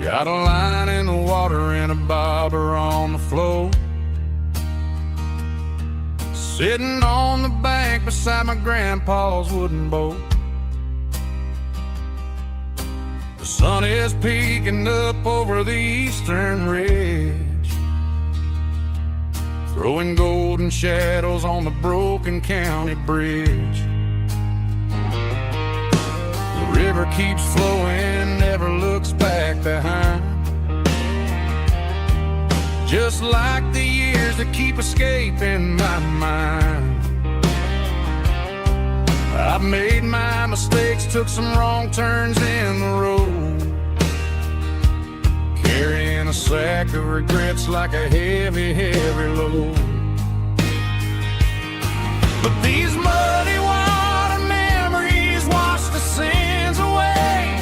Got a line in the water and a bobber on the floor. Sitting on the bank beside my grandpa's wooden boat. The sun is peeking up over the eastern ridge, throwing golden shadows on the broken county bridge. The river keeps flowing, never looks back behind, just like the years that keep escaping my mind. I've made my mistakes, took some wrong turns in the road, carrying a sack of regrets like a heavy, heavy load. But these muddy water memories wash the sins away.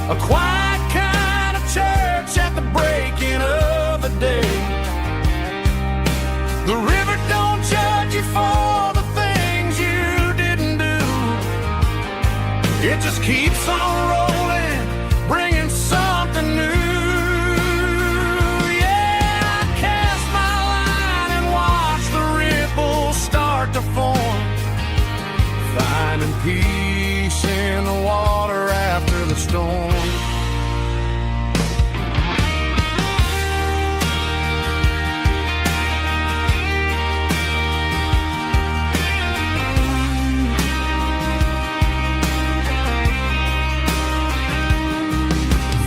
A quiet kind of church at the breaking of the day. The river don't judge you for the things you didn't do. It just keeps on rolling, bringing something new. Yeah, I cast my line and watch the ripples start to form, finding peace in the water after the storm.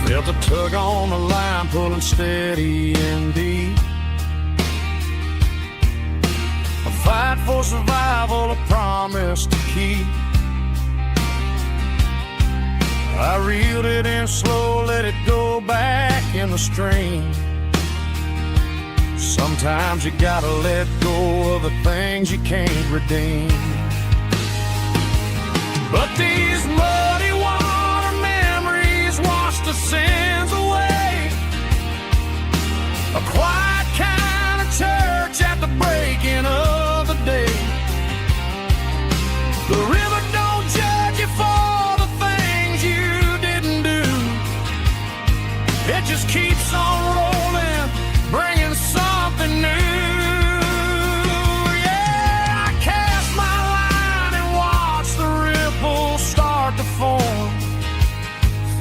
Felt a tug on the line, pulling steady and deep. A fight for survival, a promise to keep. I reeled it in slow, let it go back in the stream. Sometimes you gotta let go of the things you can't redeem. But these muddy water memories wash the sins away. A quiet kind of church at the breaking of the day. The river don't judge you for the things you didn't do. It just keeps on rolling, bringing something new. Yeah, I cast my line and watch the ripples start to form,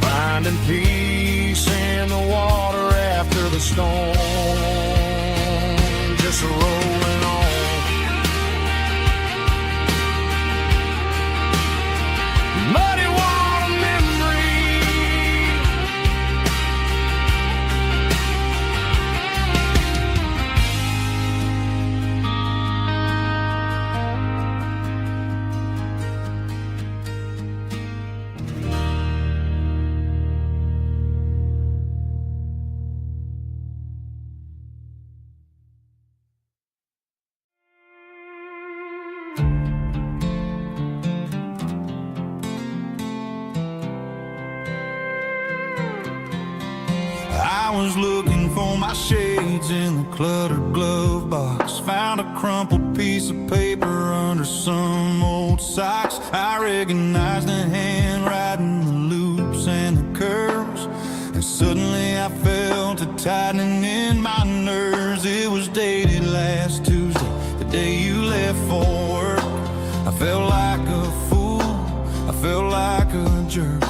finding peace in the water after the storm. Just rolling on. Muddy water memory. I was looking for my shades in the cluttered glove box. Found a crumpled piece of paper under some old socks. I recognized the handwriting, the loops and the curves, and suddenly I felt a tightening in my nerves. It was dated last Tuesday, the day you left for work. I felt like a fool, I felt like a jerk.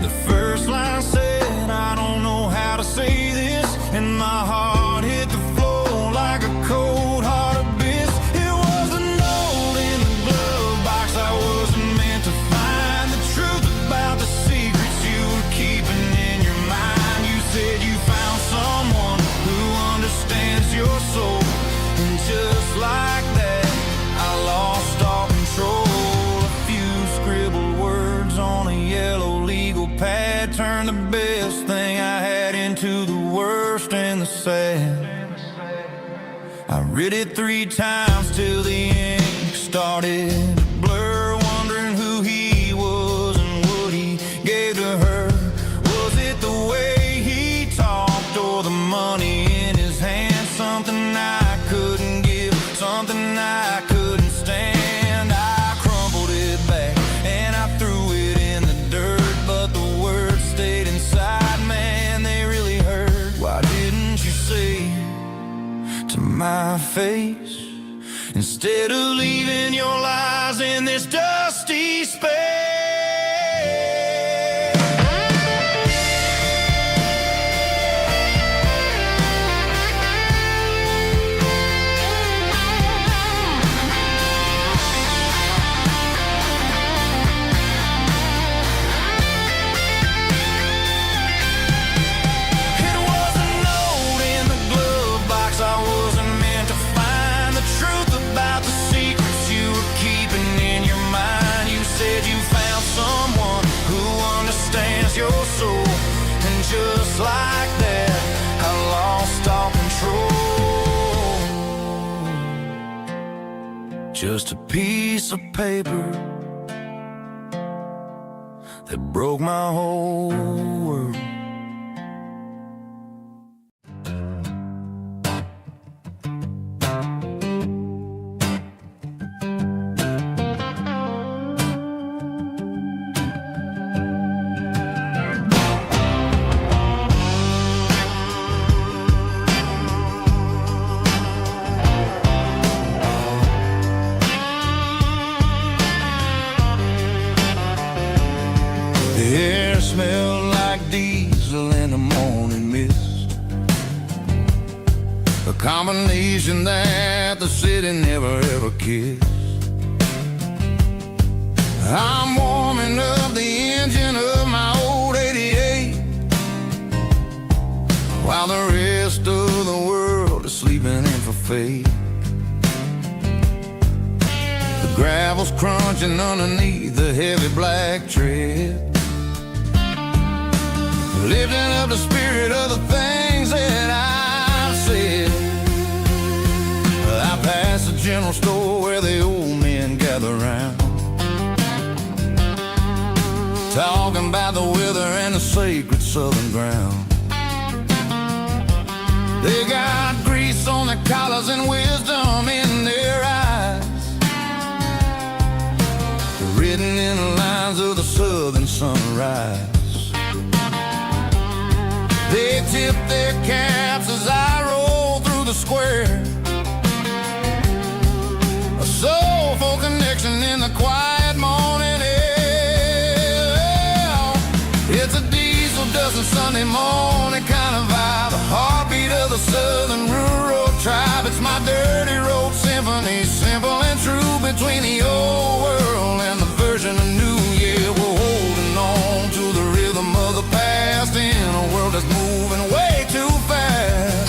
The first line said, I don't know how to say this, and my heart hit the floor like a cold-hearted abyss. It was a note in the glove box I wasn't meant to find. The truth about the secrets you were keeping in your mind. You said you found someone who understands your soul, and just like that, I lost all control. A few scribbled words on a yellow legal pad turned the best thing I had into the worst and the sad. I read it 3 times till the ink started to blur, wondering who he was and what he gave to her. Was it the way he talked or the money in his hand? Something I couldn't give, something I couldn't stand. I crumpled it back and I threw it in the dirt, but the words stayed inside. my face, instead of leaving your lies in this dusty space. Your soul, and just like that, I lost all control. Just a piece of paper that broke my whole world. The air smelled like diesel in the morning mist, a combination that the city never ever kissed. I'm warming up the engine of my old 88, while the rest of the world is sleeping in for fate. The gravel's crunching underneath the heavy black tread, lifting up the spirit of the things that I've said. I passed the general store where the old men gather round, talking about the weather and the sacred southern ground. They got grease on their collars and wisdom in their eyes, written in the lines of the southern sunrise. They tip their caps as I roll through the square, a soulful connection in the quiet morning air. It's a diesel dusting Sunday morning kind of vibe, the heartbeat of the southern rural tribe. It's my dirty road symphony, simple and true, between the old world and the version of new. Yeah, we're holding on to the rhythm of the past in a world that's moving way too fast.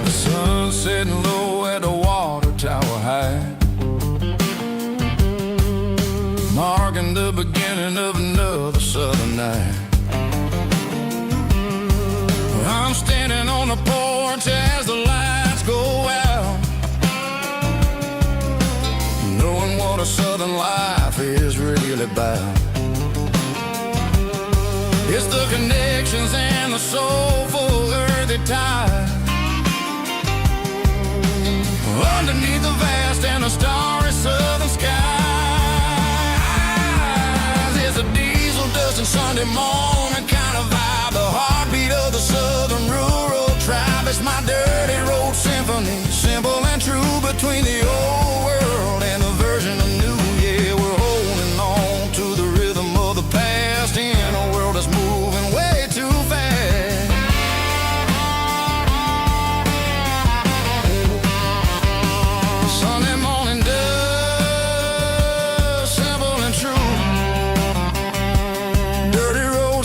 The sun's setting low at the water tower high, marking the beginning of another southern night. I'm standing on the porch as the lights go out, knowing what a southern life is really about. It's the connections and the soulful earthy tide, underneath the vast and the starry southern skies. It's a diesel dusting Sunday morning kind of vibe, the heartbeat of the southern rural tribe. It's my dirty road symphony, simple and true, between the old world and the version of new. Yeah, we're holding on to the rhythm of the past in a world that's moving way too fast. Sunday morning dust, simple and true, dirty road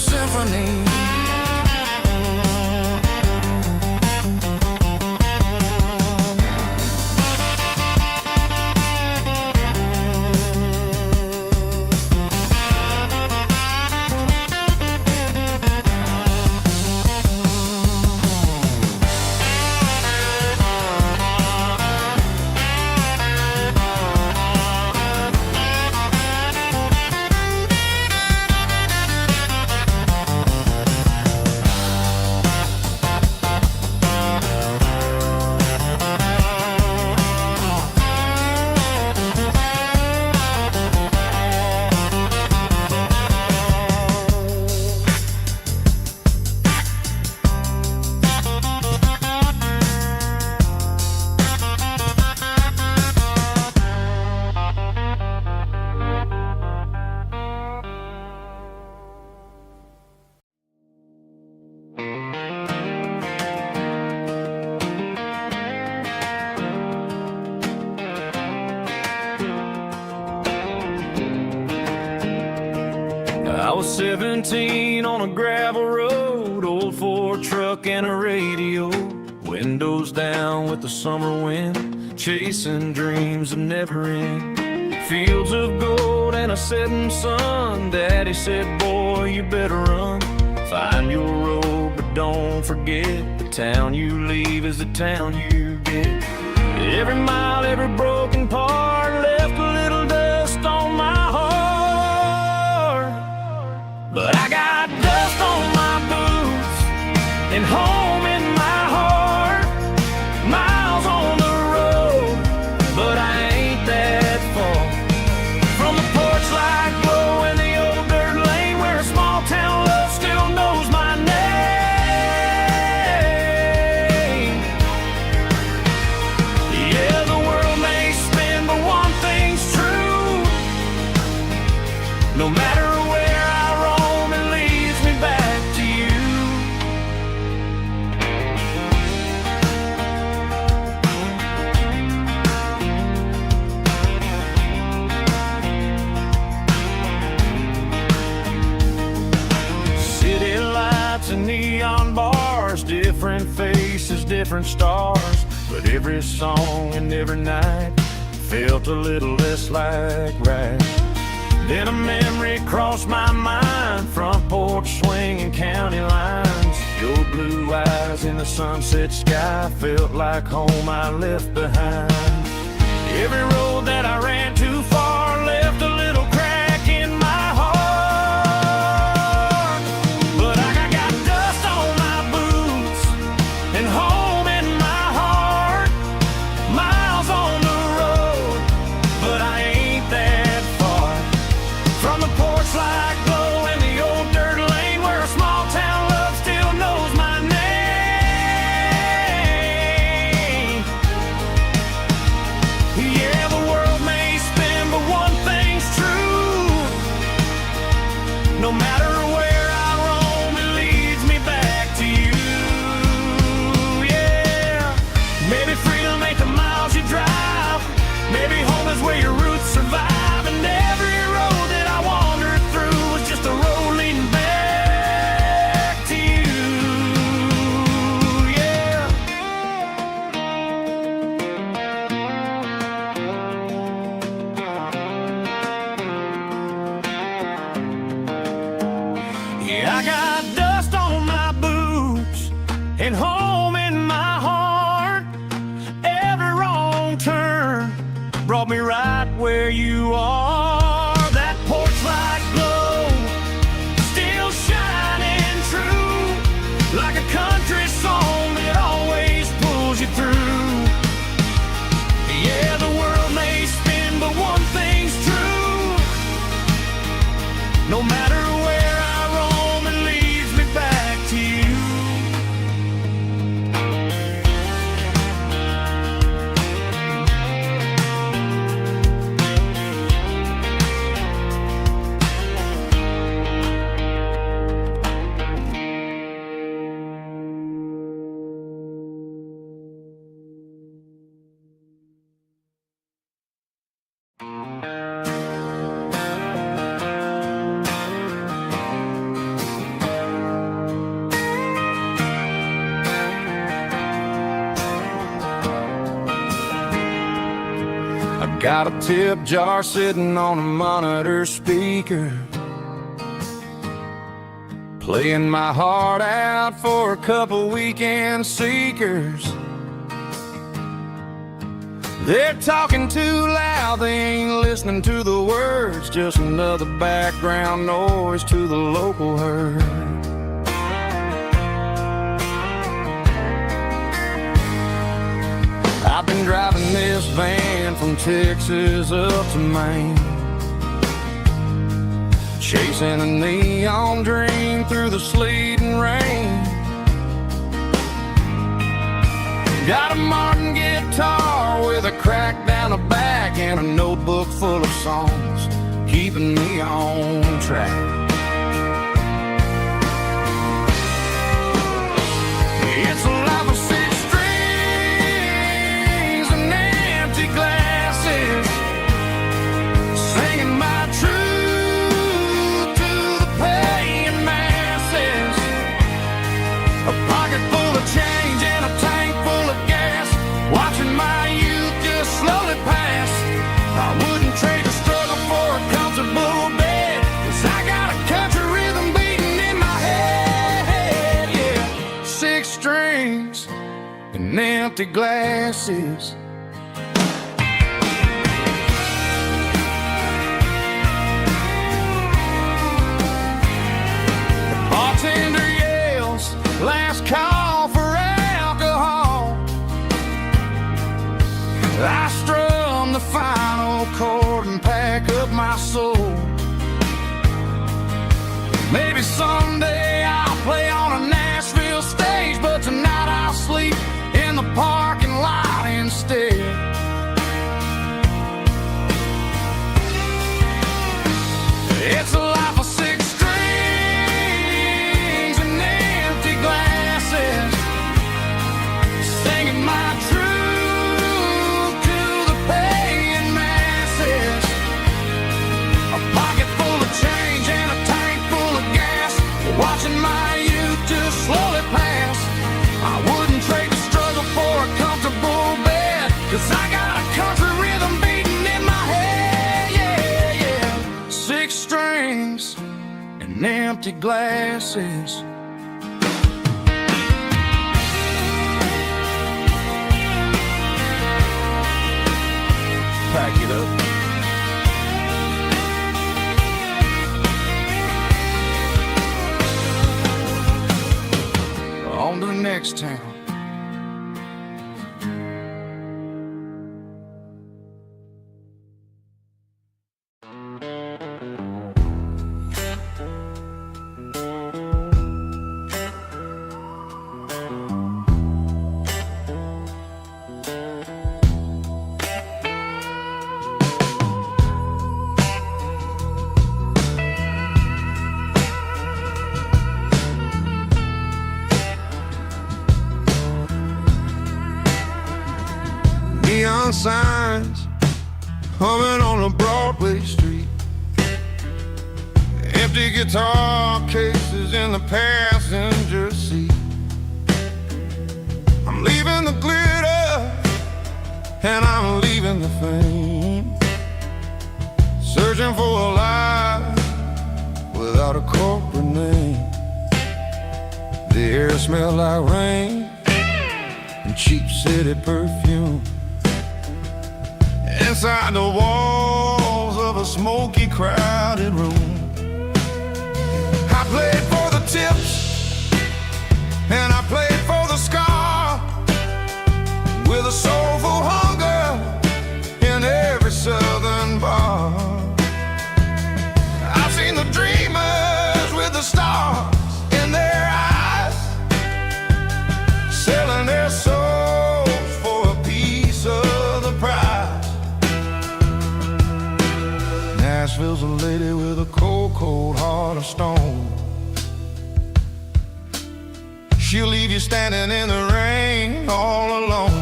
was 17 on a gravel road, old Ford truck and a radio, windows down with the summer wind, chasing dreams that never end. Fields of gold and a setting sun. Daddy said, boy, you better run. Find your road, but don't forget, the town you leave is the town you get. Every mile, every broken part left a little dust on my heart. But I got dust on my boots and home in my heart. Miles on the road, but I ain't that far from the porch light glow and the old dirt lane where a small town love still knows my name. Yeah, the world may spin, but one thing's true. No matter where I roam, it leads me back to you. City lights and neon bars, different faces, different stars, but every song and every night felt a little less like right. Then a memory crossed my mind, front porch swinging county lines. Your blue eyes in the sunset sky felt like home I left behind. Every road that I ran too far left a little crack in my heart. But I got dust on my boots and home in my heart. Miles on the road, but I ain't that far from the porch light glow and the old dirt lane where a small town love still knows my name. Yeah, the world may spin, but one thing's true. No matter where I roam, it leads me back to you. Yeah, maybe freedom ain't the miles you drive. Maybe home is where your roots survive. And every road that I wandered through was just a road leading back to you. Yeah. Yeah, I got dust on my boots and home in my heart. Every wrong turn brought me right where you are. That porch light glow still shining true, like a country song that always pulls you through. Yeah, the world may spin, but one thing's true. No matter where I roam, it leads me back to you. I got a tip jar sitting on a monitor speaker, playing my heart out for a couple weekend seekers. They're talking too loud, they ain't listening to the words, just another background noise to the local herd. I've been driving this van from Texas up to Maine, chasing a neon dream through the sleet and rain. Got a Martin guitar with a crack down the back and a notebook full of songs, keeping me on track. It's a life of six strings and empty glasses, singing my truth to the past. empty glasses. The bartender yells, last call for alcohol. I strum the final chord and pack up my soul. Maybe someday I'll play on a Nashville stage, but tonight I'll sleep in the parking lot instead. It's a life of 6 strings and empty glasses, singing my truth to the paying masses. A pocket full of change and a tank full of gas, watching my youth just slowly pass. I wouldn't trade the struggle for a comfortable bed, 'cause I got a country rhythm beating in my head. Yeah, yeah. 6 strings and empty glasses. Pack it up. On to the next town. Neon signs humming on a Broadway street, empty guitar cases in the passenger seat. I'm leaving the glitter and I'm leaving the fame, searching for a life without a corporate name. The air smells like rain and cheap city perfume. Inside the walls of a smoky, crowded room, I played for the tips and I played for the scar, with a soulful hunger in every southern bar. I've seen the dreamers with the stars in their eyes, selling their souls for a piece of the prize. Nashville's a lady with a cold, cold heart of stone. She'll leave you standing in the rain all alone.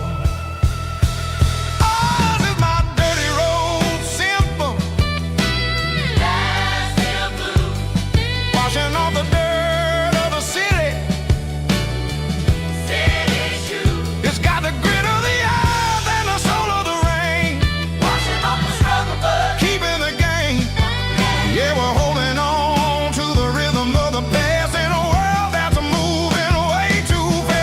Oh, this is my dirty road symphony, Nashville blues, washing off the dirt of the city, city shoes. It's got the grit of the earth and the soul of the rain, washing off the struggle, but keeping the game. Yeah, we're holding on to the rhythm of the past in a world that's moving way too fast.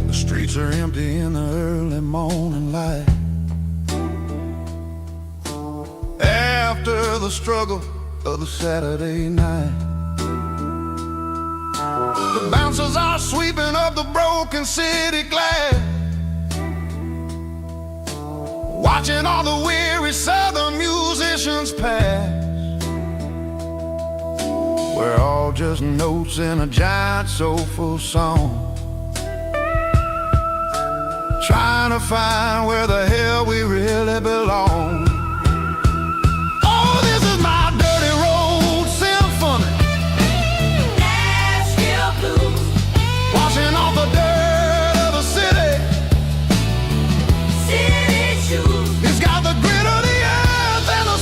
The streets are empty in the early morning light, after the struggle of the Saturday night. The bouncers are sweeping up the broken city glass, watching all the weary southern musicians pass. We're all just notes in a giant soulful song, trying to find where the hell we really belong. Oh, this is my dirty road symphony, Nashville blues, washing off the dirt of the city, city shoes. It's got the grit of the earth and the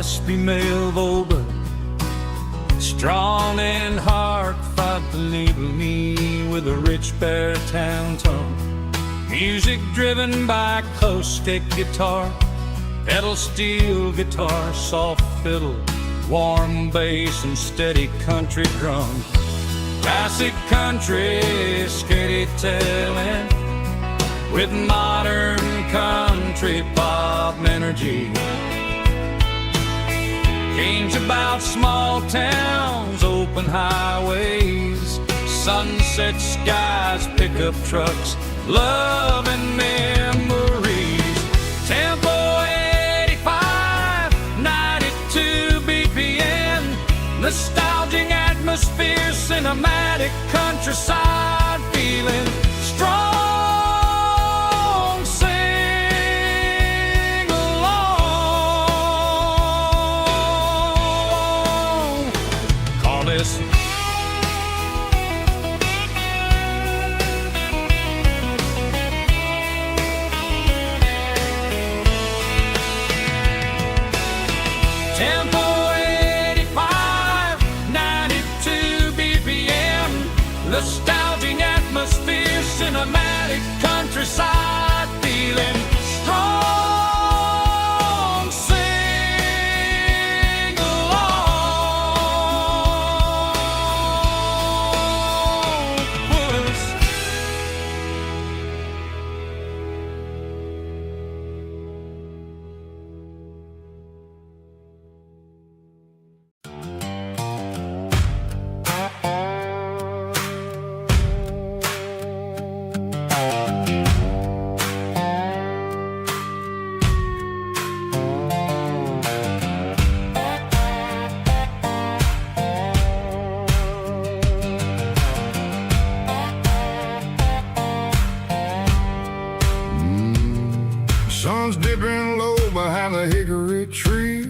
raspy male vocal, strong in heart, fight to enable me with a rich baritone tone. Music driven by acoustic guitar, pedal steel guitar, soft fiddle, warm bass and steady country drums. Classic country storytelling with modern country pop energy. Games about small towns, open highways, sunset skies, pickup trucks, love and memories. Tempo 85, 92 BPM, nostalgic atmosphere, cinematic countryside feeling strong. Sing along. Call this Tempo 85, 92 BPM, nostalgic atmosphere, cinematic countryside feeling strong. Sing along with us. Sun's dipping low behind the hickory tree,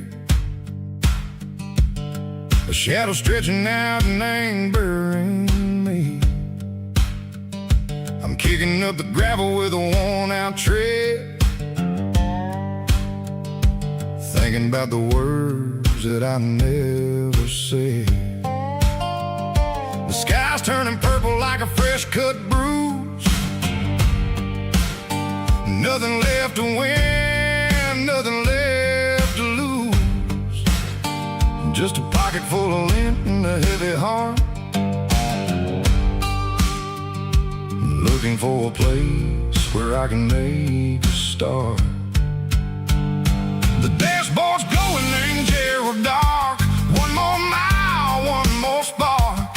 a shadow stretching out and angering me. I'm kicking up the gravel with a worn-out tread, thinking about the words that I never said. The sky's turning purple like a fresh-cut bruise. Nothing left to win, nothing left to lose. Just a pocket full of lint and a heavy heart, looking for a place where I can make a start. The dashboard's glowing in Gerald dark. One more mile, one more spark.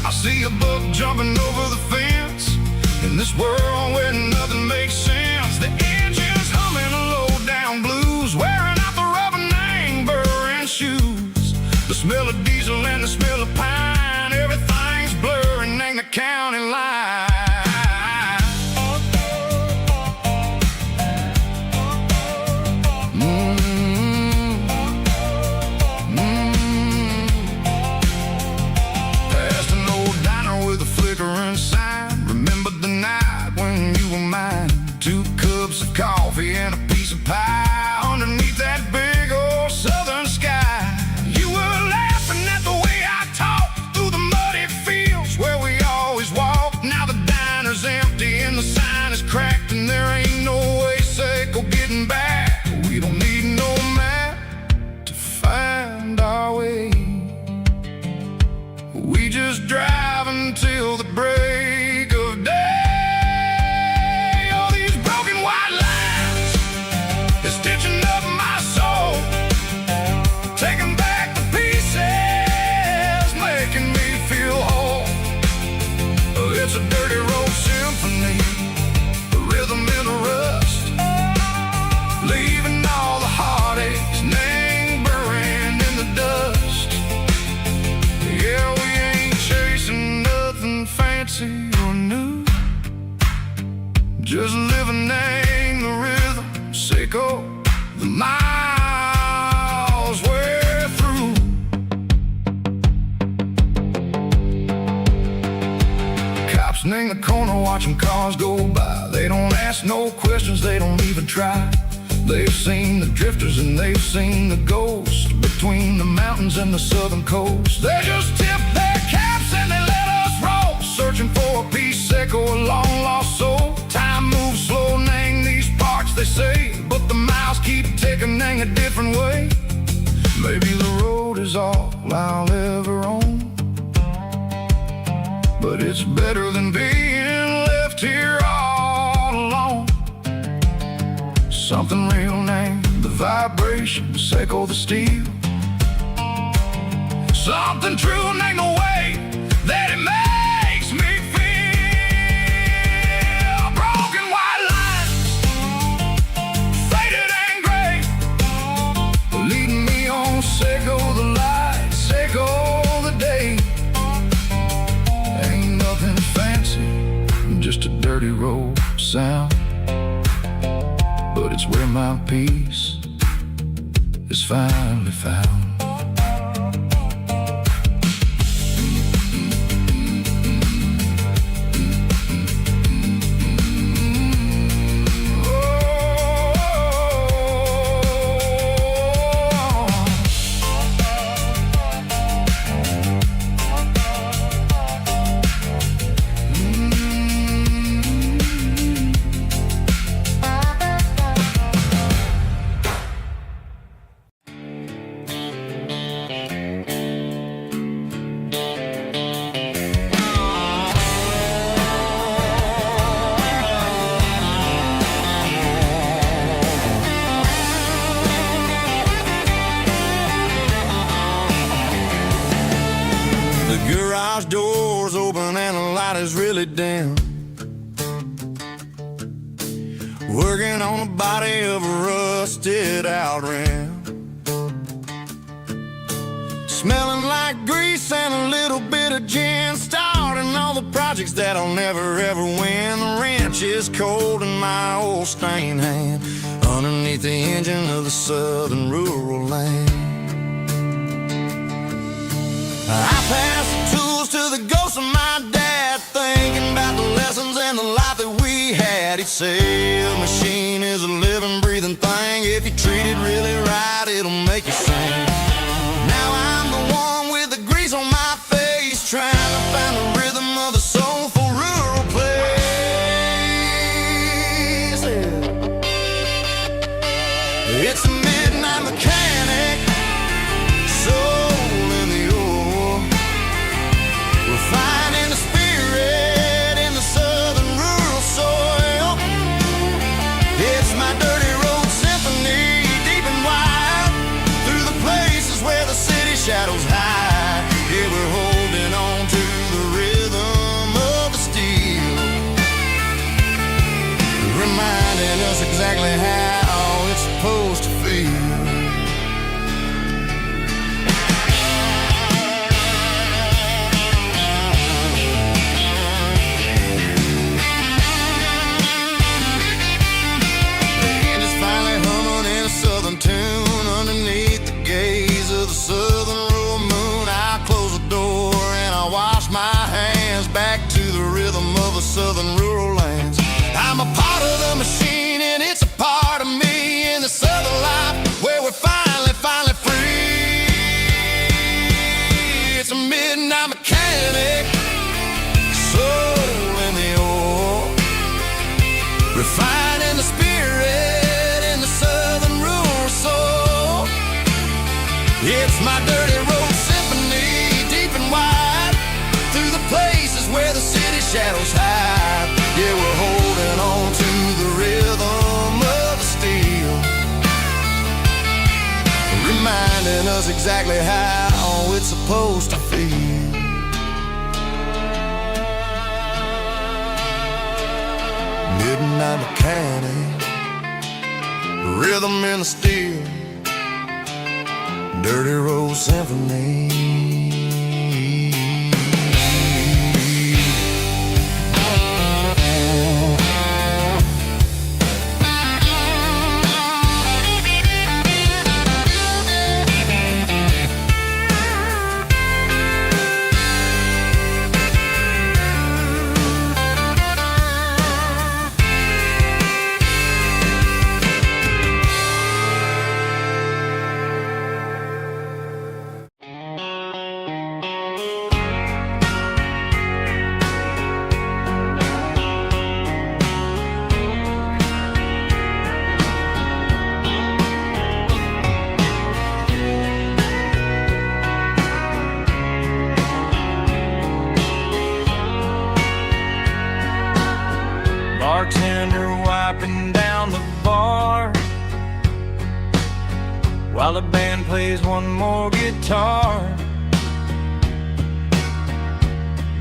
I see a buck jumping over the fence in this world where nothing makes sense. The engine's humming low-down blues, wearing out the rubber name, burring shoes. The smell of diesel and the smell of pine, everything's blurring, ain't the county line. Past an old diner with a flickering sign. Remember the night when you were mine. 2 cups of coffee and a piece of pie underneath that big old southern sky. You were laughing at the way I talked through the muddy fields where we always walked. Now the diner's empty and the sign is cracked, and there ain't no way safe of getting back. We don't need no map to find our way. We just drive until the break of day. Stitching up my soul, taking back the pieces, making me feel whole. It's a dirty road symphony, the rhythm in the rust, leaving all the heartaches lingering in the dust. Yeah, we ain't chasing nothing fancy or new, just living in the rhythm, sicko. The miles we're through. Cops in the corner watching cars go by. They don't ask no questions, they don't even try. They've seen the drifters and they've seen the ghosts. islands and the southern coast. They just tip their caps and they let us roll, Searching for a piece echo, a long lost soul. time moves slow, name these parts they say, But the miles keep ticking a different way. Maybe the road is all I'll ever own, but it's better than being left here all alone. Something real named the vibrations echo the steel. something true named the way that it makes me feel. Broken white lines, faded and gray, Leading me on, echo the lights, echo the day. Ain't nothing fancy, just a dirty road sound, but it's where my peace is finally found. The garage door's open and the light is really dim. Working on the body of a rusted out rim. Smelling like grease and a little bit of gin. Starting all the projects that I'll never ever win. The wrench is cold in my old stained hand, underneath the engine of the southern rural land. I pass the tools to the ghost of my dad, thinking about the lessons and the life that we had. He'd say a machine is a living, breathing thing. If you treat it really right, it'll make you sing. Now I'm the one with the grease on my face, trying to find the rhythm of a soulful rural place. It's a midnight mechanic, soul in the ore, refining the spirit in the southern rural soil. It's my dirty road symphony, deep and wide, through the places where the city shadows hide. Yeah, we're holding on to the rhythm of the steel, reminding us exactly how it's supposed to feel. Tune underneath the gaze of the southern rural moon. I close the door and I wash my hands, back to the rhythm of the southern rural lands. I'm a part of the machine and it's a part of me, in the southern life where we're finally free. It's a midnight mechanic, soul in the ore, refining the spirit in the southern rural soul. It's my dirty road symphony, deep and wide, through the places where the city shadows hide. Yeah, we're holding on to the rhythm of the steel, reminding us exactly how it's supposed to feel. Midnight mechanic, rhythm in the steel, dirty road symphony. plays one more guitar.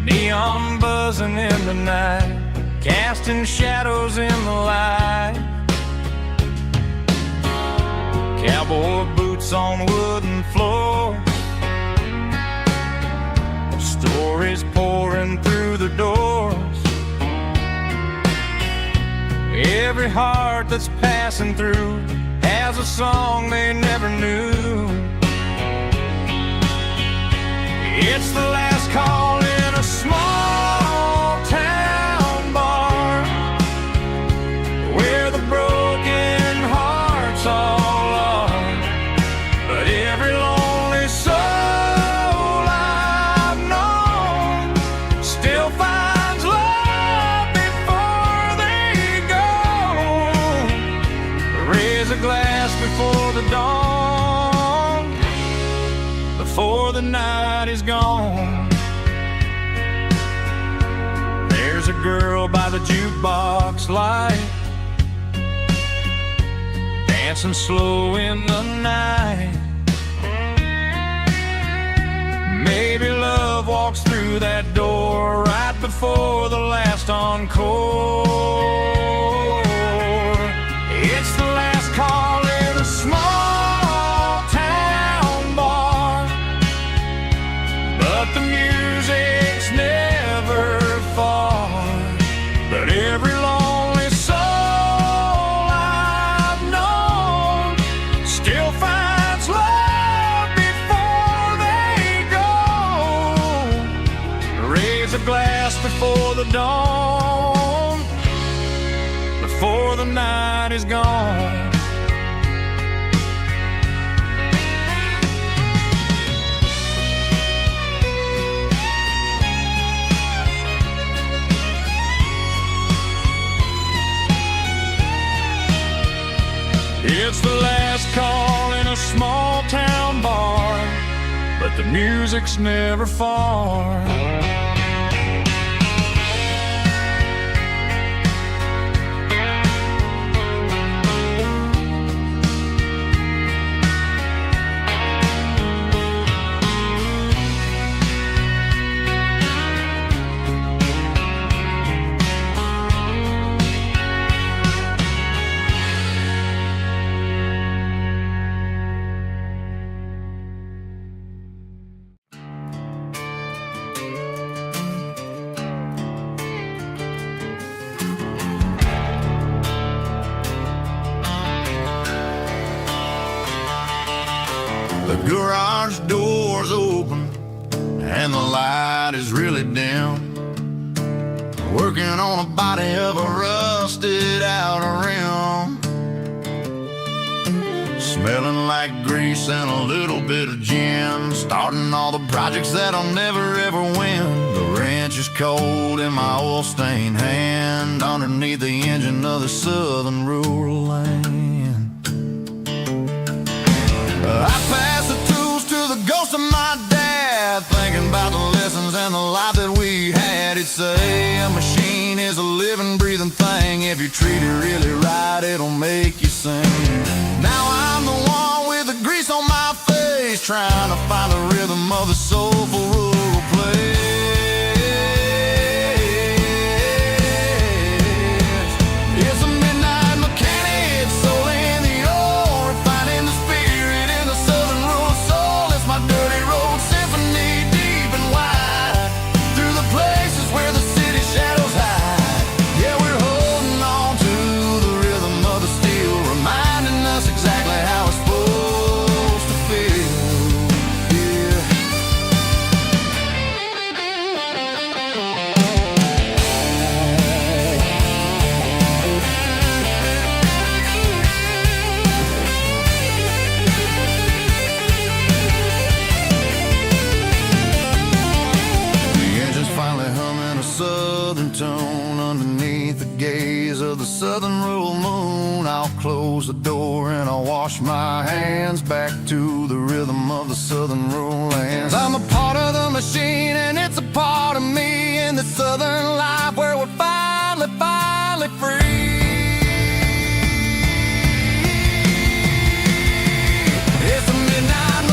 Neon buzzing in the night, casting shadows in the light. Cowboy boots on wooden floors, stories pouring through the doors. Every heart that's passing through has a song they never knew. It's the last call in a small town bar, where the broken hearts all are. But every lonely soul I've known still finds love before they go. Raise a glass before the dawn, before the night is gone. There's a girl by the jukebox light, dancing slow in the night. Maybe love walks through that door right before the last encore. It's the last call in a small town bar, but the music's never far. But every lonely soul I've known still finds love before they go. Raise a glass before the dawn, before the night is gone. It's the last call in a small town bar, but the music's never far. The garage door's open and the light is really dim. Working on a body of a rusted out rim, smelling like grease and a little bit of gin. Starting all the projects that I'll never ever win. The wrench is cold in my oil-stained hand, underneath the engine of the southern rural land. I pass the tools to the ghost of my dad, thinking about the lessons and the life that we had. He'd say a machine is a living, breathing thing. If you treat it really right, it'll make you sing. Now I'm the one with the grease on my face, trying to find the rhythm of the soulful rural place. It's a midnight mechanic, soul in the ore, refining the spirit in the southern rural soul. It's my dirty road symphony, deep and wide, through the places where the city shadows hide. Yeah, we're holding on to the rhythm of the steel, reminding us exactly how it's supposed to feel. Yeah. The engine's finally humming a southern tone underneath the gaze of the southern rural moon. I'll close the door and I'll wash my hands, back to the rhythm of the southern rural lands. I'm a part of the machine and it's a part of me, in the southern life where we're finally free. It's a midnight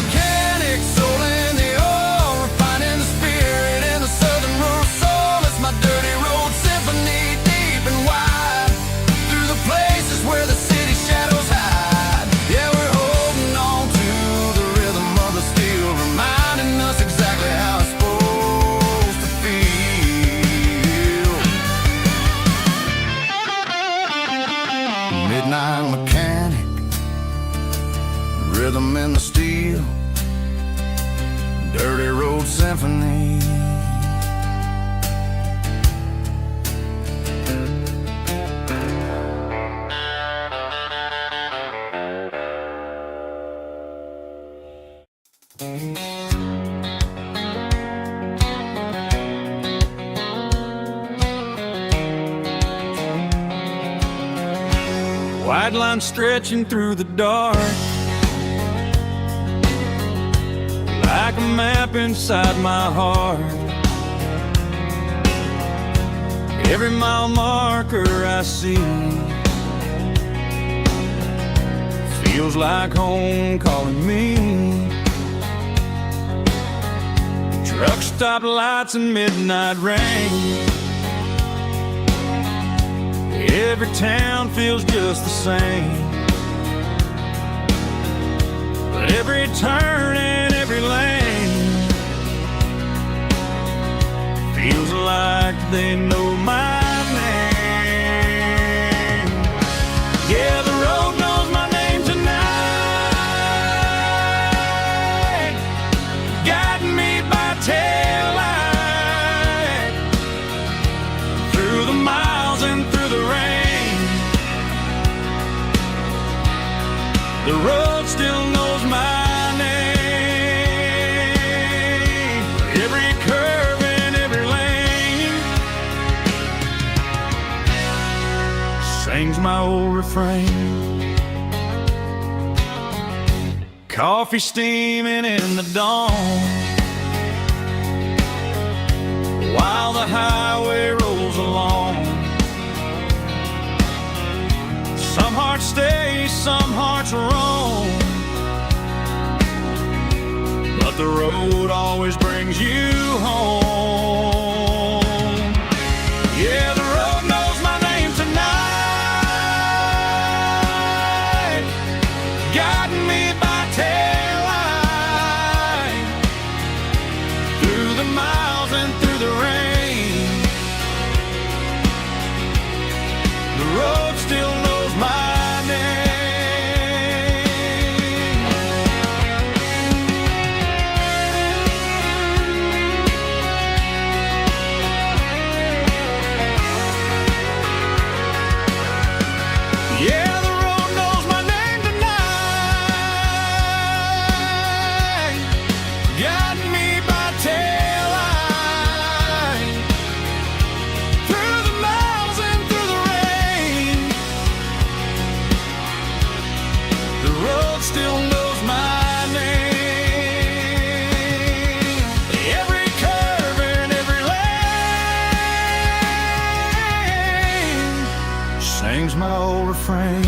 symphony. White line stretching through the dark, like a map inside my heart. Every mile marker I see feels like home calling me. Truck stop lights and midnight rain, every town feels just the same. But every turn and every lane feels like they know my name. Yeah, the road knows my name tonight, guiding me by taillight through the miles and through the rain. The road still knows my name. Every curve and every lane sings my old refrain. Coffee steaming in the dawn, while the highway rolls along. Some hearts stay, some hearts roam, but the road always brings you home. Yeah, the road knows my name tonight, guiding me by taillight through the miles and through the rain. The road still knows my name. Yeah, the road knows my name tonight, guiding me by taillight through the miles and through the rain. The road still knows my name. Every curve and every lane sings my old refrain.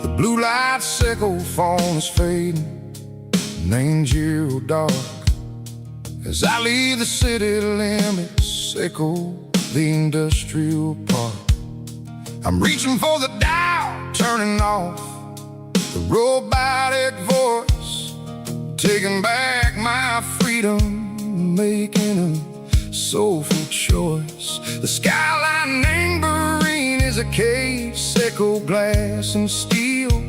The blue light sickle phone is fading, named zero dark. As I leave the city limits, sickle the industrial park. I'm reaching for the dial, turning off the robotic voice, taking back my freedom, making a soulful choice. The skyline named Marine is a case, sickle glass and steel,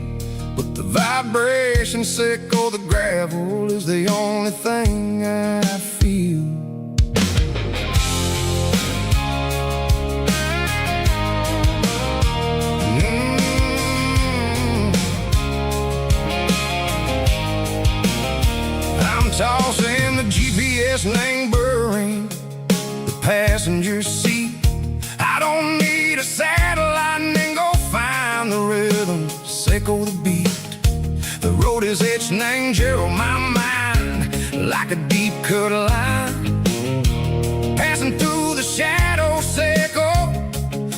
but the vibration sickle, the gravel is the only thing I feel. I'm tossing the GPS named Burring, the passenger seat. I don't need a satellite and then go find the rhythm, echo the beat. The road is etching angel on my mind like a deep cut line, passing through the shadow circle,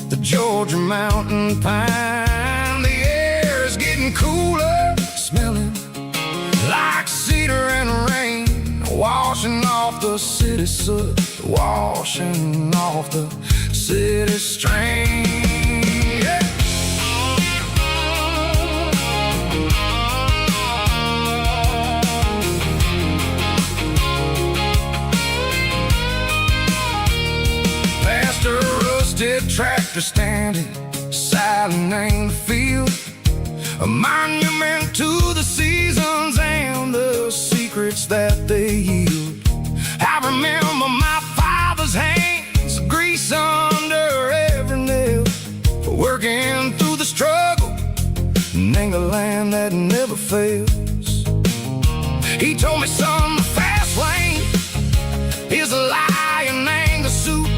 the Georgia mountain pine. The air is getting cooler, smelling like cedar and rain, washing off the city soot, washing off the city strain. Yeah. Past a rusted tractor standing silent in the field, a monument to the seasons and the secrets that they yield. I remember my father's hands, grease under every nail, working through the struggle, and the land that never fails. He told me, son, the fast lane is a lie and ain't the suit.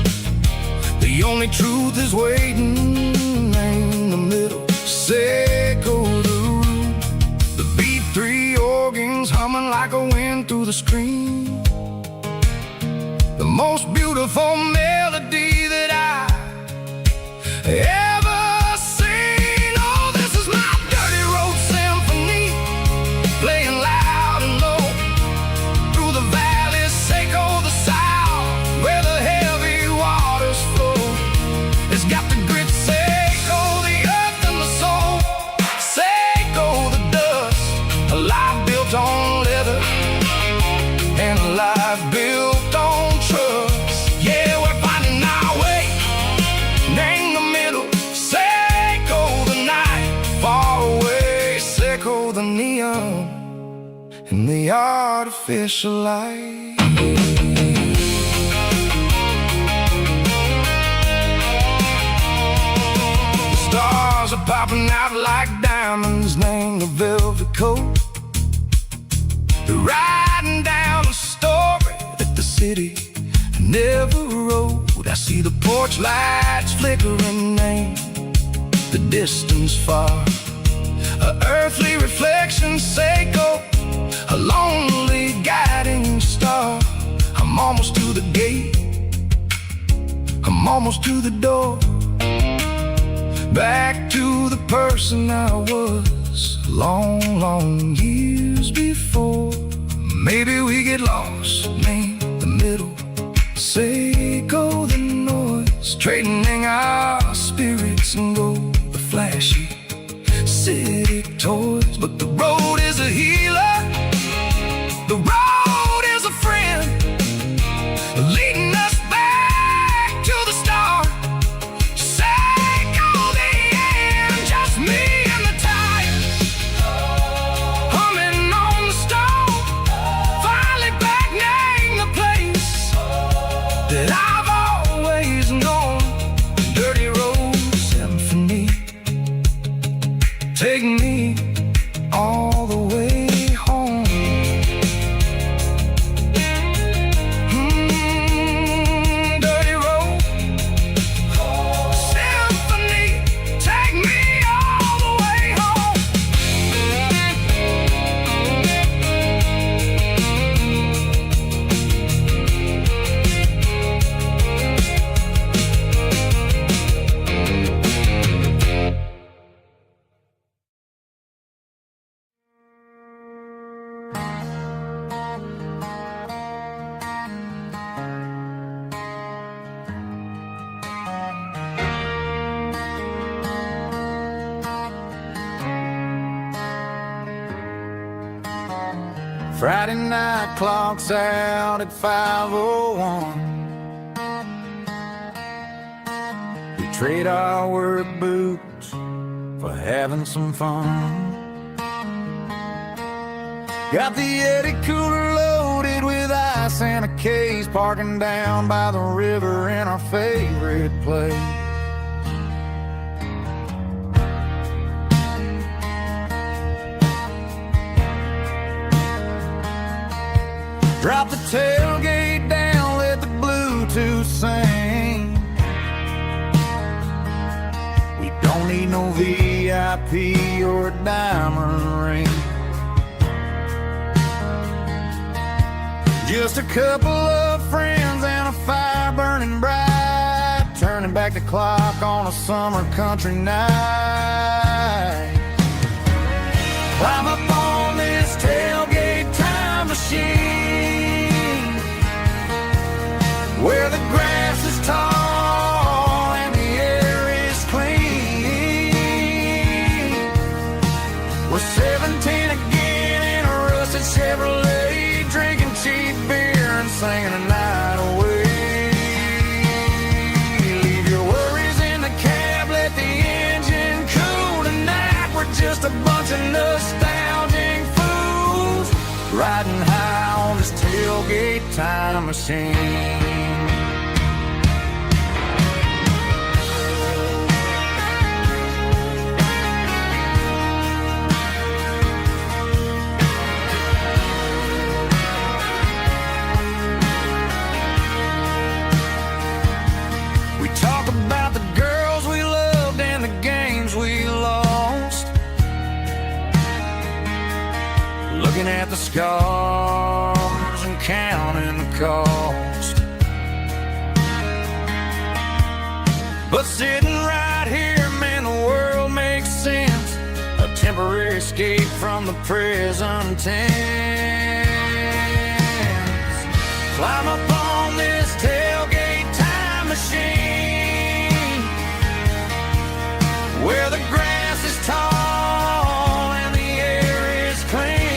The only truth is waiting in the middle. Echo the root, the B3 organs humming like a wind through the screen. The most beautiful melody that I ever seen. Oh, this is my dirty road symphony, playing loud and low through the valleys, echo the south, where the heavy waters flow. It's got the grit, echo the earth and the soul, echo the dust, a life built on leather and a life built on trust. Yeah, we're finding our way in the middle, echo the night far away, echo the neon and the artificial light. The stars are popping out like diamonds, named the velvet coat. They're riding down a story that the city never wrote. I see the porch lights flickering, name the distance far, a earthly reflection, echo a lonely guiding star. I'm almost to the gate, I'm almost to the door, back to the person I was long, long years before. Maybe we get lost in the middle, echo the noise, trading our spirits and go the flashy city toys. But the road is a healer, the road is a friend, leading us back to the start. Echo the end, just me and the tires, humming on the stove, finally back name the place that I've always known. Dirty road symphony, take me all the way home. Dirty road symphony, take me all the way home. Friday night clock's out at 5:01. We trade our work boots for having some fun. Got the Yeti cooler loaded with ice and a case, parking down by the river in our favorite place. Drop the tailgate down, let the Bluetooth sing. don't need no VIP or a diamond ring. Just a couple of friends and a fire burning bright, turning back the clock on a summer country night. Climb up on this tailgate time machine, where the grass is tall and the air is clean. We're 17 again in a rusted Chevrolet, drinking cheap beer and singing a night away. Leave your worries in the cab, let the engine cool tonight. We're just a bunch of nostalgic fools, riding high on this tailgate time machine. Talk about the girls we loved and the games we lost, looking at the scars and counting the cost. But sitting right here, man, the world makes sense, a temporary escape from the present tense. Climb up on this tailgate time machine, where the grass is tall and the air is clean.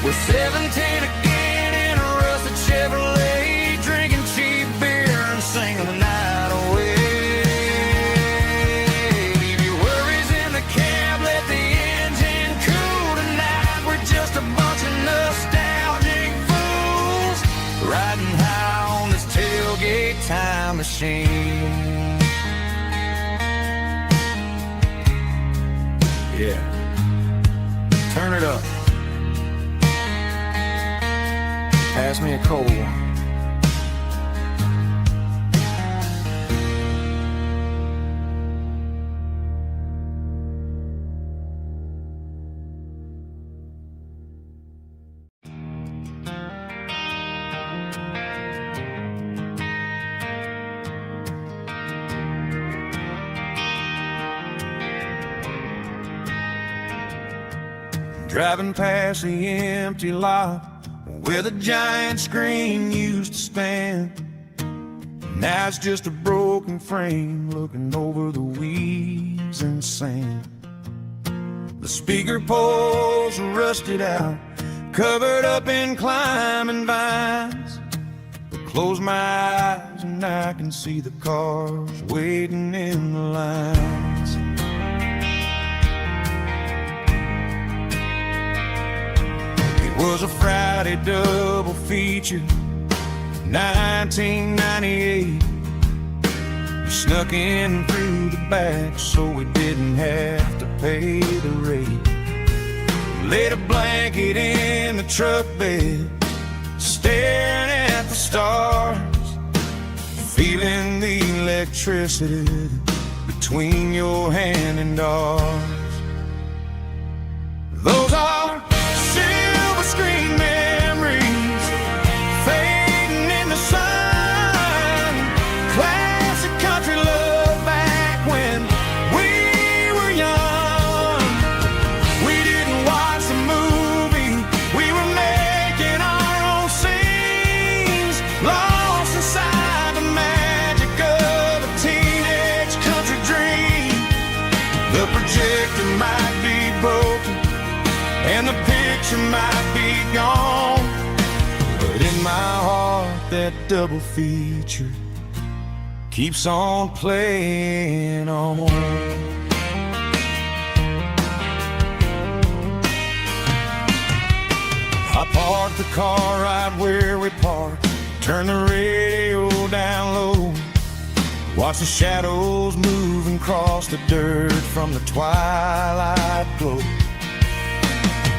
We're 17 again in a rusted Chevrolet, drinking cheap beer and singing the night away. Leave your worries in the cab, let the engine cool tonight. We're just a bunch of nostalgic fools, riding high on this tailgate time machine. Yeah, turn it up. Pass me a cold one. Driving past the empty lot where the giant screen used to stand. Now it's just a broken frame looking over the weeds and sand. The speaker poles are rusted out, covered up in climbing vines. But close my eyes and I can see the cars waiting in the lines. It was a Friday double feature, 1998. We snuck in through the back so we didn't have to pay the rate. Laid a blanket in the truck bed, staring at the stars, feeling the electricity between your hand and ours. Those are silver screen memories fading in the sun. Classic country love back when we were young. We didn't watch the movie, we were making our own scenes, lost inside the magic of a teenage country dream. The projector might be broken and the picture might be gone, but in my heart that double feature keeps on playing on. I parked the car right where we parked, turned the radio down low, watch the shadows moving across the dirt from the twilight glow.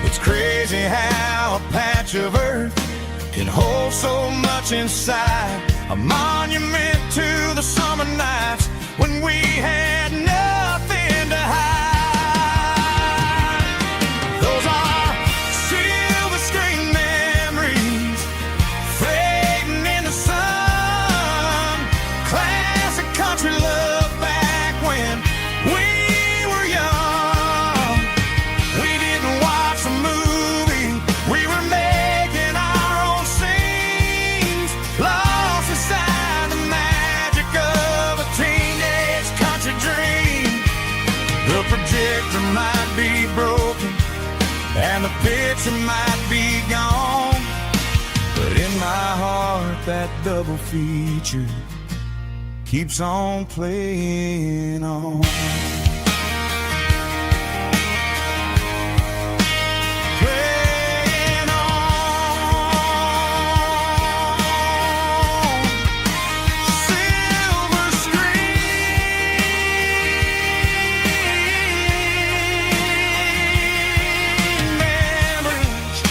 It's crazy how a patch of earth can hold so much inside, a monument to the summer nights we had nothing to hide. Those are silver screen memories fading in the sun. Classic country love back when we were young. We didn't watch a movie, we were making our own scenes, lost inside the magic of a teenage country dream. The projector might be broken and the picture might be gone, but in my heart that double feature keeps on playing on. Playing on. Silver screen memories.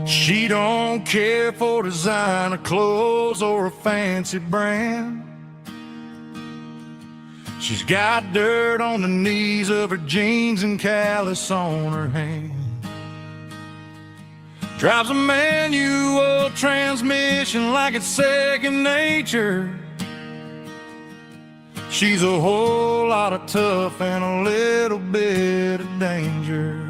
She don't care for designer clothes or a fancy brand. She's got dirt on the knees of her jeans and callus on her hand. Drives a manual transmission like it's second nature. She's a whole lot of tough and a little bit of danger.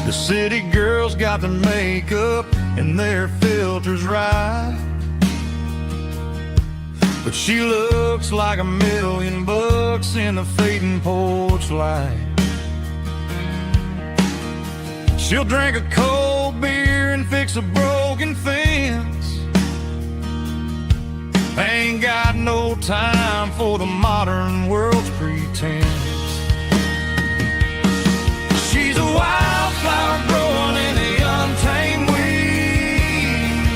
The city girls got their makeup and their filters right, but she looks like $1,000,000 in the fading porch light. She'll drink a cold beer and fix a broken fence. Ain't got no time for the modern world's pretense. She's a wildflower growing in the untamed weeds.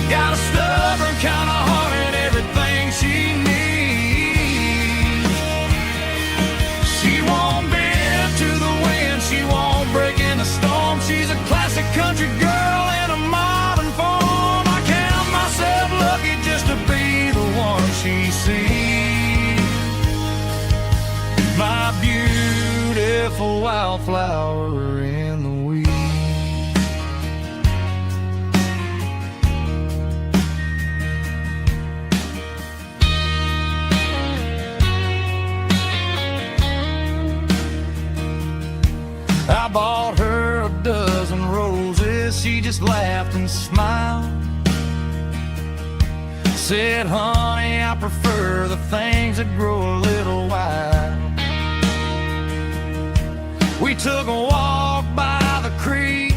Got a stubborn kind of heart and everything she needs. She won't bend to the wind, she won't break in the storm. She's a classic country girl in a modern form. I count myself lucky just to be the one she sees. My beautiful wildflower in the weeds. I bought her a dozen roses, she just laughed and smiled. Said, honey, I prefer the things that grow a little wild. We took a walk by the creek,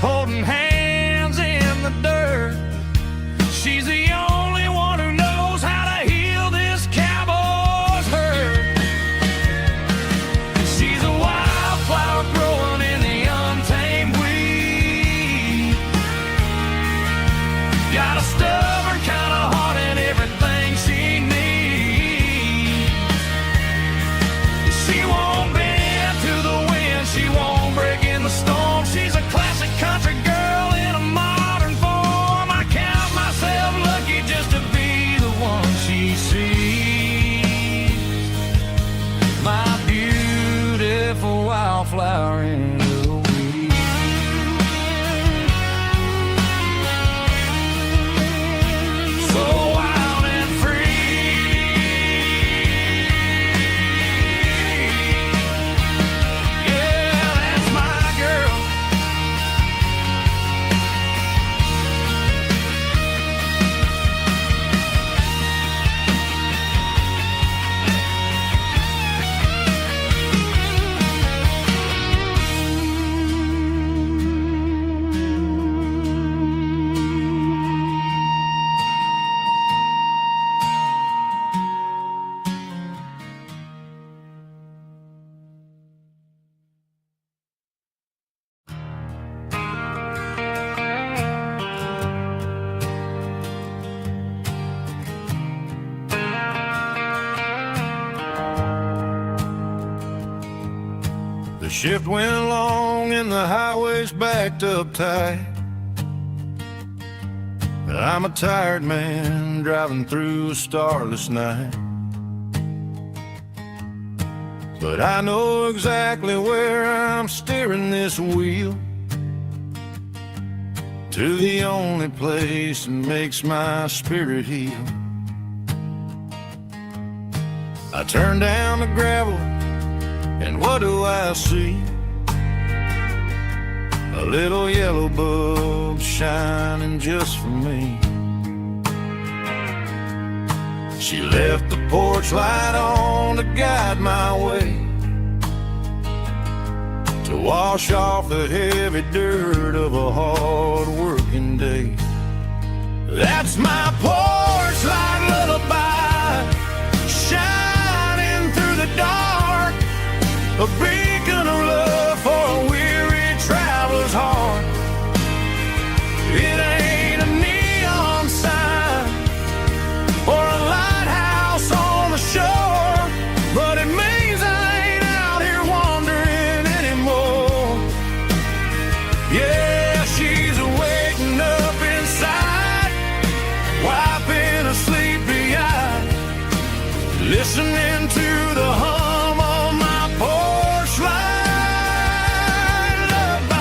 holding hands in the dirt. She's the only one who knows how to heal this cowboy's hurt. She's a wildflower growing in the untamed weed. Got a stubborn kind of heart and everything she needs. She won't bend to the wind, she won't break Shift went along and the highway's backed up tight. I'm a tired man driving through a starless night. But I know exactly where I'm steering this wheel, to the only place that makes my spirit heal. I turn down the gravel, and what do I see? A little yellow bulb shining just for me. She left the porch light on to guide my way, to wash off the heavy dirt of a hard-working day. That's my porch light lullaby, shining through the dark, a beacon of love for a weary traveler's heart. It ain't a neon sign or a lighthouse on the shore, but it means I ain't out here wandering anymore. Yeah, she's waking up inside, wiping a sleepy eye, listening to the hum of my porch light lullaby.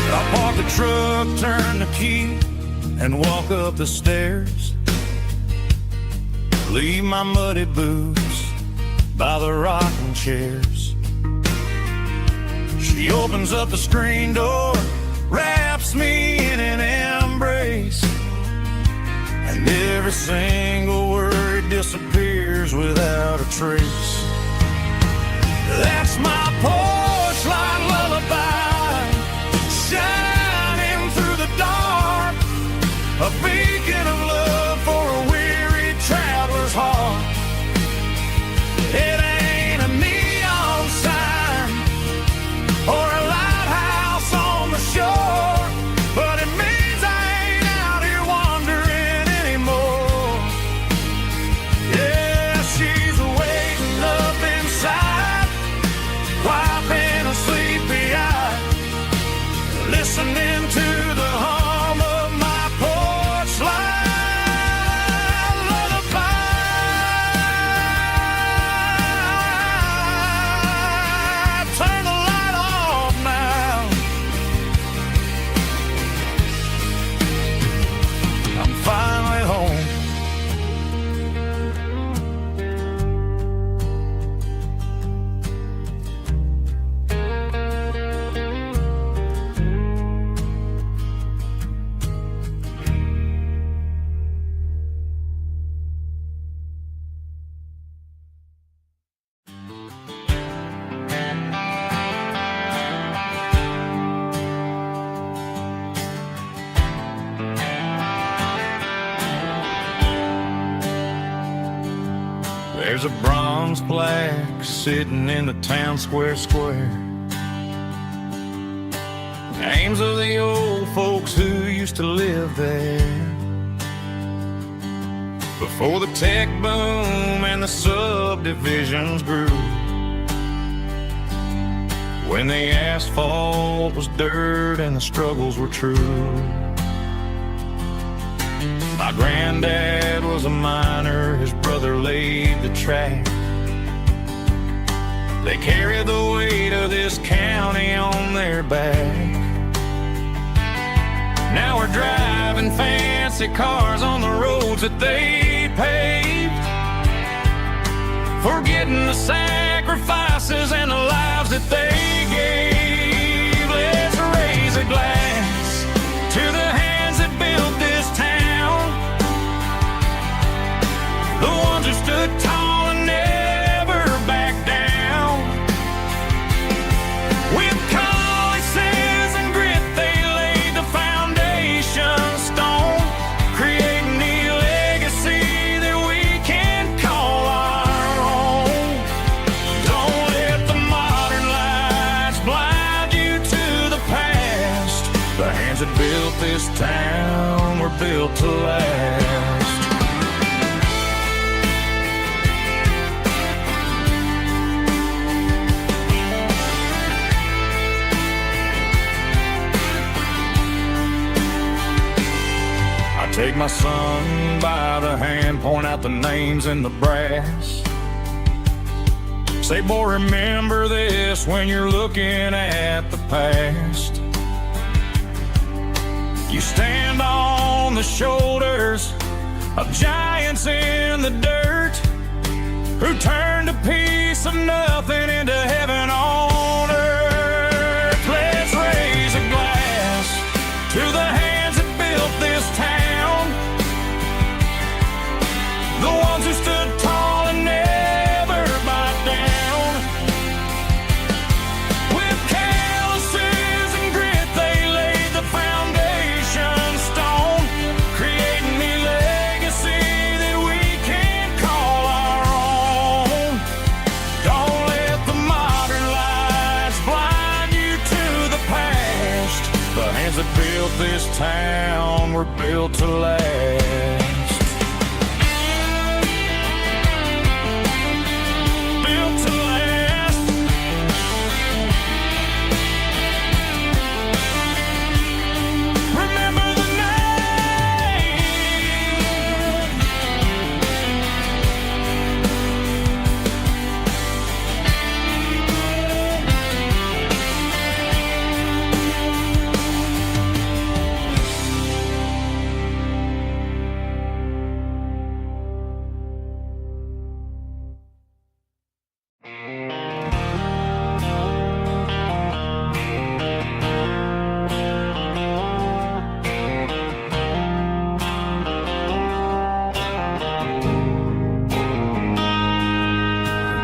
I park the truck, turn the key, and walk up the stairs. Leave my muddy boots by the rocking chairs. She opens up the screen door, wraps me in an embrace, and every single word disappears without a trace. That's my porch light lullaby, shining through the dark, a beacon of love for a weary traveler's heart. It ain't a neon sign or a lighthouse on the shore, but it means I ain't out here wandering anymore. Yeah, she's waiting up inside, wiping a sleepy eye, listening to the hum of my porch light lullaby. Turn the light off now. I'm finally home. There's a bronze plaque sitting in the town square. Names of the old folks who used to live there before the tech boom and the subdivisions grew, when the asphalt was dirt and the struggles were true. My granddad was a miner, his brother laid the track. They carried the weight of this county on their back. Now we're driving fancy cars on the roads that they paved, forgetting the sacrifices and the lives that they gave. Let's raise a glass to the hands that built this town, the ones who stood tall and never backed down. With calluses and grit, they laid the foundation stone, creating a legacy that we can call our own. Don't let the modern life this town were built to last. I take my son by the hand, point out the names in the brass. Say, boy, remember this when you're looking at the past. You stand on the shoulders of giants in the dirt who turned a piece of nothing into heaven on earth. Let's raise a glass to the hands that built this town, the ones who stood tall and never bowed down. With calluses and grit they laid the foundation stone, creating a legacy that we can call our own. Don't let the modern lies blind you to the past. The hands that built this town were built to last.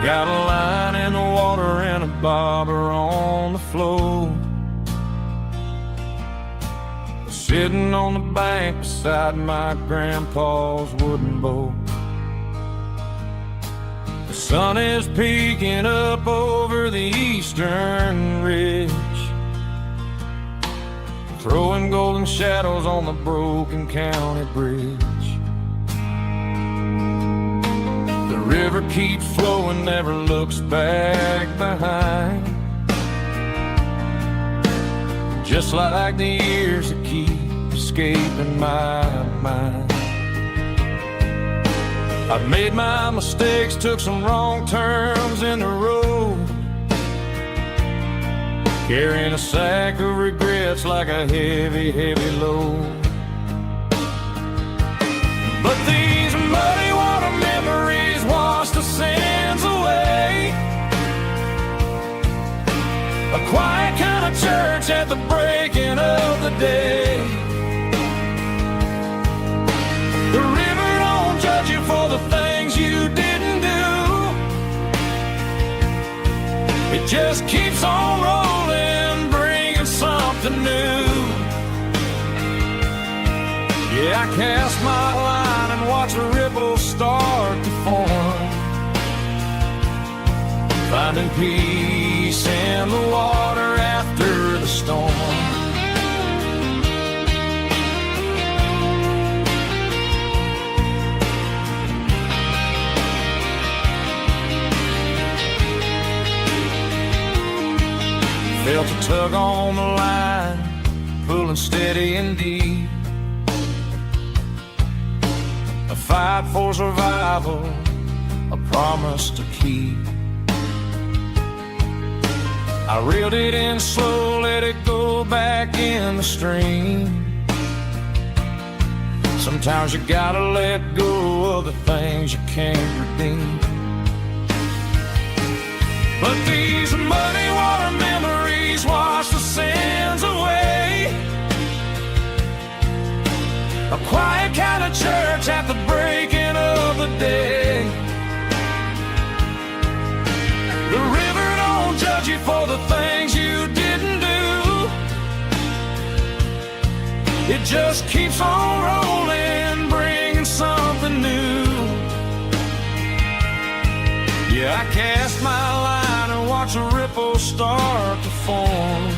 Got a line in the water and a bobber on the floor, sitting on the bank beside my grandpa's wooden boat. The sun is peeking up over the eastern ridge, throwing golden shadows on the broken county bridge. The river keeps flowing, never looks back behind, just like the years that keep escaping my mind. I've made my mistakes, took some wrong turns in the road, carrying a sack of regrets like a heavy, heavy load. But these muddy water memories wash the sins away. A quiet kind of church at the breaking of the day. The river don't judge you for the things you didn't do. It just keeps on rolling, bringing something new. Yeah, I cast my line and watch the ripples start to form, finding peace in the water after the storm. Felt a tug on the line, pulling steady and deep. A fight for survival, a promise to keep. I reeled it in slow, let it go back in the stream. Sometimes you gotta let go of the things you can't redeem. But these muddy water memories wash the sins away. A quiet kind of church at the breaking of the day. The river don't judge you for the things you didn't do. It just keeps on rolling, bringing something new. Yeah, I cast my line and watch the ripples start to form,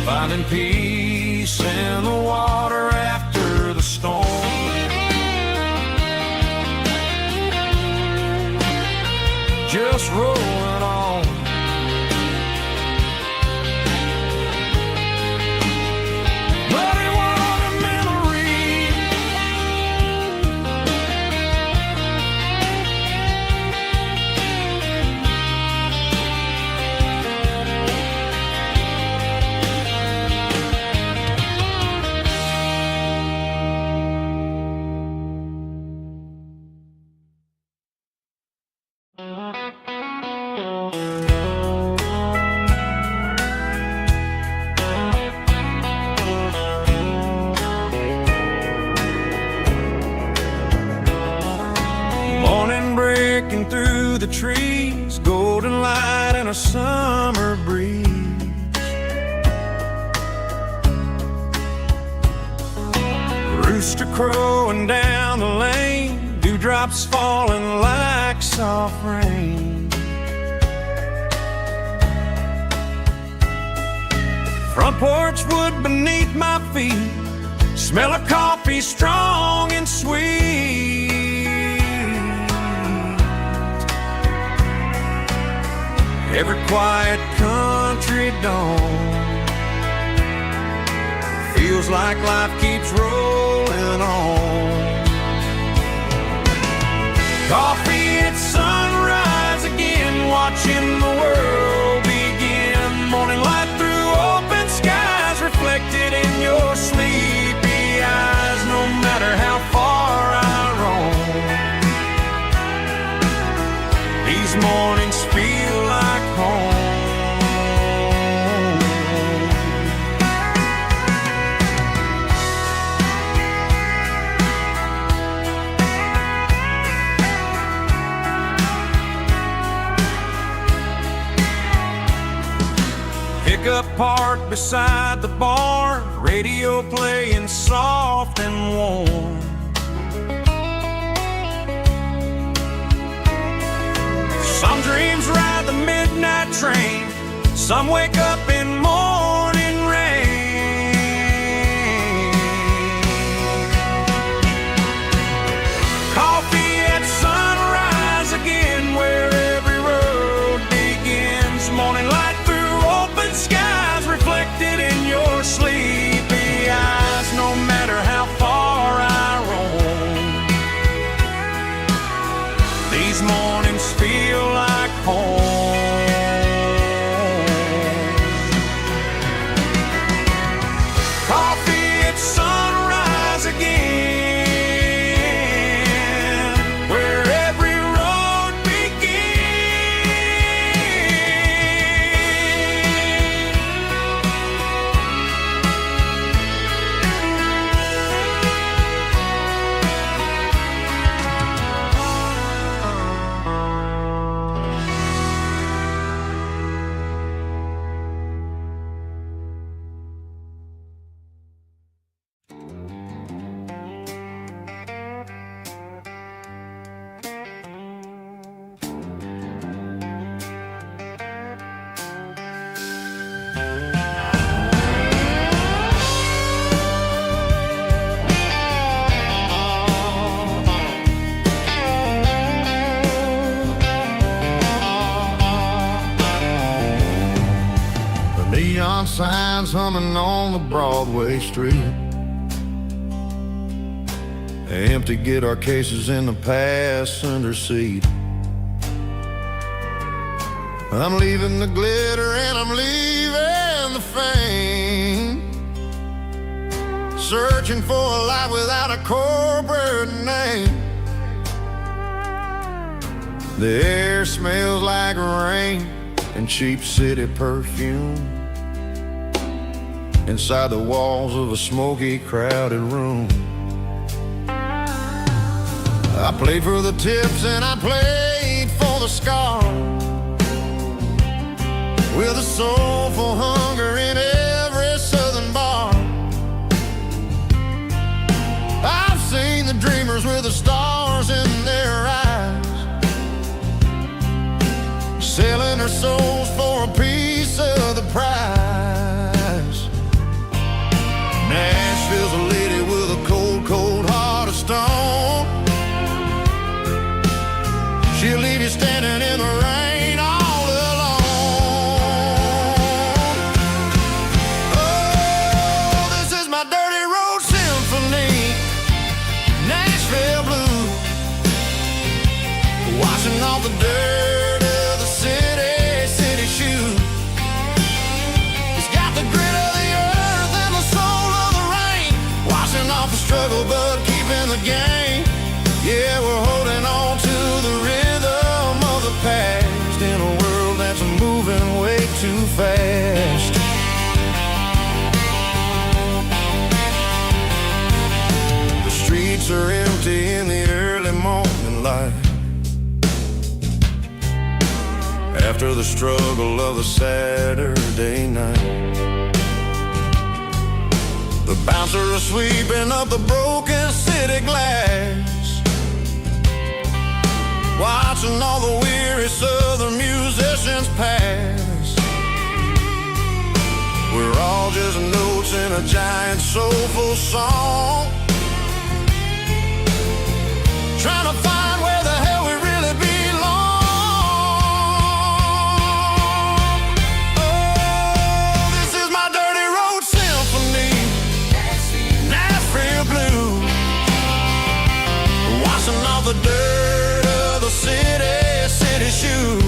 finding peace in the water after the storm. Just rolling on. Muddy water memory. Morning breaking through the trees, golden light and a summer breeze. Rooster crowing down the lane, dewdrops falling like soft rain. Front porch wood beneath my feet, smell of coffee strong and sweet. Every quiet country dawn feels like life keeps rolling on. Coffee at sunrise again, watching the world begin. Morning light through open skies, reflected in your sleepy eyes. No matter how far I roam, these mornings feel like home. Pickup parked beside the barn, radio playing soft and warm. Some dreams ride the midnight train, some wake up in morning rain. Coffee at sunrise again, where every road begins. Morning light through open skies, reflected in your sleepy eyes. No matter how far I roam, these mornings feel like home. Coffee at sunrise again, where every road Neon signs humming on the Broadway street. Empty guitar cases in the passenger seat. I'm leaving the glitter and I'm leaving the fame, searching for a life without a corporate name. The air smells like rain and cheap city perfume inside the walls of a smoky, crowded room. I played for the tips and I played for the scars, with a soulful hunger in every southern bar. I've seen the dreamers with the stars in their eyes, selling their souls for a piece of the prize. struggle but keeping the game. Yeah, we're holding on to the rhythm of the past in a world that's moving way too fast. The streets are empty in the early morning light, after the struggle of the Saturday night. The bouncer is sweeping up the broken city glass, watching all the weary southern musicians pass. We're all just notes in a giant soulful song, trying to find where the hell we really belong. Oh, this is my dirty road symphony, Nashville blues, washing off the dirt of the city shoes.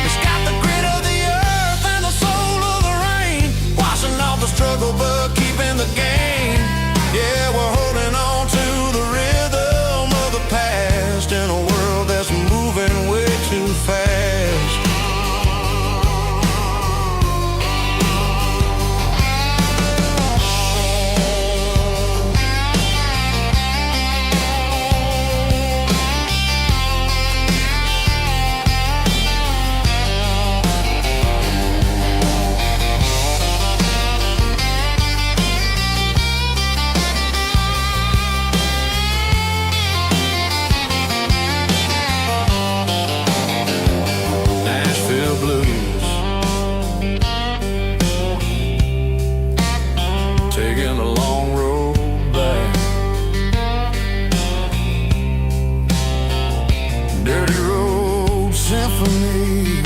It's got the grit of the earth and the soul of the rain, washing off the struggle but keeping the game. Yeah, we're holding on to the rhythm of the past in a world that's moving way too fast. Taking a long road back, dirty road symphony.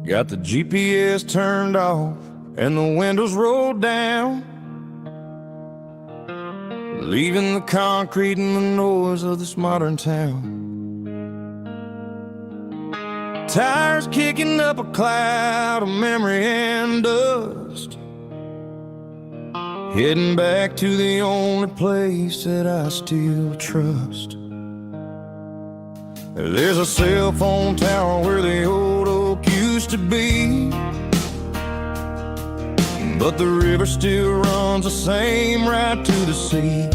Got the GPS turned off and the windows rolled down, leaving the concrete and the noise of this modern town. Tires kicking up a cloud of memory and dust, heading back to the only place that I still trust. There's a cell phone tower where the old oak used to be, but the river still runs the same right to the sea.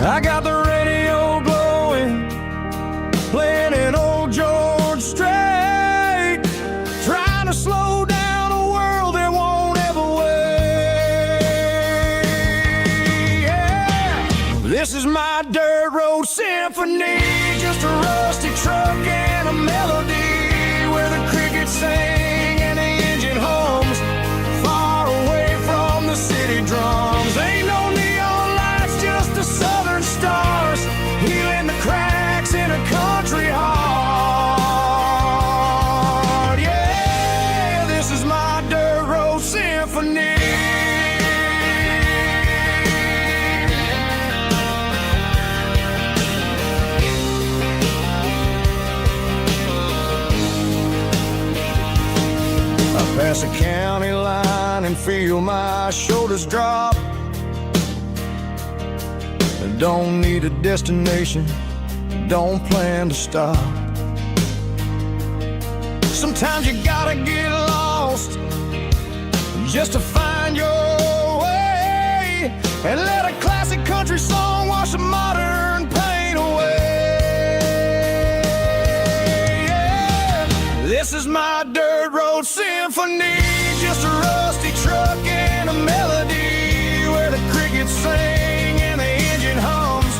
I got the radio glowing, playing an old George Strait, trying to slow down a world that won't ever wait. Yeah. This is my dirt road symphony, just a rusty truck and a melody where the crickets sing and the engine hums, far away from the city drums. Ain't no neon lights, just the southern stars, healing the cracks in a country heart. Yeah, this is my dirt road symphony. Pass a county line and feel my shoulders drop. Don't need a destination, don't plan to stop. Sometimes you gotta get lost just to find your way, and let a classic country song wash the modern pain away. Yeah. This is my dirt road symphony, just a rusty truck and a melody where the crickets sing and the engine hums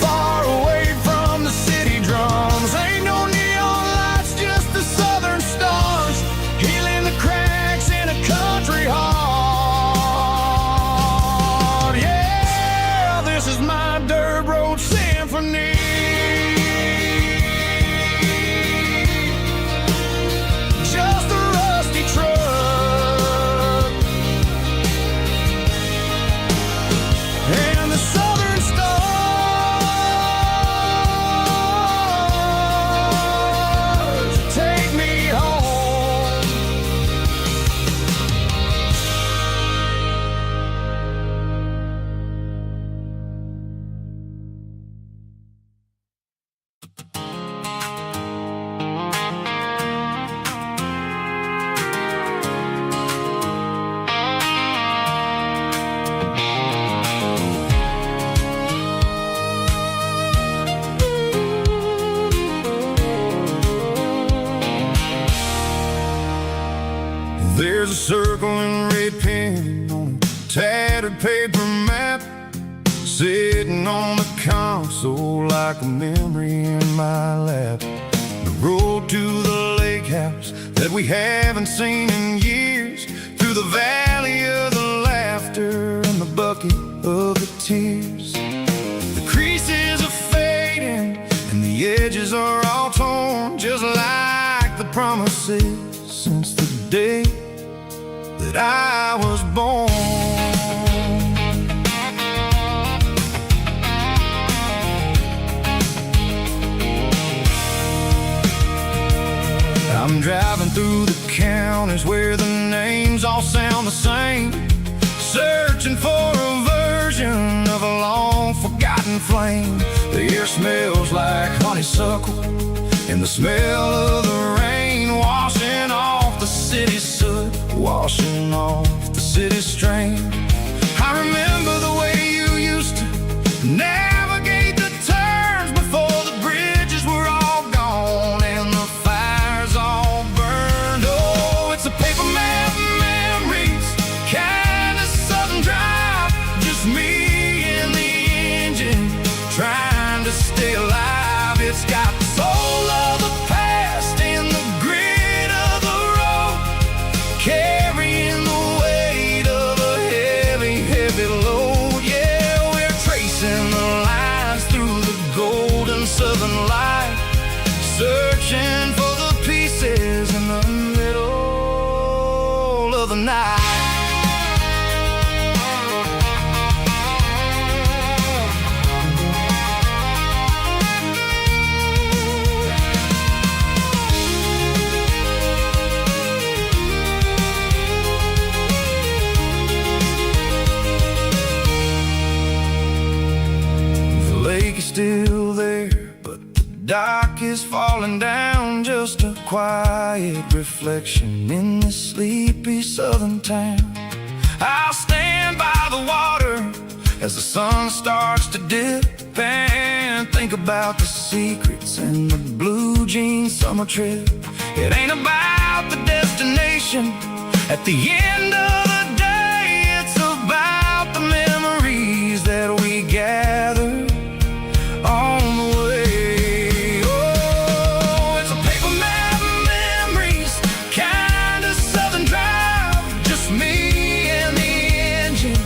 far away from the city drums. Ain't no neon lights, just the southern stars healing the cracks in a country heart. Yeah, this is my dirt road symphony. Just a rusty truck and the southern stars take me home. There's a circling red pen on a tattered paper map, sitting on the console like a memory in my lap. The road to the lake house that we haven't seen in years, through the valley of the laughter and the bucket of the tears. The creases are fading and the edges are all torn, just like the promises since the day that I was born. I'm driving through the counties where the names all sound the same, searching for a version of a long forgotten flame. The air smells like honeysuckle and the smell of the rain washing off the city soot, washing off the city strain. I remember the way you used to navigate the turns before the bridges were all gone and the fires all burned. Oh, it's a paper map memories, kind of southern drive, just me and the engine trying to stay alive. It's got the soul of the past and the grit of the road, carrying the weight of a heavy, heavy load. Yeah, we're tracing the lines through the golden southern light, searching for the pieces in the middle of the night. The lake is still there, but the dock is falling down, just a quiet reflection in this sleepy southern town. I'll stand by the water as the sun starts to dip and think about the secrets and the blue jean summer trip. It ain't about the destination at the end of the day, it's about the memories that we gather on the way. Oh, it's a paper map memories, kind of southern drive, just me and the engine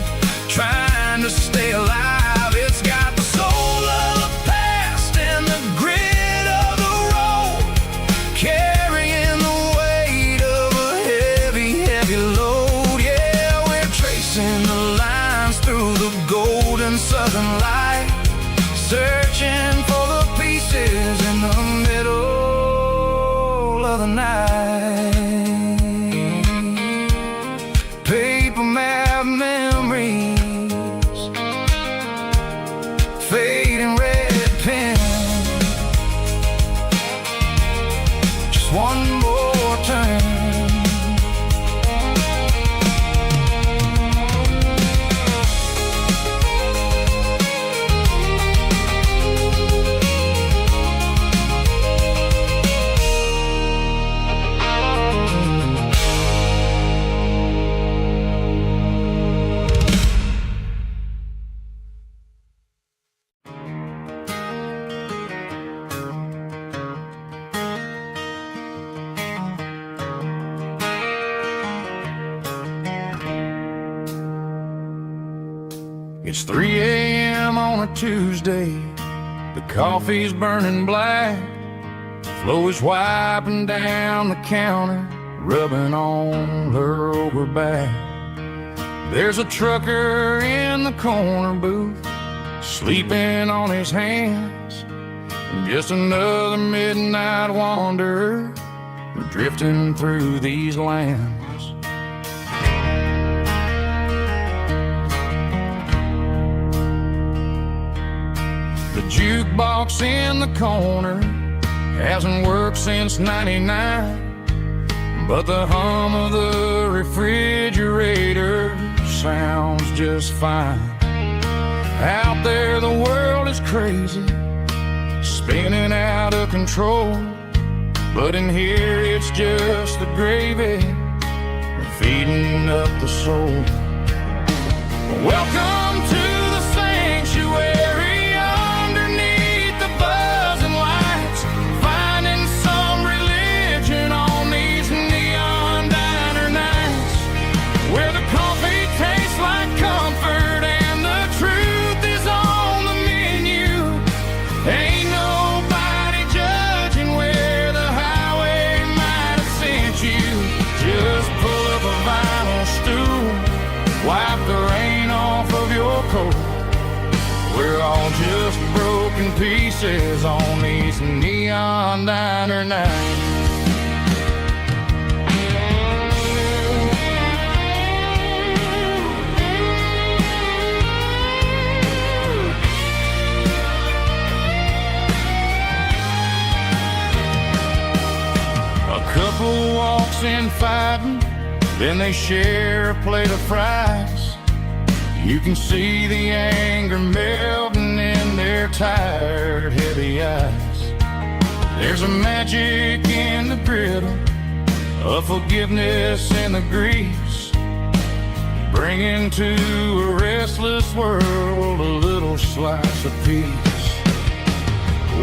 trying to stay alive. It's got the soul of the past and the grit of the road, carrying the weight of a heavy, heavy load. Yeah, we're tracing the lines through the golden southern light, searching for the pieces in the middle of the night. Paper map memories, fading red pen, just one more It's 3 a.m. on a Tuesday. The coffee's burning black. Flo is wiping down the counter, rubbing on her over back. There's a trucker in the corner booth, sleeping on his hands. Just another midnight wanderer, drifting through these lands. The jukebox in the corner hasn't worked since '99, but the hum of the refrigerator sounds just fine. Out there the world is crazy, spinning out of control, but in here it's just the gravy feeding up the soul. Welcome to the sanctuary underneath the buzzing lights, finding some religion on these neon diner nights, where the coffee tastes like comfort and the truth is on the menu. Ain't nobody judging where the highway might have sent you. Just pull up a vinyl stool, wipe the rain off of your coat. We're all just broken pieces on these neon diner nights. A couple walks in fighting, then they share a plate of fries. You can see the anger melting in their tired, heavy eyes. There's a magic in the griddle, a forgiveness in the grease, bringing to a restless world a little slice of peace.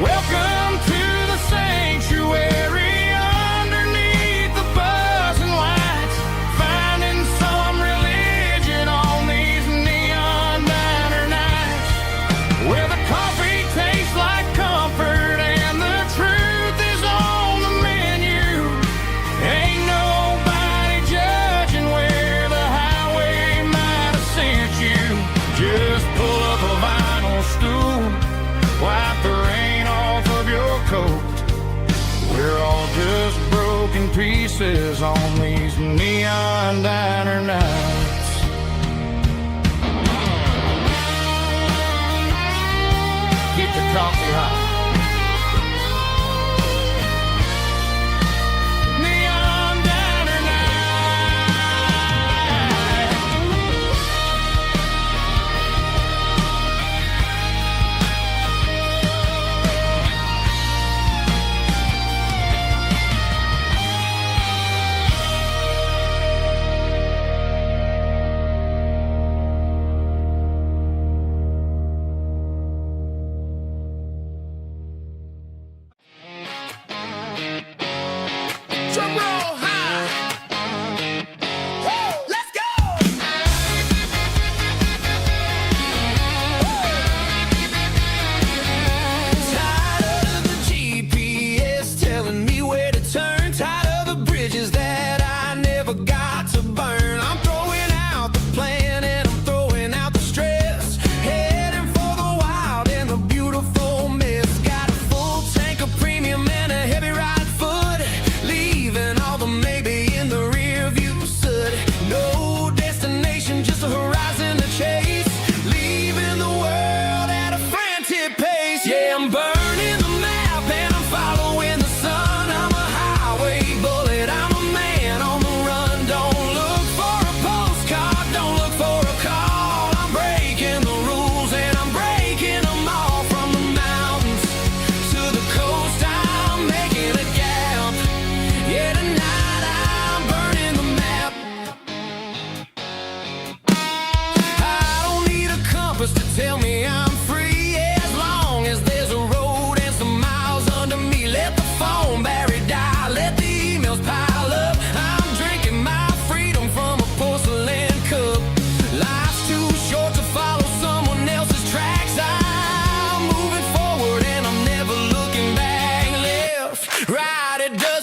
Welcome to the sanctuary underneath the buzzing lights, finding some religion on these neon diner nights, where the coffee tastes like comfort and the truth is on the menu. Ain't nobody judging where the highway might have sent you. Just pull up a vinyl stool, wipe the rain off of your coat. We're all just broken pieces on these neon diner nights. Keep the coffee hot. Neon diner drum roll high. Woo, let's go. Tired of the GPS telling me where to turn, tired of the bridges that I never got to burn. I'm throwing out the plan and I'm throwing out the stress, heading for the wild and the beautiful mist. Got a full tank of premium and a heavy right foot, leaving all the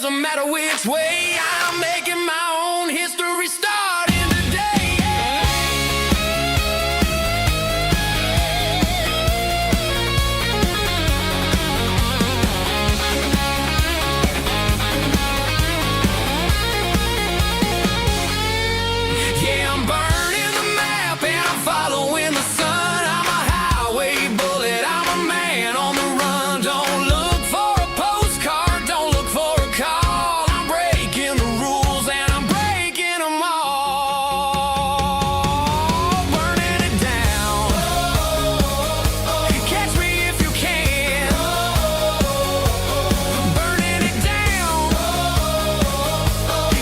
doesn't matter which way. I'm making my own history starting today. Yeah, I'm burning the map and I'm following the sun. I'm a highway bullet, I'm a man on the run. Don't look for a postcard, don't look for a call. I'm breaking the rules and I'm breaking them all. Burning it down. Catch me if you can. Burning it down.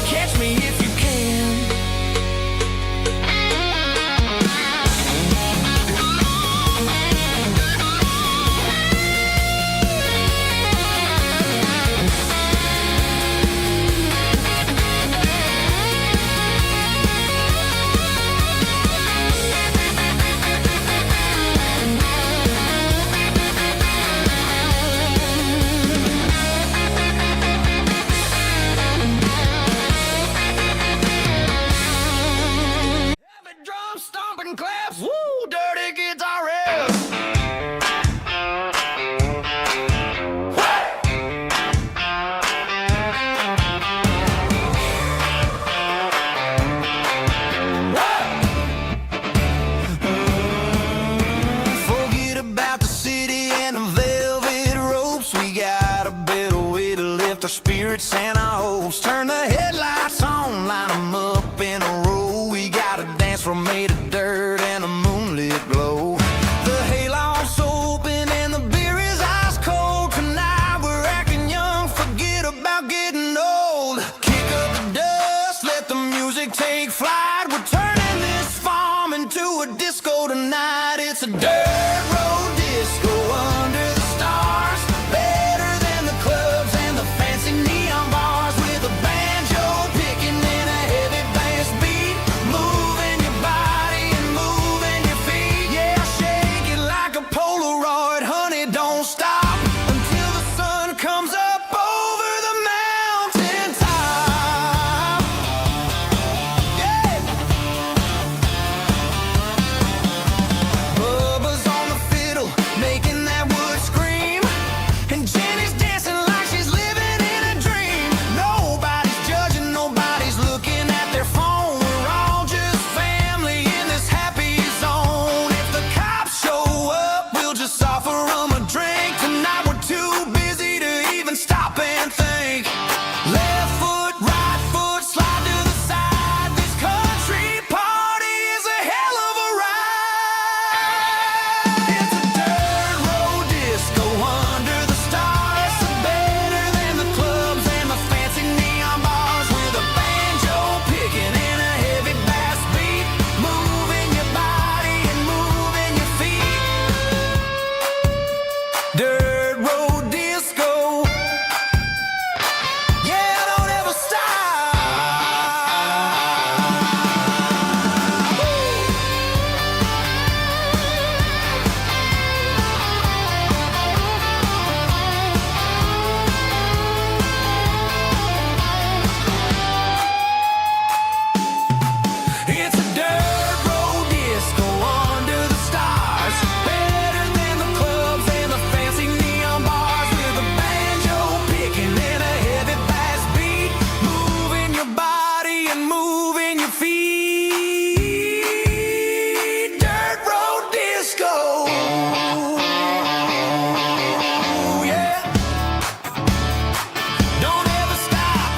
Catch me if you can. Heavy drum stomping claps, woo, dirty guitar riffs. Forget about the city and the velvet ropes. We got a better way to lift our spirits and our hopes. Turn the headlights on, line them up in a row. We got a dance floor made of dirt and a moonlit glow. The hayloft's open and the beer is ice cold. Tonight we're acting young, forget about getting old. Kick up the dust, let the music take flight. We're turning this farm into a disco tonight. It's a dirt road disco under the stars. Better than the clubs and the fancy neon bars. With a banjo picking and a heavy bass beat. Moving your body and moving your feet. Yeah, shake it like a Polaroid, honey, don't stop until the sun comes up over the mountain top. Yeah. Bubba's on the fiddle, making that wood scream. And Jenny's dancing like she's living in a dream. Nobody's judging, nobody's looking at their phone. We're all just family in this happy zone. If the cops show up, we'll just offer them a drink. Tonight we're too busy to even stop and think. Left foot, right foot, slide to the side. This country party is a hell of a ride. It's a dirt road disco under the stars. Better than the clubs and the fancy neon bars. With a banjo picking and a heavy bass beat. Moving your body and moving your feet. Dirt road disco. Yeah, don't ever stop. It's a dirt road disco under the stars. Better than the clubs and the fancy neon bars. With a banjo picking and a heavy bass beat. Moving your body and moving your feet. Dirt road disco. Yeah. Don't ever stop.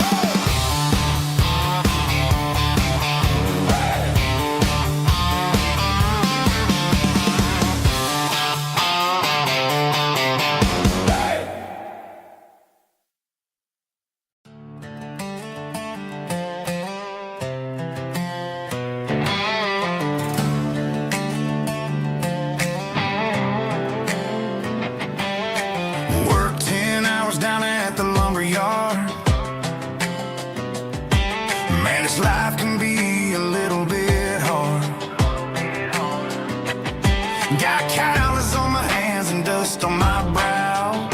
Worked 10 hours down at the lumber yard. Man, this life can be a little bit hard. Got calluses on my hands and dust on my brow.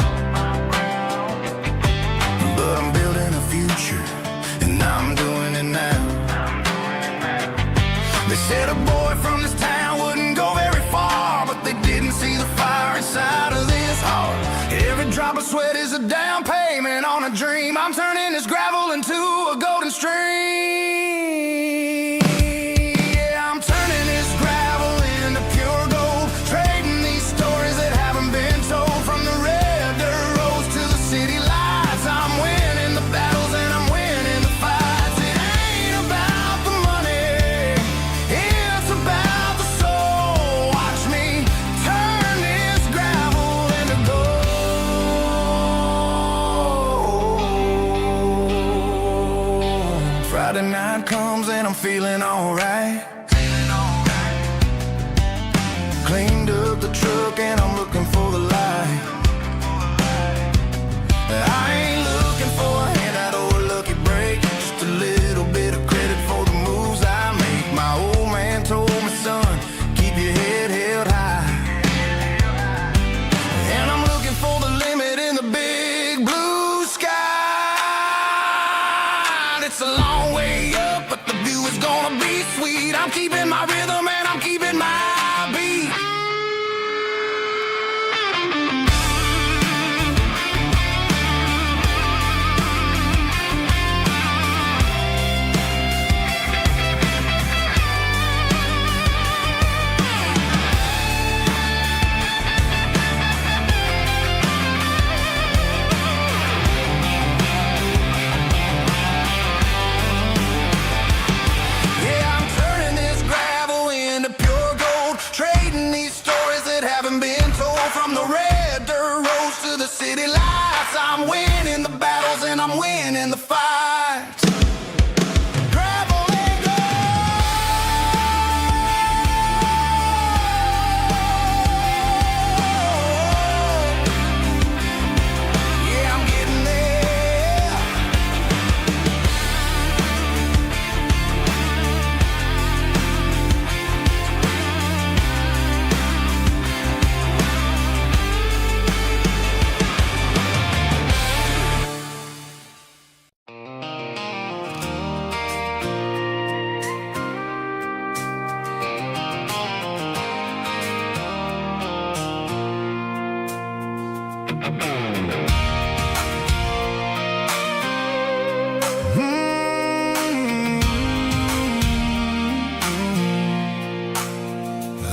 But I'm building a rolling to a golden stream. Yeah, I'm turning this gravel into pure gold, trading these stories that haven't been told. From the red dirt roads to the city lights, I'm winning the battles and I'm winning the fights. It ain't about the money, it's about the soul. Watch me turn this gravel into gold. Friday night comes and I'm feeling alright. Cleaned up the truck and I'm looking for the light. I ain't looking for a handout or a lucky break, just a little bit of credit for the moves I make. My old man told me, son, keep your head held high. And I'm looking for the limit in the big blue sky. It's a long way up, but the view is gonna be sweet. I'm keeping my rhythm and I'm keeping my beat. Yeah, I'm turning this gravel into pure gold, trading these stories that haven't been told. From the red dirt roads to the city lights, I'm winning the battles and I'm winning the fights. Gravel and gold. Yeah, I'm getting there.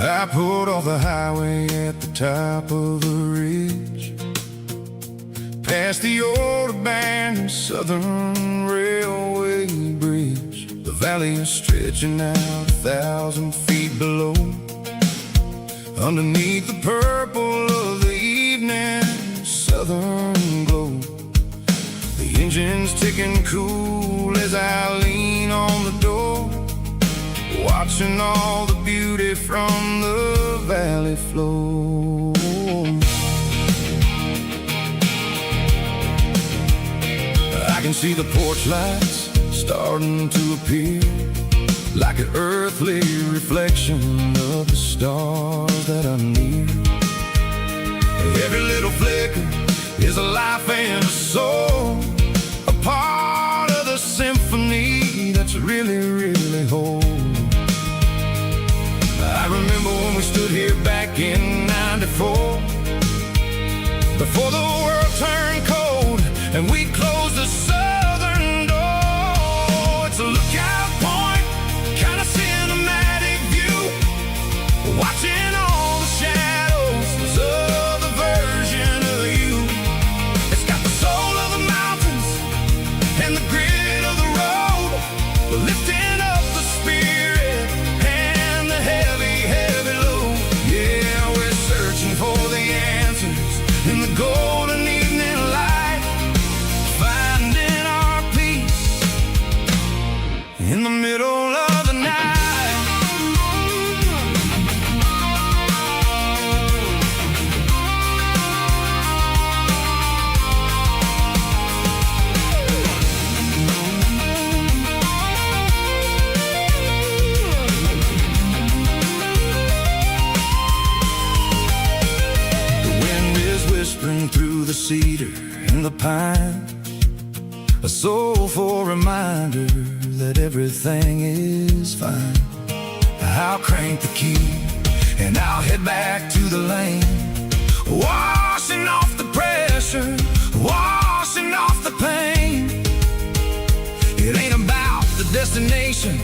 I pulled off the highway at the top of the ridge, past the old abandoned Southern Railway bridge. The valley is stretching out 1,000 feet below, underneath the purple of the evening southern glow. The engine's ticking cool as I lean on the door, watching all the beauty from the valley flow. I can see the porch lights starting to appear, like an earthly reflection of the stars that are near. Every little flicker is a life and a soul, a part of the symphony that's really, really whole. I remember when we stood here back in '94, before the world turned cold and we closed the southern door. It's a lookout point, kind of cinematic view, watching all the shadows of the version of you. It's got the soul of the mountains and the grit of the road, lifting up the spirit and the heavy, heavy load. Yeah, we're searching for the answers in the golden evening light, finding our peace in the middle of the night. Whispering through the cedar and the pine, a soulful reminder that everything is fine. I'll crank the key and I'll head back to the lane, washing off the pressure, washing off the pain. It ain't about the destination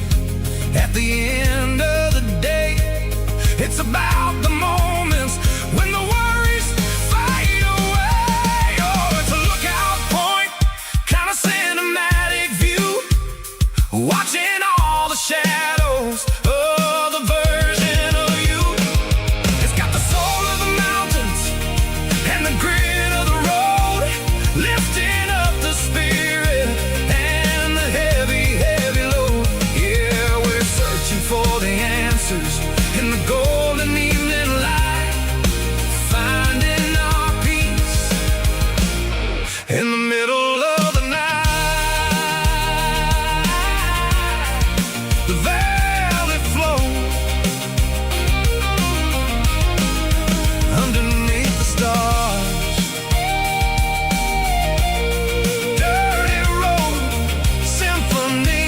at the end of the day. It's about the moments when the worries fade away. Oh, it's a lookout point, kind of cinematic view, watching all the shadows of the version of you. It's got the soul of the mountains and the grit of the road, lifting up the spirit and the heavy, heavy load. Yeah, we're searching for the answers in the golden evening light, finding our peace in the middle of the night. The valley flows underneath the stars. Dirty road symphony.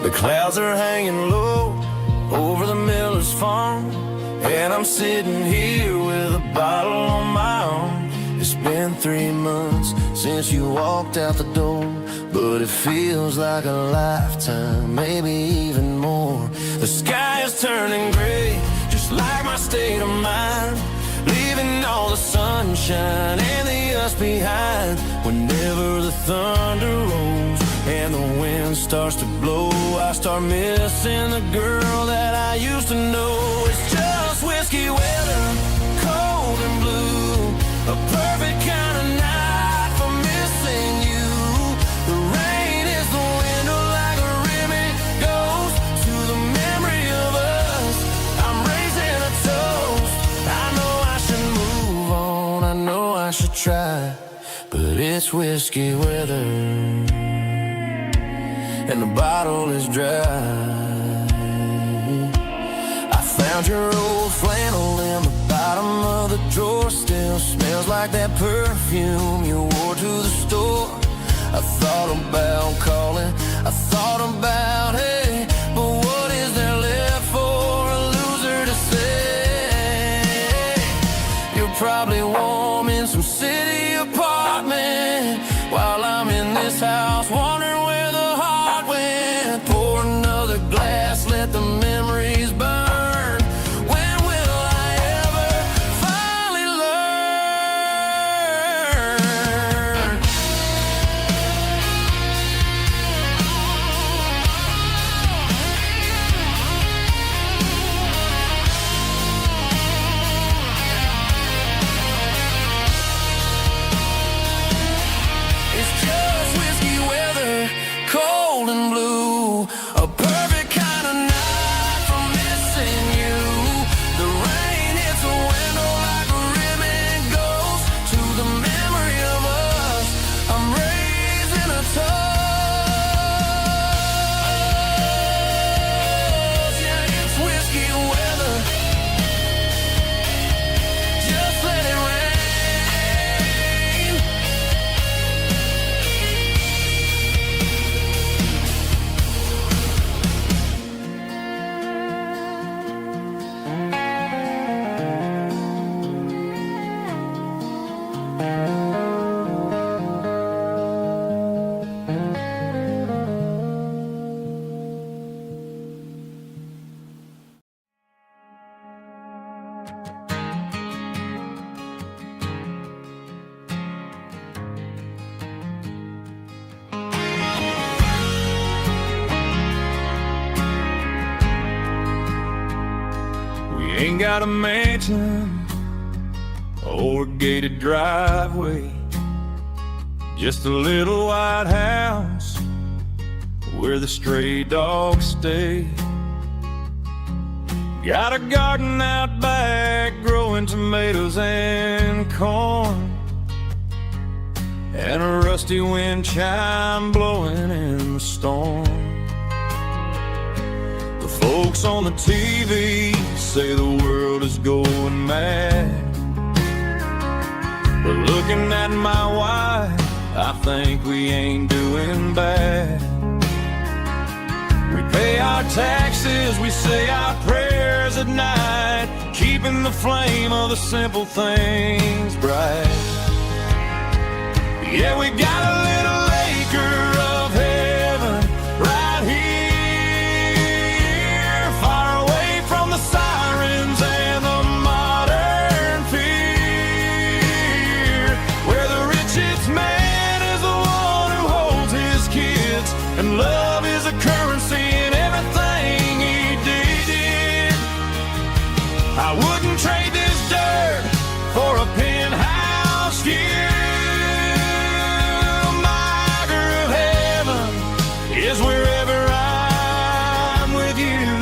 The clouds are hanging low over the miller's farm, and I'm sitting here with a bottle on my arm. It's been 3 months since you walked out the door, but it feels like a lifetime, maybe even more. The sky is turning gray, just like my state of mind, leaving all the sunshine and the us behind. Whenever the thunder rolls and the wind starts to blow, I start missing the girl that I used to know. It's just whiskey weather, cold and blue, a perfect kind of night for missing you. The rain is the window like a ribbon goes to the memory of us. I'm raising a toast. I know I should move on, I know I should try, but it's whiskey weather and the bottle is dry. I found your old flannel in the bottom of the drawer, still smells like that perfume you wore to the store. I thought about calling, I thought about, hey, but what is there left for a loser to say? You're probably warm in some city apartment while I'm in this house wondering where the heart went. Pour another glass, let the memories burn. When will I ever finally learn? It's just whiskey weather, cold and blue, a perfect kind of night for missing you. The rain hits the window like a ribbon goes to the memory of us. I'm raising a toast. Yeah, it's whiskey weather. Just let it rain. We ain't got a mansion corrugated driveway, just a little white house where the stray dogs stay. Got a garden out back growing tomatoes and corn, and a rusty wind chime blowing in the storm. The folks on the TV say the world is going mad, but looking at my wife, I think we ain't doing bad. We pay our taxes, we say our prayers at night, keeping the flame of the simple things bright. Yeah, we got a little acre of heaven right here, far away from the sirens and the modern fear, where the richest man is the one who holds his kids, and love is a currency in everything he did. I wouldn't trade this dirt for a penthouse view. Is wherever I'm with you.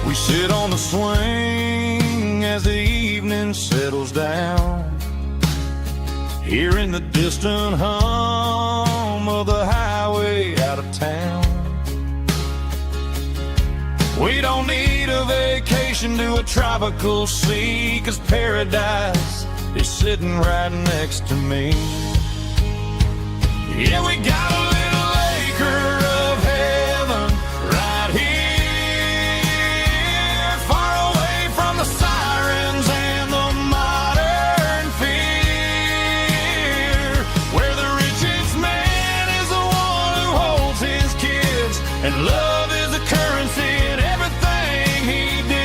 We sit on the swing as the evening settles down, hearing the distant hum of the highway out of town. We don't need a vacation to a tropical sea, 'cause paradise is sitting right next to me. Yeah, we got a little acre of heaven right here, far away from the sirens and the modern fear, where the richest man is the one who holds his kids, and love is a currency in everything he did.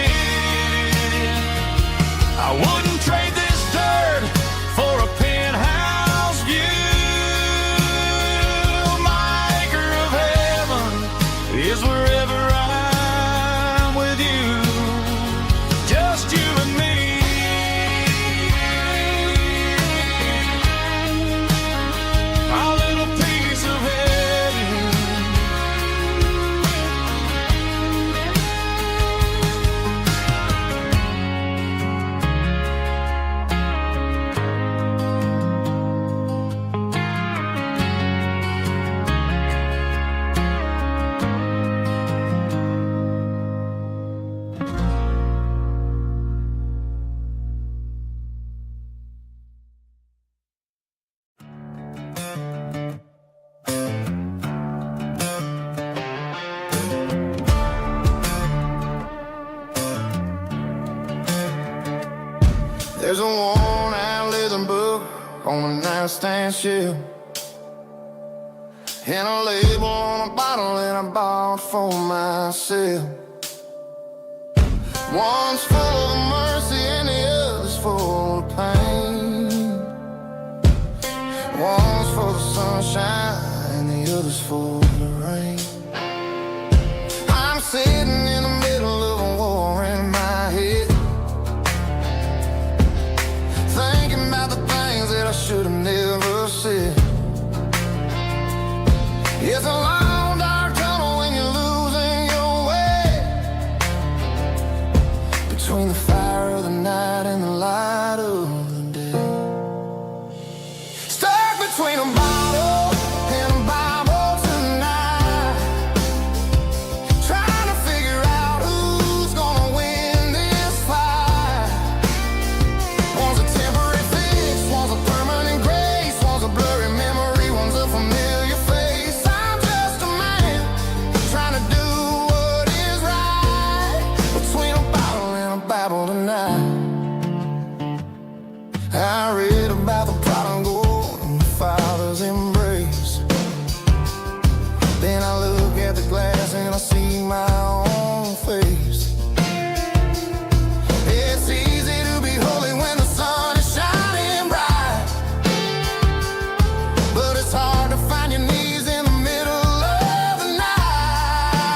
I wouldn't trade this dirt for a penthouse view. My acre of heaven is wherever I'm with you, just you and me. Our little piece of heaven. There's a worn-out leather book on a nightstand shelf, and a label on a bottle that I bought for myself. One's full of mercy and the other's full of pain. One's for the sunshine and the other's for the rain. I'm sitting in the middle of a war in my head, thinking about the things that I should have never said. It's a long dark tunnel when you're losing your way, between the fire of the night and the light of the day. Stuck between a bottle and a Bible tonight, trying to figure out who's gonna win this fight. One's a temporary fix, one's a permanent grace, one's a blurry memory, one's a familiar face. I'm just a man trying to do what is right, between a bottle and a Bible tonight. I read about the prodigal and the father's embrace. Then I look at the glass and I see my own face. It's easy to be holy when the sun is shining bright, but it's hard to find your knees in the middle of the night.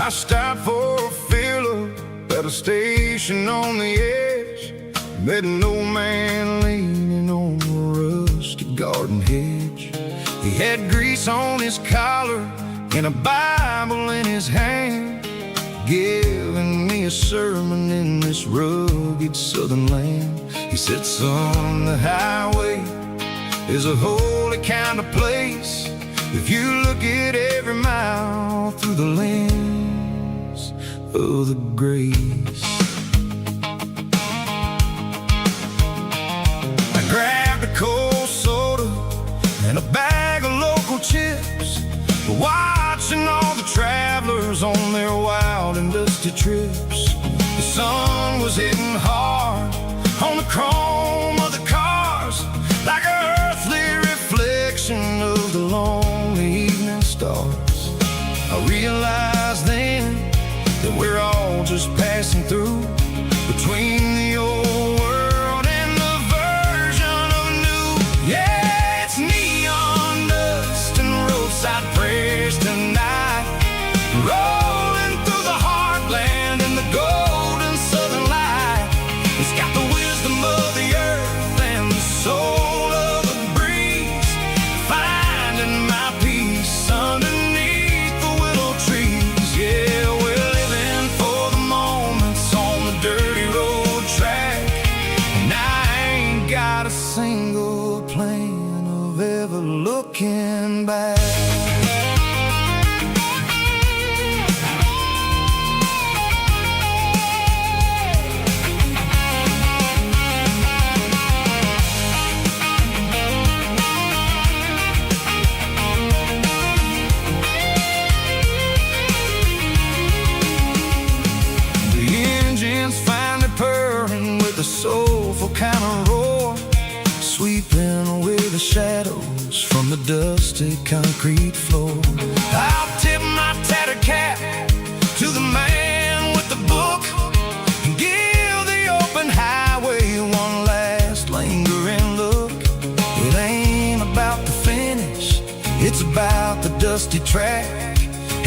I stopped for a fill-up at a station on the edge. Met an old man leaning on a rusty garden hedge. He had grease on his collar and a Bible in his hand, giving me a sermon in this rugged southern land. He said, son, the highway is a holy kind of place if you look at every mile through the lens of the grace. I grabbed a cold soda and a bag of local chips, watching all the travelers on their wild and dusty trips. The sun was hitting hard on the chrome of the cars, like an earthly reflection of the lonely evening stars. I realized then that we're all just passing through between the old world and the version of new. Yeah, it's neon dust and roadside prayers tonight, rolling through the heartland in the golden southern light. It's got the wisdom of the earth and the soul of the breeze, finding my peace underneath the willow trees. Yeah, we're living for the moments on the dirty road track, and I ain't got a single plan of ever looking back. A soulful kind of roar, sweeping away the shadows from the dusty concrete floor. I'll tip my tattered cap to the man with the book and give the open highway one last lingering look. It ain't about the finish, it's about the dusty track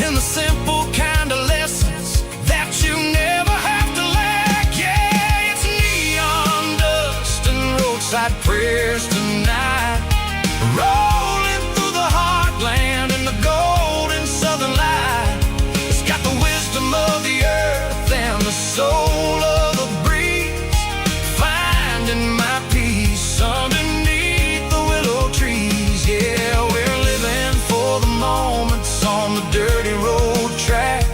and the simple kind of lessons that you never have to lack. Yeah, it's neon dust and roadside prayers tonight, rolling through the heartland in the golden southern light. It's got the wisdom of the earth and the soul of the breeze, finding my peace underneath the willow trees. Yeah, we're living for the moments on the dirty road track,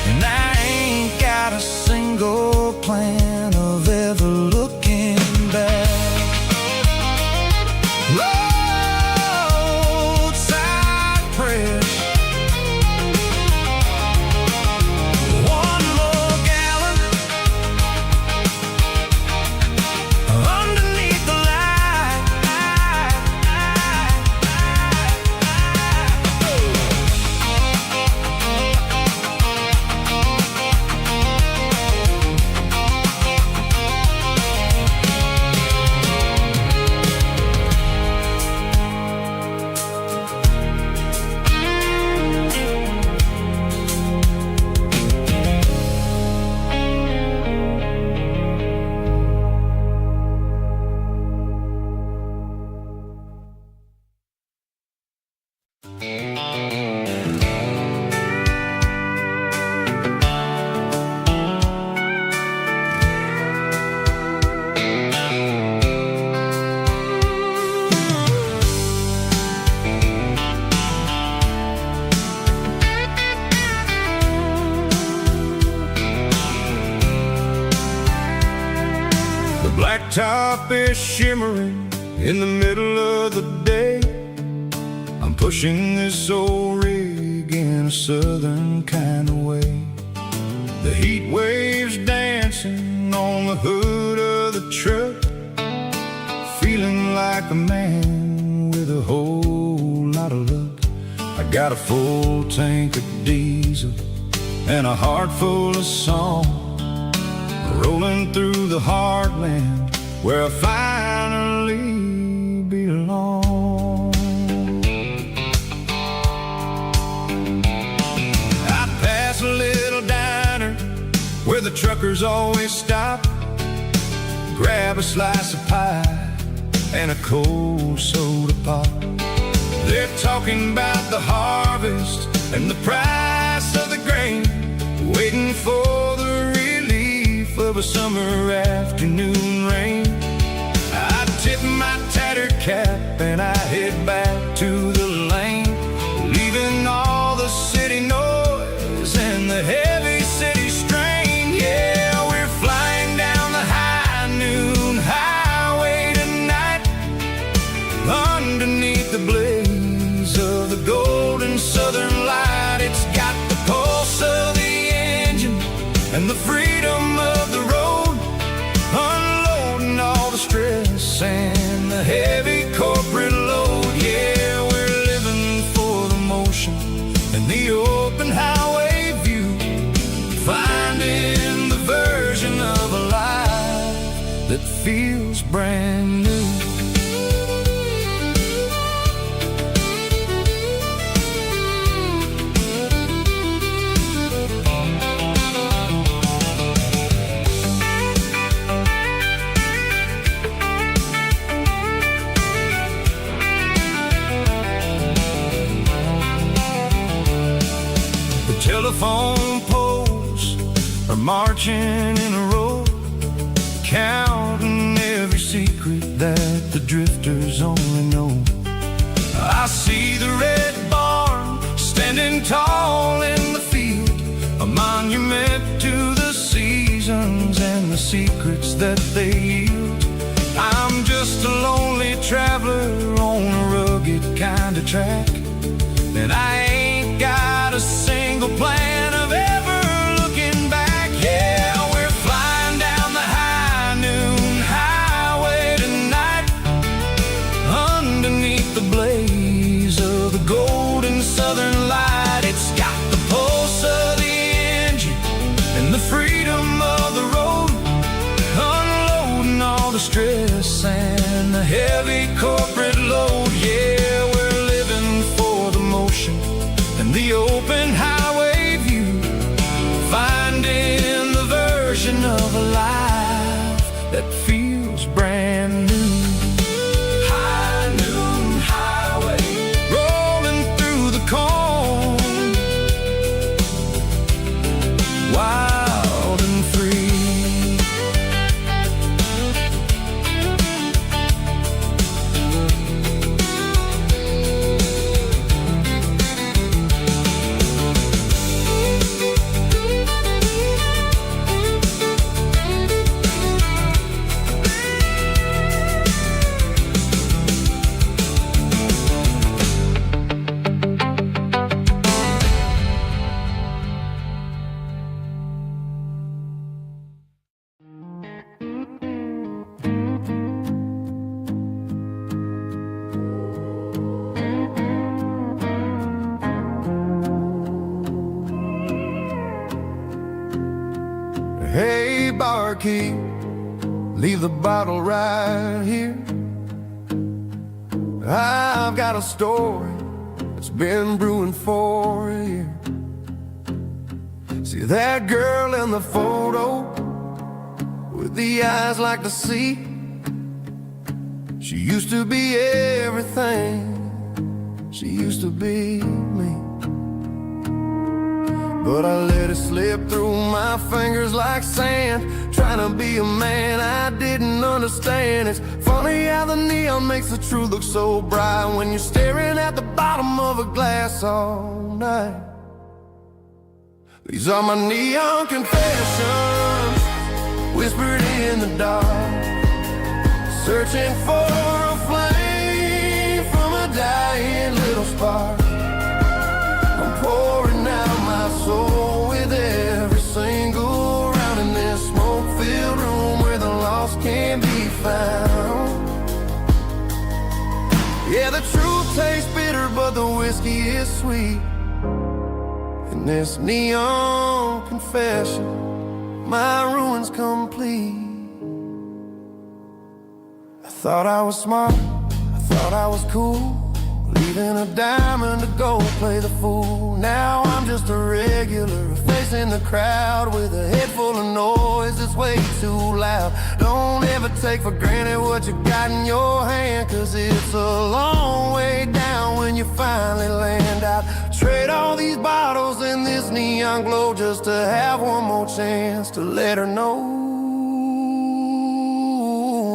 and I ain't got a single plan of ever looking back. Roadside prayers, one more gallon underneath the light. Blacktop is shimmering in the middle of the day. I'm pushing this old rig in a southern kind of way. The heat waves dancing on the hood of the truck, feeling like a man with a whole lot of luck. I got a full tank of diesel and a heart full of song, rolling through the heartland where I finally belong. I pass a little the truckers always stop, grab a slice of pie and a cold soda pop. They're talking about the harvest and the price of the grain, waiting for the relief of a summer afternoon rain. I tip my tattered cap and I head back to the lane, leaving all the city noise and the heavy city strain. Yeah, we're flying down the high noon highway tonight, underneath the blaze of the golden southern light. It's got the pulse of the engine and the freedom of the road, unloading all the stress and the heavy corporate load. Yeah, we're living for the motion and the open highway view, finding the version of a life that feels brand new. Telephone poles are marching in a row, counting every secret that the drifters only know. I see the red barn standing tall in the field, a monument to the seasons and the secrets that they yield. I'm just a lonely traveler on a rugged kind of track, and I ain't got a single plan of ever looking back. Yeah, we're flying down the high noon highway tonight, underneath the blaze of the golden southern light. It's got the pulse of the engine and the freedom of the road, unloading all the stress and the heavy corporate load. Yeah, we're living for the motion and the open highway view, finding the version of a life that feels brand new. High noon highway, rolling through the corn, wild and free. Hey, barkeep, leave the bottle right here. I've got a story that's been brewing for a year. See that girl in the photo with the eyes like the sea? She used to be everything, she used to be me. But I let it slip through my fingers like sand, trying to be a man I didn't understand. It's funny how the neon makes the truth look so bright when you're staring at the bottom of a glass all night. These are my neon confessions, whispered in the dark, searching for a flame from a dying little spark. I'm pouring out my soul with every single round in this smoke-filled room where the lost can be found. Yeah, the truth tastes bitter, but the whiskey is sweet. In this neon confession, my ruin's complete. I thought I was smart, I thought I was cool, leaving a diamond to go play the fool. Now I'm I'm just a regular face in the crowd with a head full of noise that's way too loud. Don't ever take for granted what you got in your hand, 'cause it's a long way down when you finally land out. Trade all these bottles and this neon glow just to have one more chance to let her know.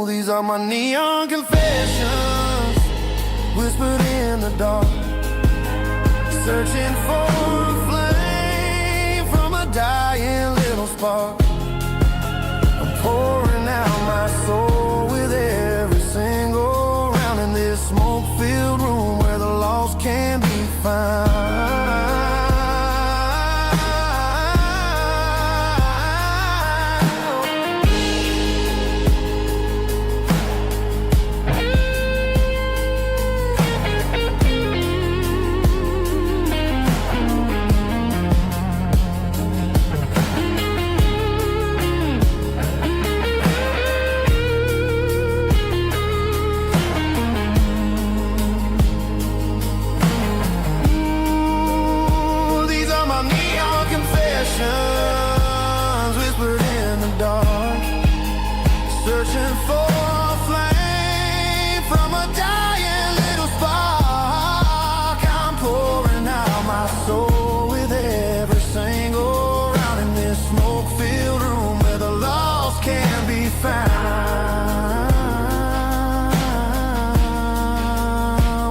These are my neon confessions, whispered in the dark, searching for a flame from a dying little spark. I'm pouring out my soul with every single round in this smoke-filled room where the lost can be found. Whispered in the dark, searching for a flame from a dying little spark. I'm pouring out my soul with every single round in this smoke-filled room where the lost can be found.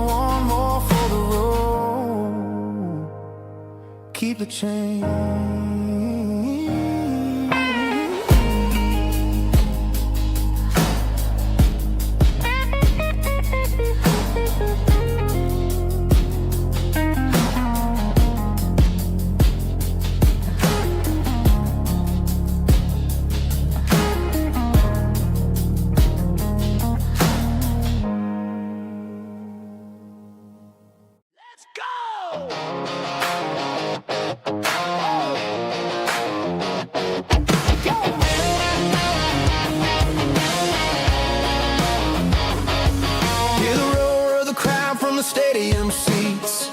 One more for the road, keep the change. Stadium seats,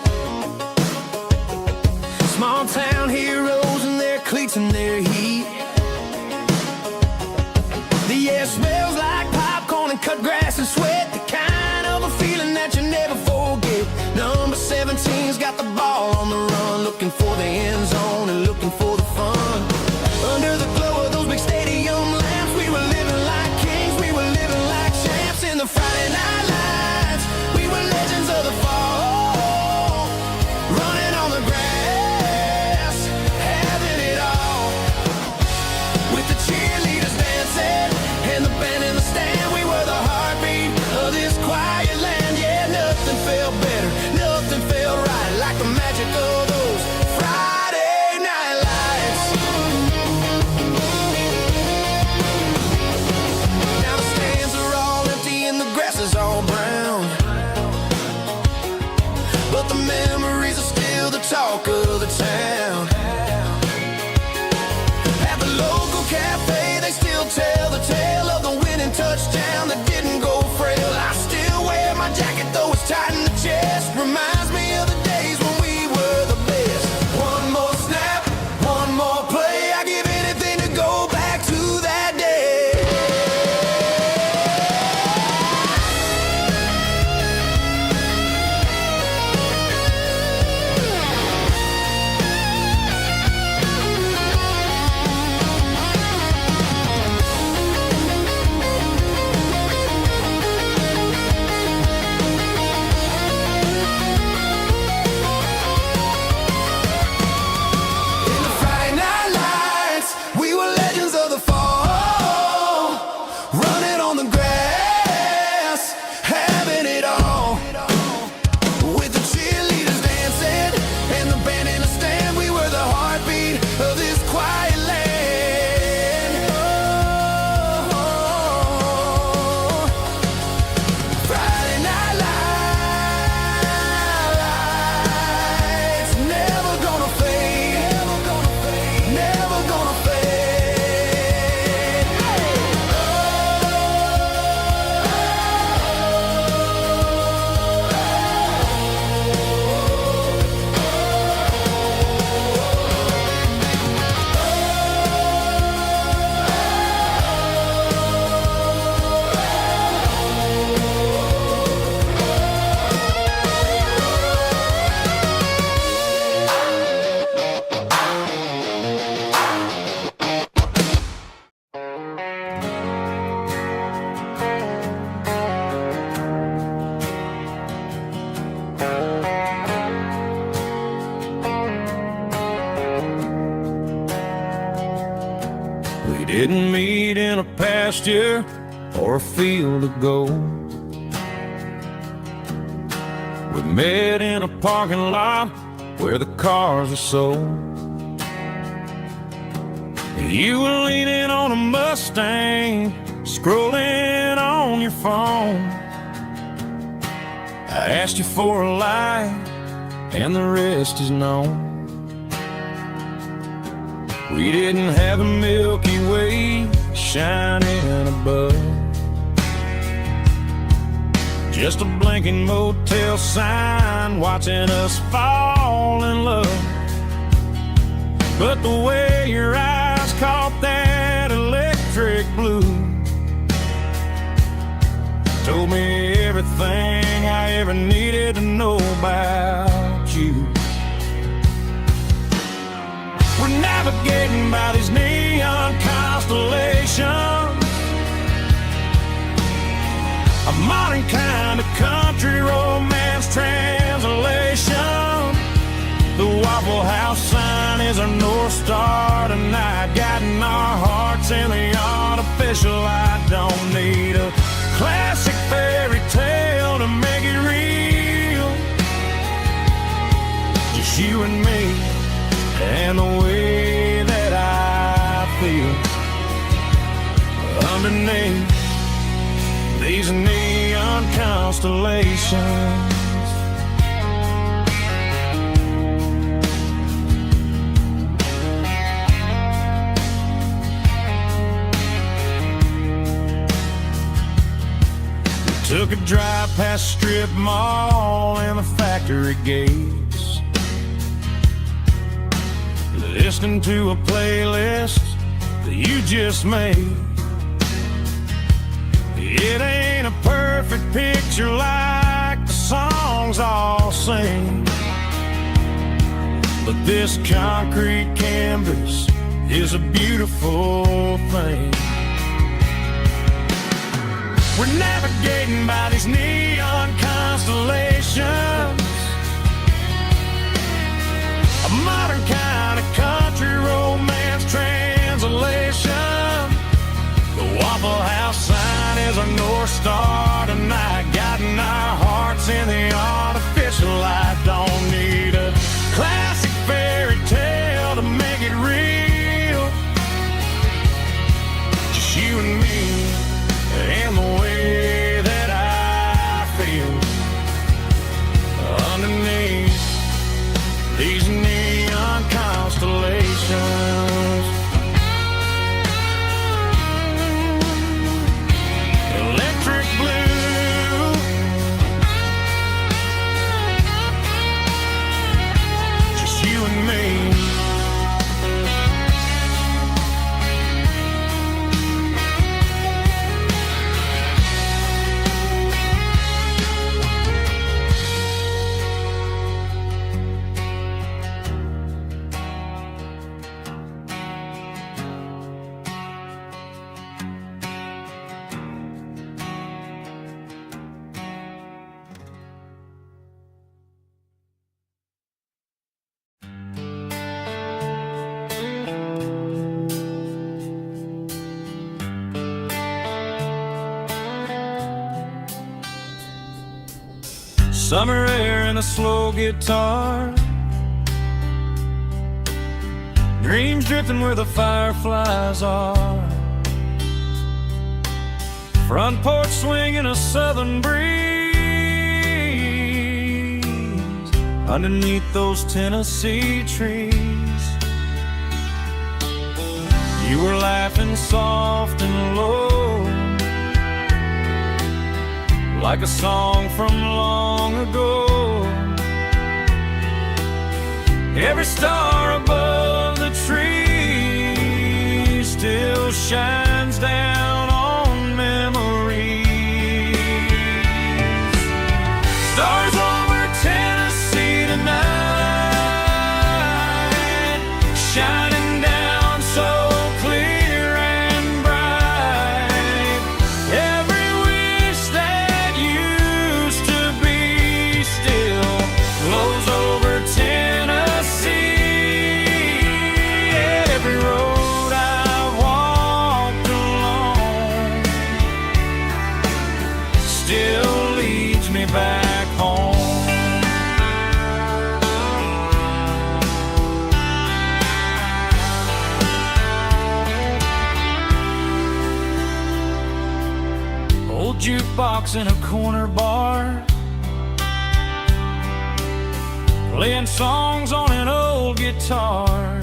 small town heroes in their cleats and their heat. The air smells like popcorn and cut grass and sweat, the kind of a feeling that you never forget. Number 17's got the ball on the run, looking for the end zone and looking for the fun. Under the glow of those big stadium lamps, we were living like kings, we were living like champs in the Friday night lights. We were legends of the fall, running on the grass, having it all. With the cheerleaders dancing and the band in the stand, we were the heartbeat of this quiet land. Yeah, nothing felt better, nothing felt right like the magic of those Friday night lights. Now the stands are all empty and the grass is all brown, but the memories are still the talk of the town. At the local cafe, they still tell the tale of the winning touchdown that didn't go frail. I still wear my jacket, though it's tight in the chest. Reminds me of the days when we were the best. One more snap, one more play. I give anything to go back to that day. didn't meet in a pasture or a field of gold. We met in a parking lot where the cars were sold. You were leaning on a Mustang, scrolling on your phone. I asked you for a light, and the rest is known. We didn't have a Milky Way shining above, just a blinking motel sign watching us fall in love. But the way your eyes caught that electric blue told me everything I ever needed to know about you. We're navigating by these neon constellations, a modern kind of country romance translation. The Waffle House sign is our North Star tonight, guiding our hearts in the artificial light. Don't need a classic fairy tale to make it real, just you and me and the way that I feel underneath these neon constellations. We took a drive past strip mall and the factory gates, listening to a playlist that you just made. It ain't a perfect picture like the songs all sing, but this concrete canvas is a beautiful thing. We're navigating by these neon constellations, a modern kind of country romance translation. The Waffle House sign is our North Star tonight, guiding our hearts in the artificial light. Don't need a classic fairy tale to make it real, just you and me and the way that I feel underneath these neon constellations. Electric blue, just you and me. Summer air and a slow guitar, dreams drifting where the fireflies are, front porch swinging a southern breeze underneath those Tennessee trees. You were laughing soft and low, like a song from long ago. Every star above the tree still shines down on memories. Stars over Tennessee tonight, shining down so clear and bright. Every wish that used to be still flows over Tennessee. Every road I've walked box in a corner bar, playing songs on an old guitar.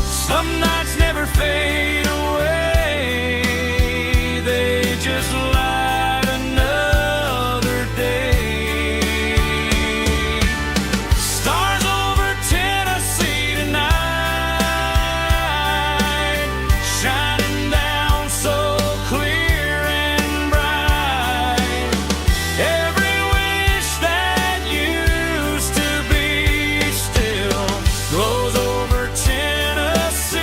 Some nights never fade away, they just light another day. Stars over Tennessee tonight, shining down so clear and bright. Every wish that used to be still glows over Tennessee.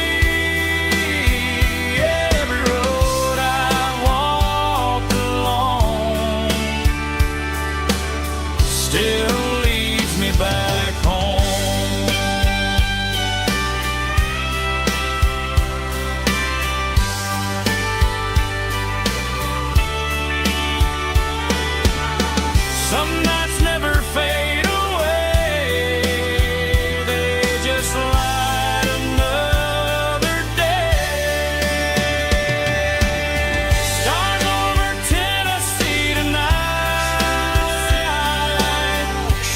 Every road I walked along still leads me back home. Some nights never fade away, they just light another day. Stars over Tennessee tonight,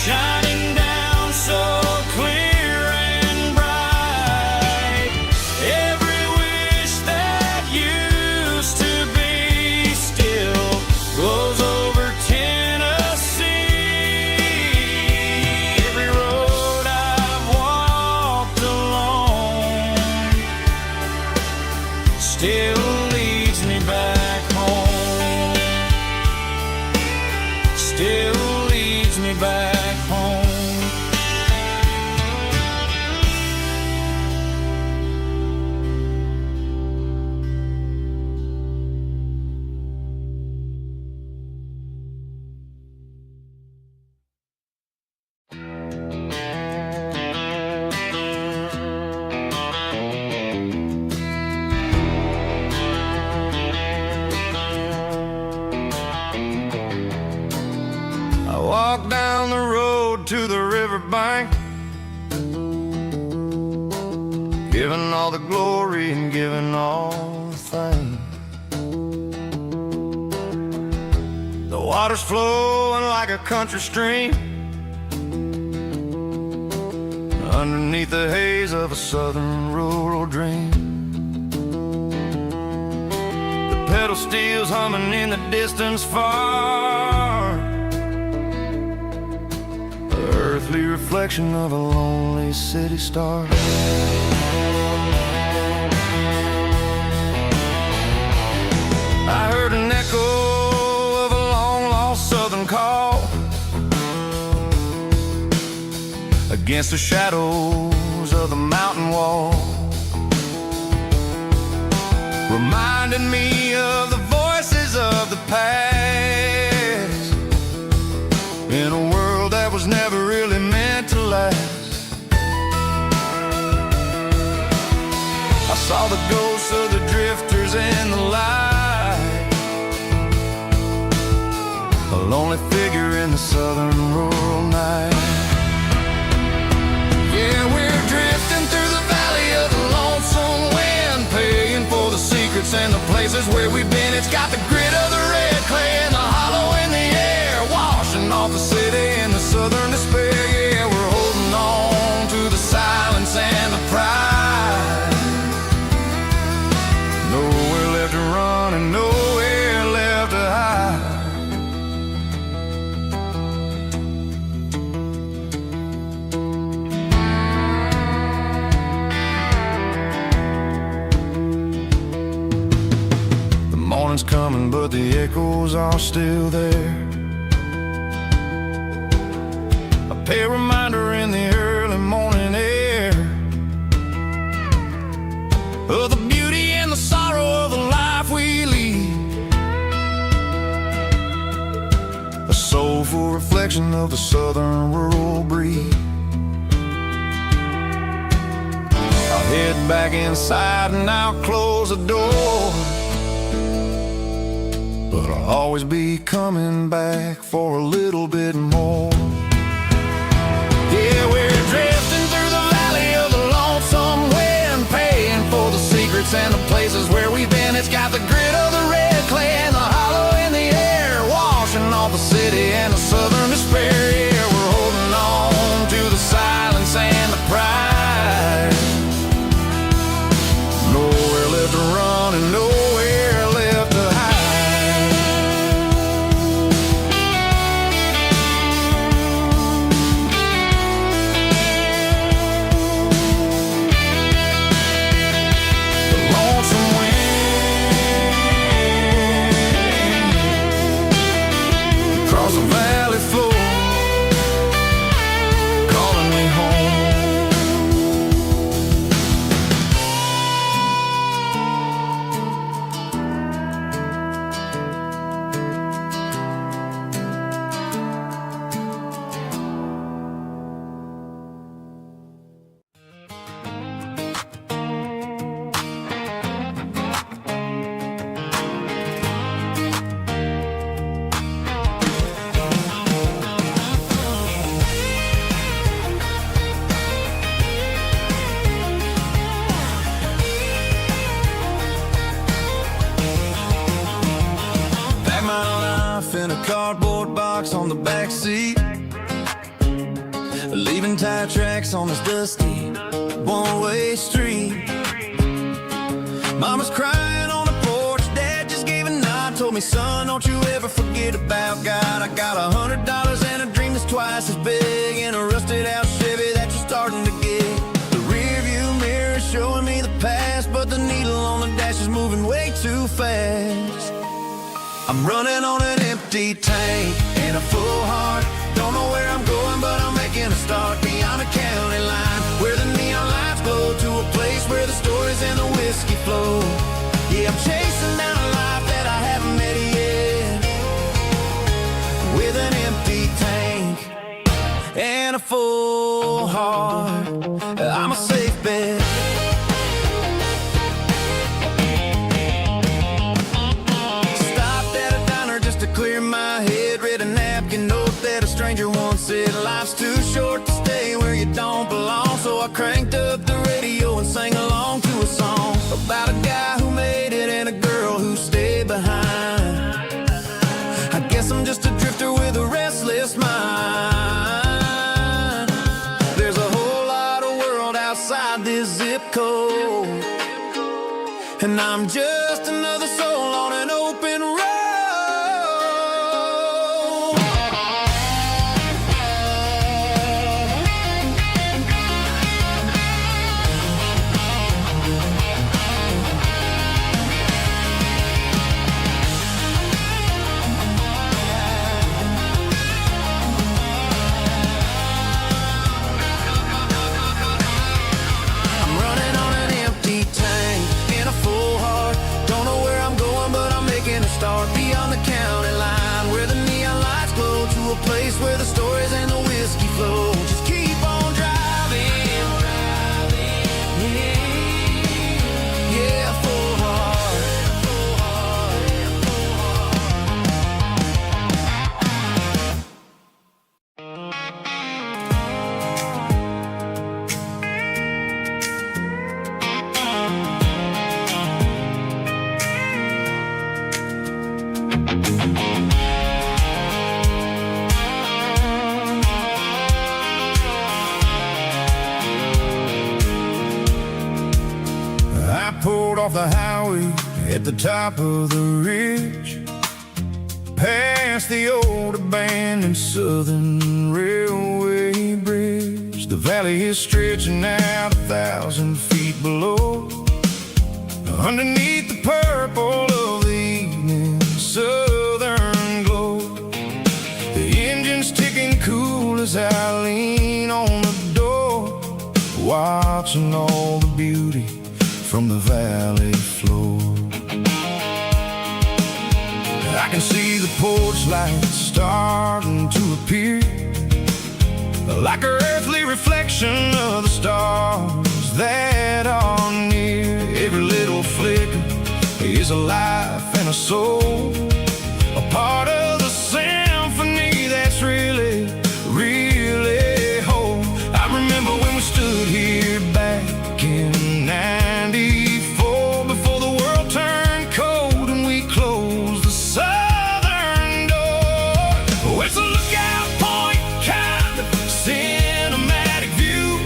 shining down so clear and bright. Every wish that used to be still glows over Tennessee. Every road I've walked along still leads me back home. Still leads me back home. I walk down the road to the riverbank, giving all the glory and giving all the thanks. The water's flowing like a country stream underneath the haze of a southern rural dream. The pedal steel's humming in the distance far, the earthly reflection of a lonely city star. I heard an echo of a long-lost southern call against the shadows of the mountain wall, reminding me of the voices of the past in a world that was never really meant to last. I saw the ghosts of the drifters in the light, a lonely figure in the southern rural night. Yeah, we're drifting through the valley of the lonesome wind, paying for the secrets and the places where we've been. It's got the grit of the red clay and the hollow in the air, washing off the city and the southern despair. Yeah, we're holding on to the silence and the pride. Nowhere left to run and nowhere left to hide. The morning's coming, but the echoes are still there. A pale reminder in the early morning air of the beauty and the sorrow of the life we lead, a soulful reflection of the southern rural breed. I'll head back inside and I'll close the door, but I'll always be coming back for a little bit more. Yeah, we're drifting through the valley of the lonesome wind, paying for the secrets and the places where we've been. It's got the grit of the red clay and the seat, leaving tire tracks on this dusty one-way street. Mama's crying on the porch, Dad just gave a nod, told me, son, don't you ever forget about God. I got $100 and a dream that's twice as big, and a rusted out Chevy that you're starting to get. The rear view mirror is showing me the past, but the needle on the dash is moving way too fast. I'm running on an empty tank and a full heart. Don't know where I'm going, but I'm making a start beyond the county line, where the neon lights glow, to a place where the stories and the whiskey flow. Yeah, I'm chasing down a life that I haven't met yet, with an empty tank and a full heart. I'm a safe bet. Stopped at a diner just to clear my head, read a napkin note that a stranger once said, life's too short to stay where you don't belong. So I cranked up the radio and sang along to a song about a guy who made it and a girl who stayed behind. I guess I'm just a drifter with a restless mind. There's a whole lot of world outside this zip code, and I'm just another soul on an open road. Beyond the county line, where the neon lights glow, to a place where the stories and the whiskey flow. Just keep on driving, yeah, full heart. Pulled off the highway at the top of the ridge, past the old abandoned Southern Railway bridge. The valley is stretching out 1,000 feet below, underneath the purple of the evening southern glow. The engine's ticking cool as I lean on the door, watching all the beauty from the valley floor. I can see the porch lights starting to appear, like an earthly reflection of the stars that are near. Every little flicker is a life and a soul, a part of the symphony that's really, really whole. I remember when we stood here back in '94, before the world turned cold and we closed the southern door. Oh, it's a lookout point, kind of cinematic view,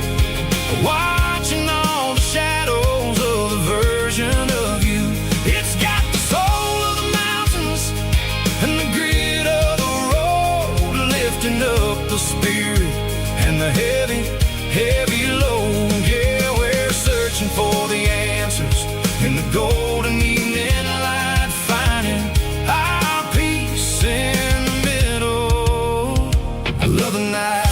watching all the shadows of the version of you. It's got the soul of the mountains and the grit of the road, lifting up the spirit and the heavy, heavy load. Yeah, we're searching for the answers in the golden evening light, finding our peace in the middle of the night.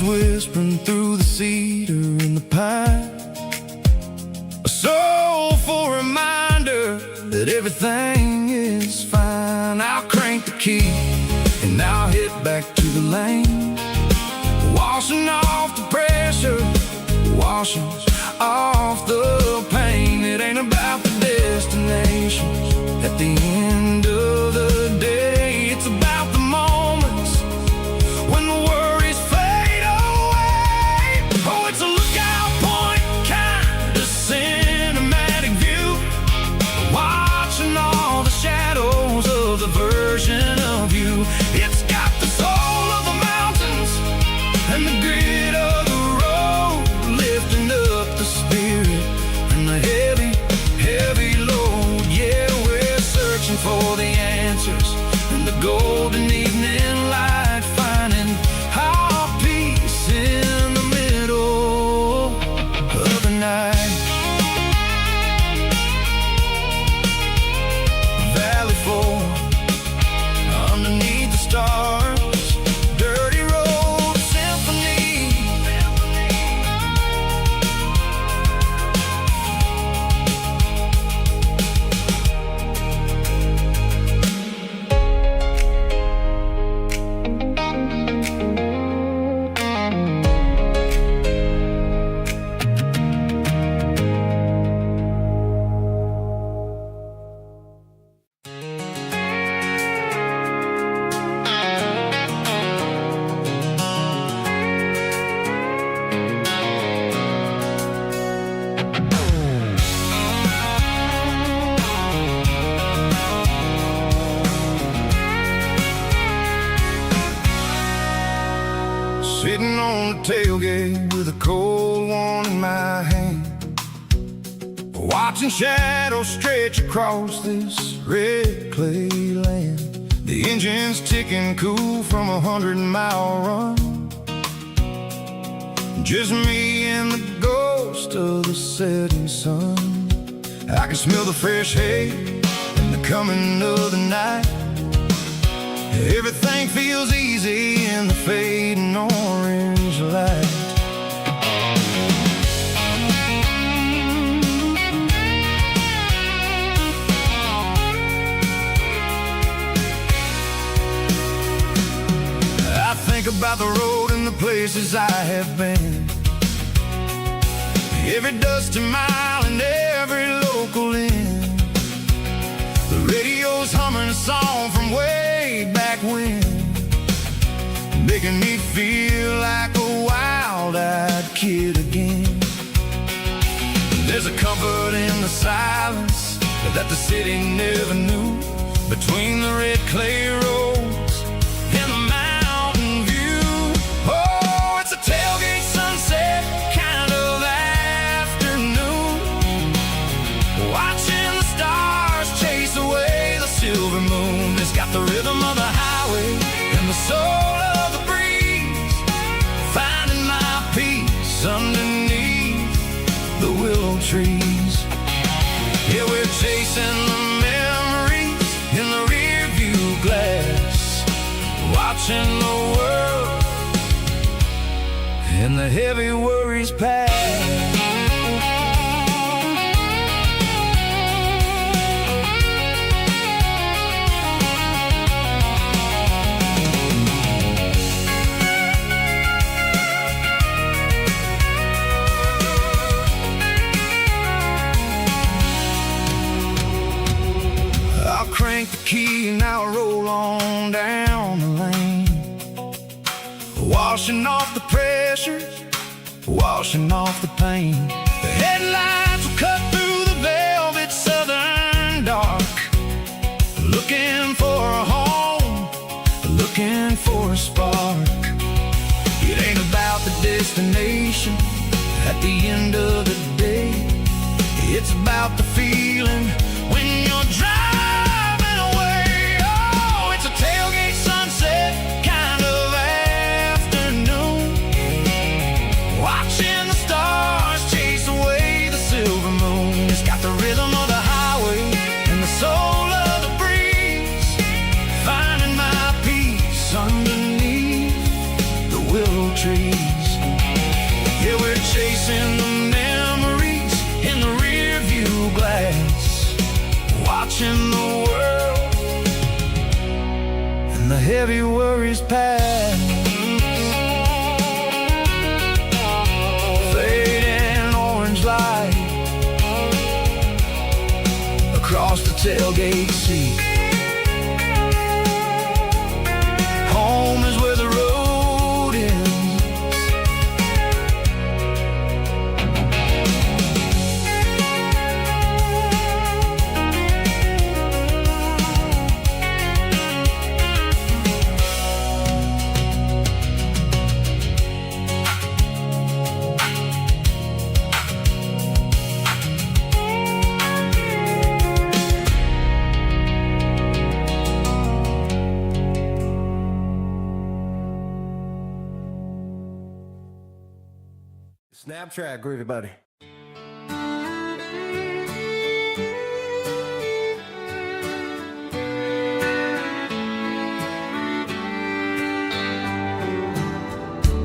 Whispering through the cedar and the pine, a soulful reminder that everything is fine. I'll crank the key and I'll head back to the lane, washing off the pressure, washing off the pain. It ain't about the destinations. At the end of the day, it's about the moments when the worries fade away. Oh, it's a lookout point, kind of cinematic view, watching all the shadows of the version of you. It's got the soul of the mountains and the grit of the road, lifting up the spirit and the heavy, heavy load. Yeah, we're searching for the answers in the golden evening light, finding our peace in the middle of the night. Valley floor, underneath the stars, dirty road symphony. Sitting on the tailgate with a cold one in my hand, watching shadows stretch across this red clay land. The engine's ticking cool from 100-mile run. Just me and the ghost of the setting sun. I can smell the fresh hay and the coming of the night. Everything feels easy in the fading orange light. I think about the road and the places I have been, every dusty mile and every local inn. The radio's humming a song from way back when, making me feel like a wild-eyed kid again. There's a comfort in the silence that the city never knew, between the red clay roads and the mountain view. Oh, it's a tailgate sunset kind of afternoon, watching the stars chase away the silver moon. It's got the rhythm of the highway and the soul of the breeze, finding my peace underneath the willow trees. Yeah, we're chasing the memories in the rear view glass, watching the world and the heavy worries pass. Crank the key and I'll roll on down the lane, washing off the pressure, washing off the pain. The headlights will cut through the velvet southern dark, looking for a home, looking for a spark. It ain't about the destination at the end of the day, it's about the feeling when you're driving. Tailgate sunset kind of afternoon, watching the stars chase away the silver moon. It's got the rhythm of the highway and the soul of the breeze, finding my peace underneath the willow trees. Yeah, we're chasing the memories in the rear view glass, watching the world and the heavy worries pass. Fading orange light, tailgate seat. Home is where the road ends. Snapchat, groovy buddy.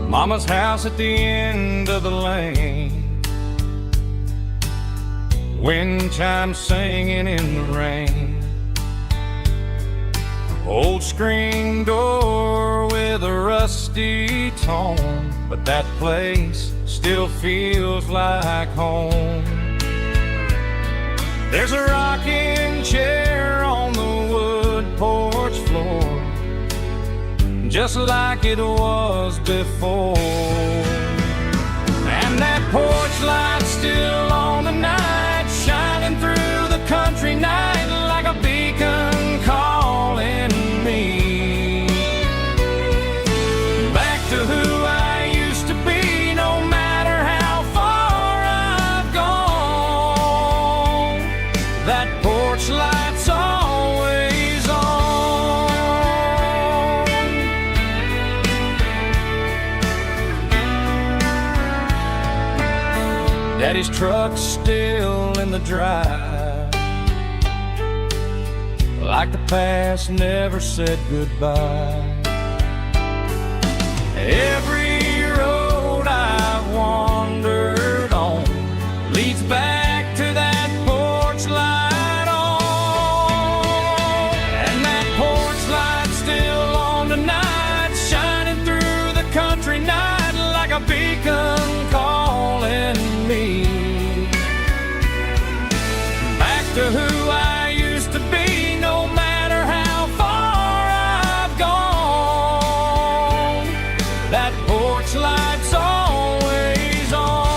Mama's house at the end of the lane, wind chimes singing in the rain. Old screen door with a rusty tone, but that place still feels like home. There's a rocking chair on the wood porch floor, just like it was before. And that porch light's still on tonight, shining through the country night like a beacon calling me back to who I used to be. No matter how far I've gone, that porch light's always on. Daddy's truck's still in the drive, like the past never said goodbye. Every road I've wandered on leads back to that porch light on. And that porch light's still on tonight, shining through the country night like a beacon calling me back to who I used to be. No matter how far I've gone, that porch light's always on.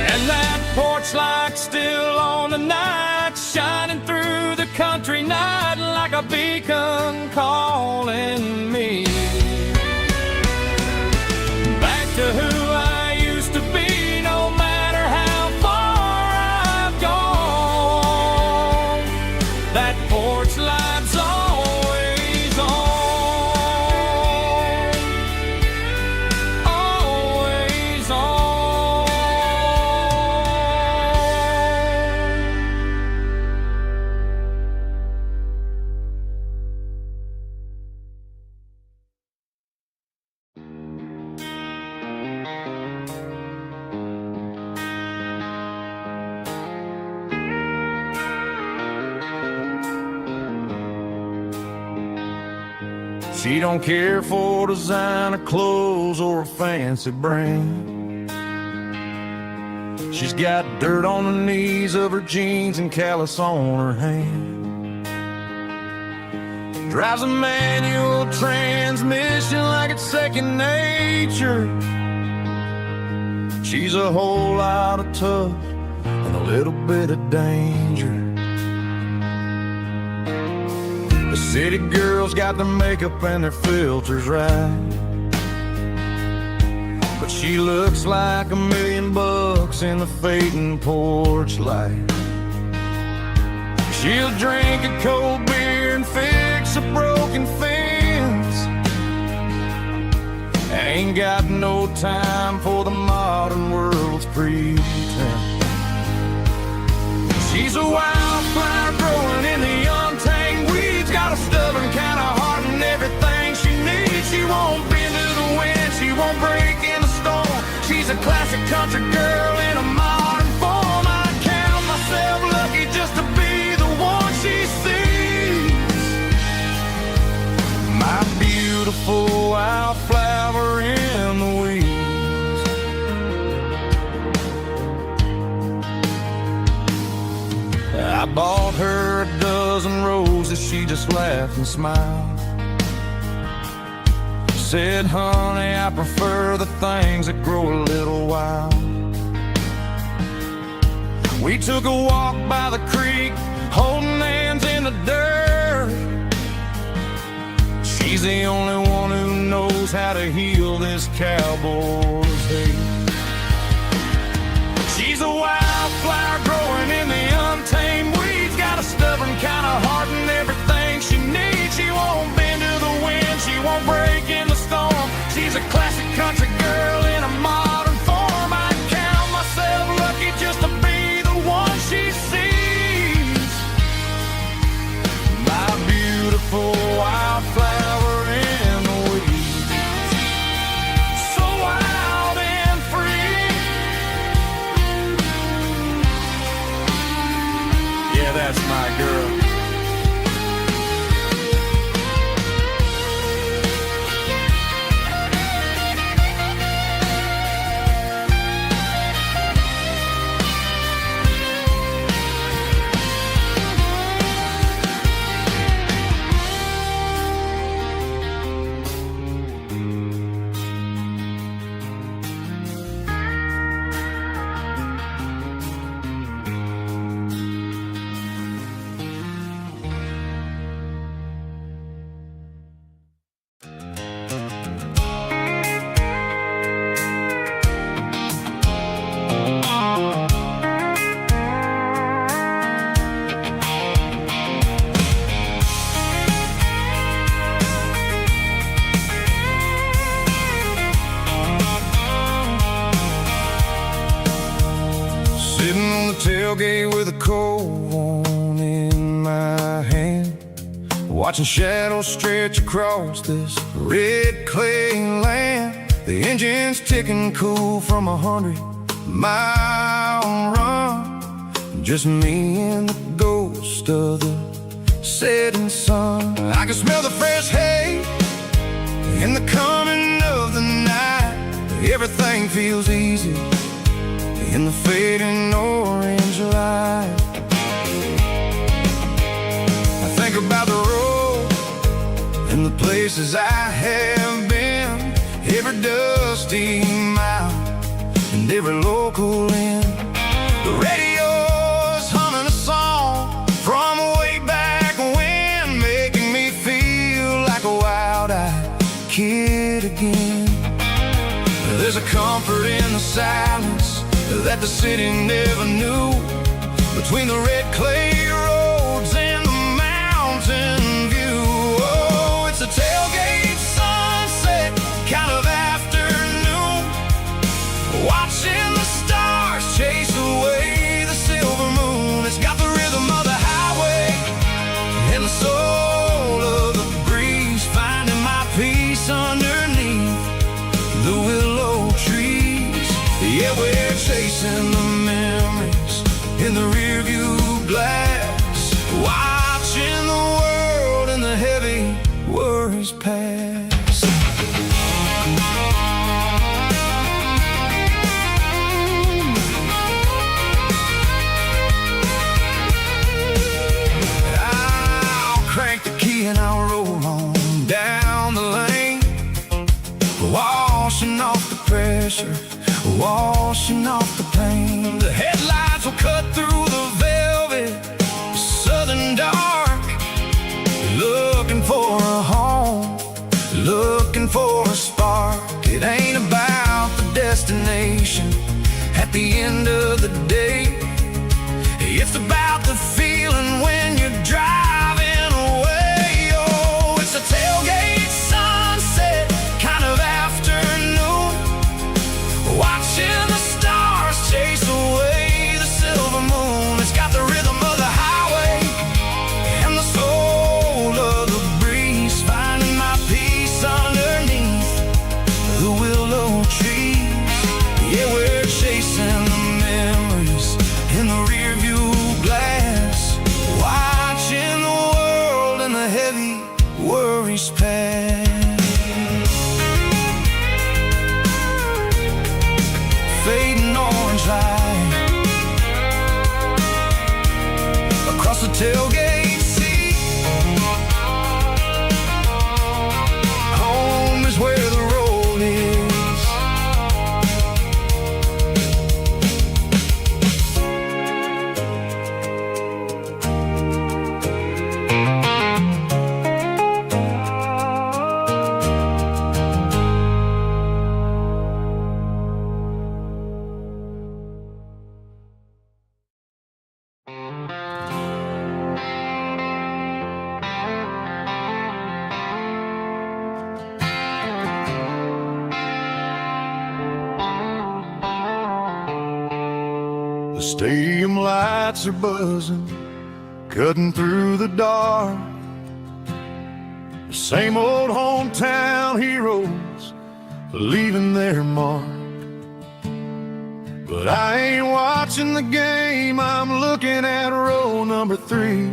And that porch light's still on tonight, shining through the country night like a beacon calling me back to who I used to be. No matter how far I've gone, that porch light's always on, always on. She don't care for designer clothes or a fancy brand. She's got dirt on the knees of her jeans and callus on her hand. Drives a manual transmission like it's second nature. She's a whole lot of tough and a little bit of danger. The city girls got their makeup and their filters right, but she looks like $1 million in the fading porch light. She'll drink a cold beer and fix a broken fence. Ain't got no time for the modern world's pretense. She's a wildflower growing in the untamed weeds, got a stubborn kind of heart and everything she needs. She won't bend to the wind, she won't break in a storm. She's a classic country girl in a modern form. I count myself lucky just to be the one she sees. My beautiful wildflower bought her a dozen roses, she just laughed and smiled. Said, honey, I prefer the things that grow a little wild. We took a walk by the creek, holding hands in the dirt. She's the only one who knows how to heal this cowboy's hate. She's a wildflower growing in the untamed weeds, got a stubborn kind of heart and everything she needs. She won't bend to the wind, she won't break in the storm. She's a classic country girl in a modern form. I count myself lucky just to be the one she sees. My beautiful wildflower in the weeds, so wild and free. Yeah, that's my girl. Sitting on the tailgate with a cold one in my hand, watching shadows stretch across this red clay land. The engine's ticking cool from 100-mile run. Just me and the ghost of the setting sun. I can smell the fresh hay in the coming of the night. Everything feels easy in the fading orange light. I think about the road and the places I have been, every dusty mile and every local inn. The radio's humming a song from way back when, making me feel like a wild-eyed kid again. There's a comfort in the silence that the city never knew, between the red clay roads and the mountain view. Oh, it's a tailgate sunset kind of afternoon, watching the stars chase away the silver moon. It's got the rhythm of the highway and the soul of the breeze, finding my peace underneath the willow trees. Yeah, we're chasing the memories in the rearview glass, watching the world and the heavy worries pass. I'll crank the key and I'll roll on down the lane, washing off the pressure, washing off the pain. The headlights will cut through the velvet southern dark, looking for a home, looking for a spark. It ain't about the destination at the end of the day, it's about the feeling when you're driving away. Oh, it's a tailgate sunset kind of afternoon, watching the stars chase away the silver moon. It's got the rhythm of the highway and the soul of the breeze, finding my peace underneath the willow trees. Yeah, we're chasing the memories in the rearview glass, watching the tailgate seat. Home is where the road is. The stadium lights are buzzing, cutting through the dark. The same old hometown heroes leaving their mark. But I ain't watching the game, I'm looking at row number 3,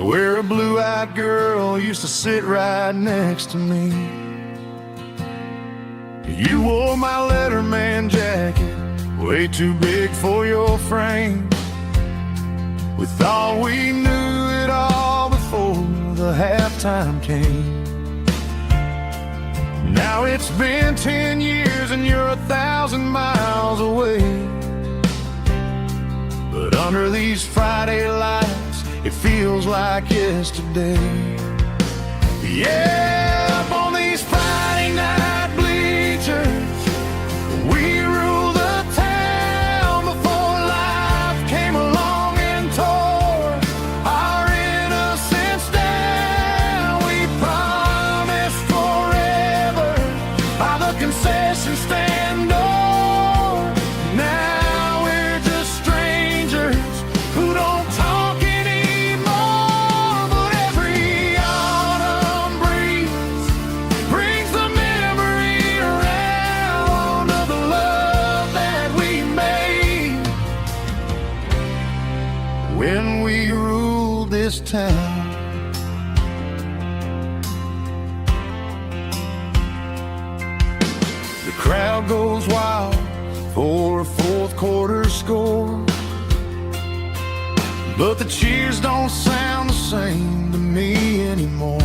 where a blue-eyed girl used to sit right next to me. You wore my Letterman jacket, way too big for your frame. We thought we knew it all before the halftime came. Now it's been 10 years and you're 1,000 miles away. But under these Friday lights, it feels like yesterday. Yeah, up on these Friday night bleachers, we rule the town before life came along and tore our innocence down. We promised forever by the concession stand door. Now we're just strangers who don't talk anymore. But every autumn breeze brings the memory around of the love that we made when we ruled this town. The crowd goes wild for a fourth quarter score, but the cheers don't sound the same to me anymore.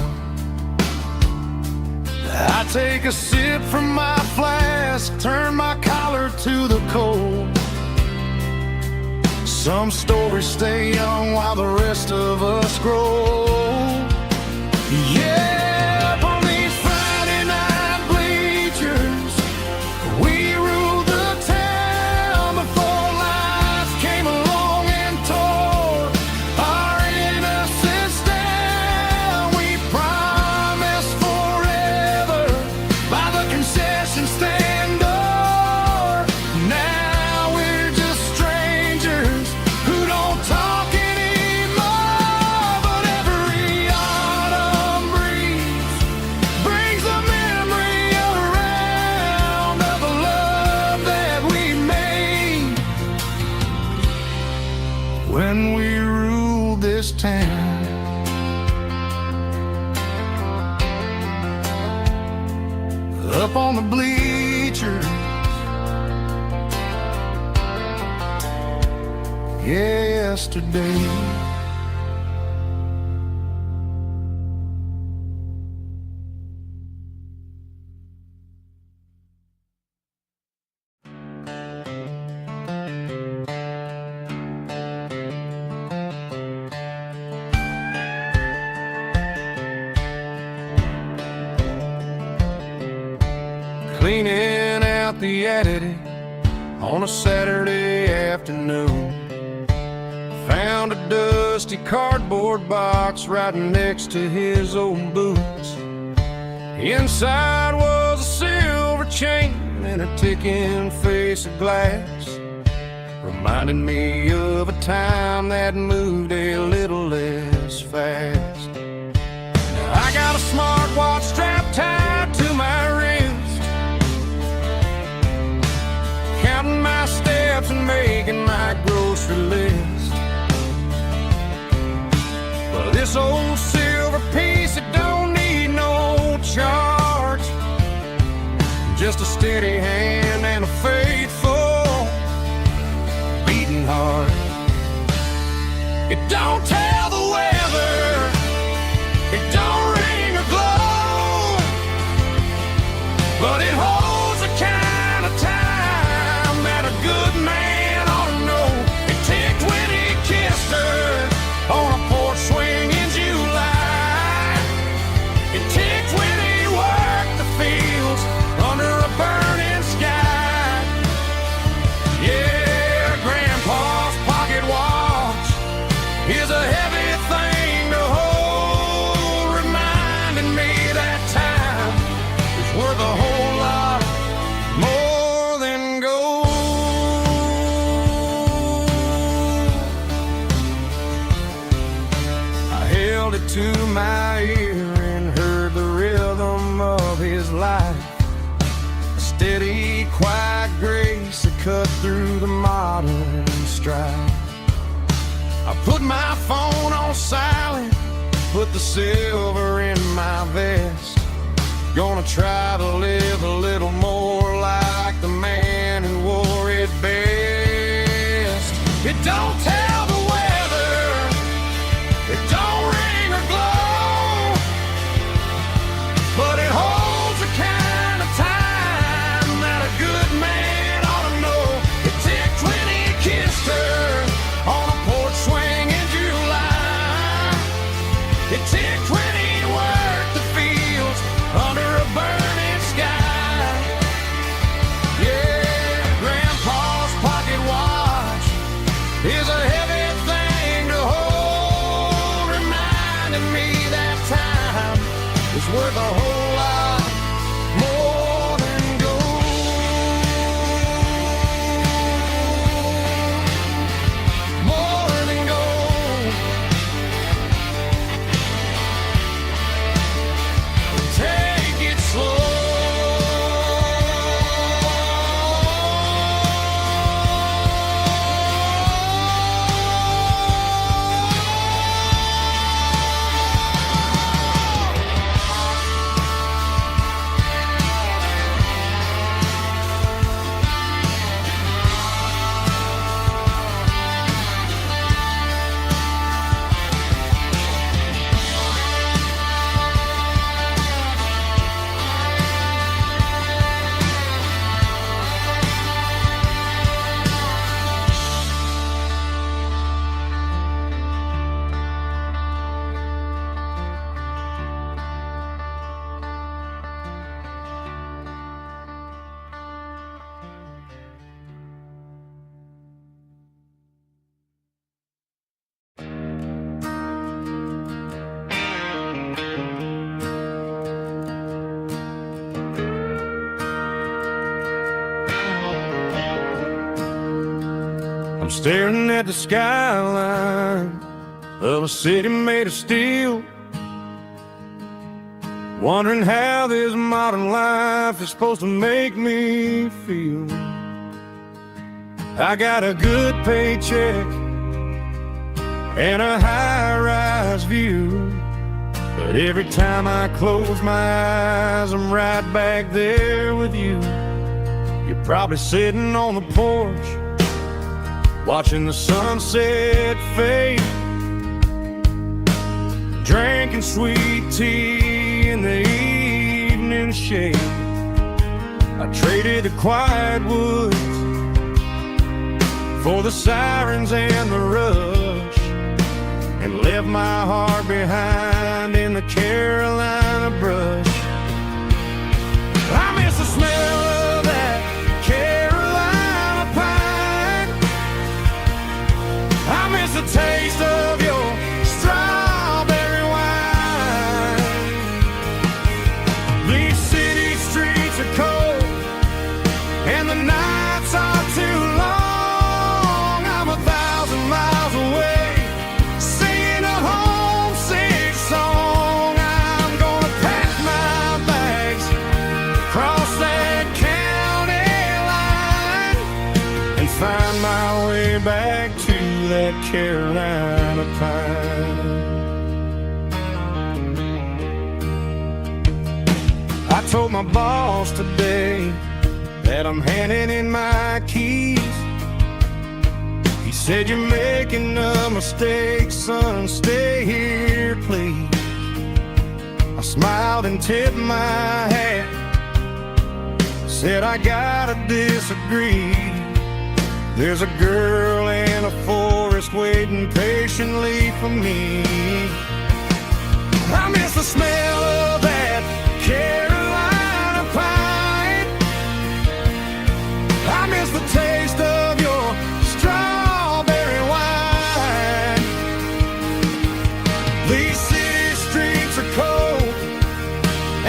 I take a sip from my flask, turn my collar to the cold. Some stories stay young while the rest of us grow. Yeah, up on these Friday night bleachers, we ruled the town before life came along and tore our innocence down. We promised forever by the concession stand door. Now we're just strangers who don't talk anymore. But every autumn breeze brings a memory around of the love that we made when we ruled this town. Up on the bleachers, yesterday. Cleaning out the attic on a Saturday afternoon, found a dusty cardboard box right next to his old boots. Inside was a silver chain and a ticking face of glass, reminding me of a time that moved a little less fast. Now I got a smartwatch strapped tied to my wrist, counting my steps and making my grocery list. But this old silver piece, it don't need no charge, just a steady hand and a faithful beating heart. cut through the modern strife. I put my phone on silent, put the silver in my vest. Gonna try to live a little more like the man who wore it best. It don't tell the weather, it don't ring or glow, but it holds the kind of time that a good man ought to know. It ticked when he kissed her on a porch swing in July. It ticked when he worked the fields under a burning sky. Yeah, Grandpa's pocket watch is a heavy thing to hold, reminding me that time is worth a whole lot more than gold. More than gold. Take it slow. I'm staring at the skyline of a city made of steel, wondering how this modern life is supposed to make me feel. I got a good paycheck and a high-rise view, but every time I close my eyes, I'm right back there with you. You're probably sitting on the porch, watching the sunset fade, drinking sweet tea in the evening shade. I traded the quiet woods for the sirens and the rush, and left my heart behind in the Carolina brush. I miss the smell of that Carolina pine. I miss the taste of your strawberry wine. These city streets are cold and the nights are too long. I'm 1,000 miles away, singing a homesick song. I'm gonna pack my bags, cross that county line, and find my way back to that Carolina pine. I told my boss today that I'm handing in my keys. He said, "You're making a mistake, son, stay here, please." I smiled and tipped my hat, said, "I gotta disagree. There's a girl in a forest waiting patiently for me." I miss the smell of that Carolina pine. I miss the taste of your strawberry wine. These city streets are cold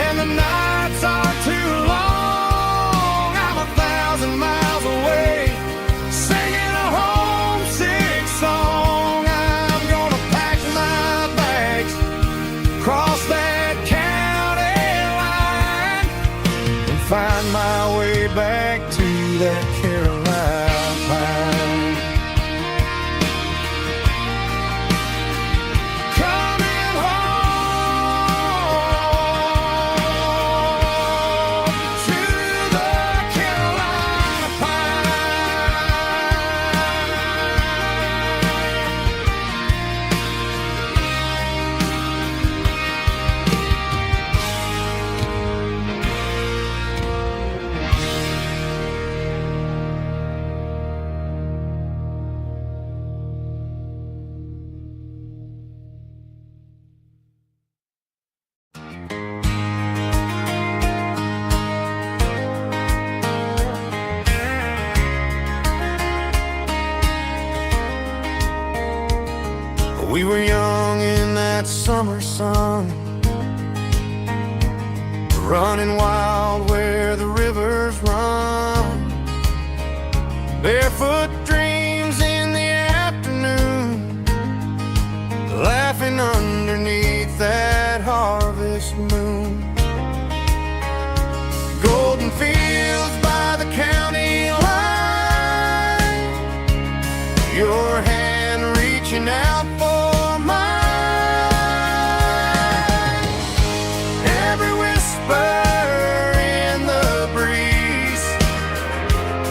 and the nights are too long. I'm 1,000 miles away, singing a homesick song. I'm gonna pack my bags, cross that county line, We were young in that summer sun, running wild where the rivers run. Barefoot dreams in the afternoon, laughing underneath that harvest moon. Golden fields by the county line, your hand reaching out for mine. Every whisper in the breeze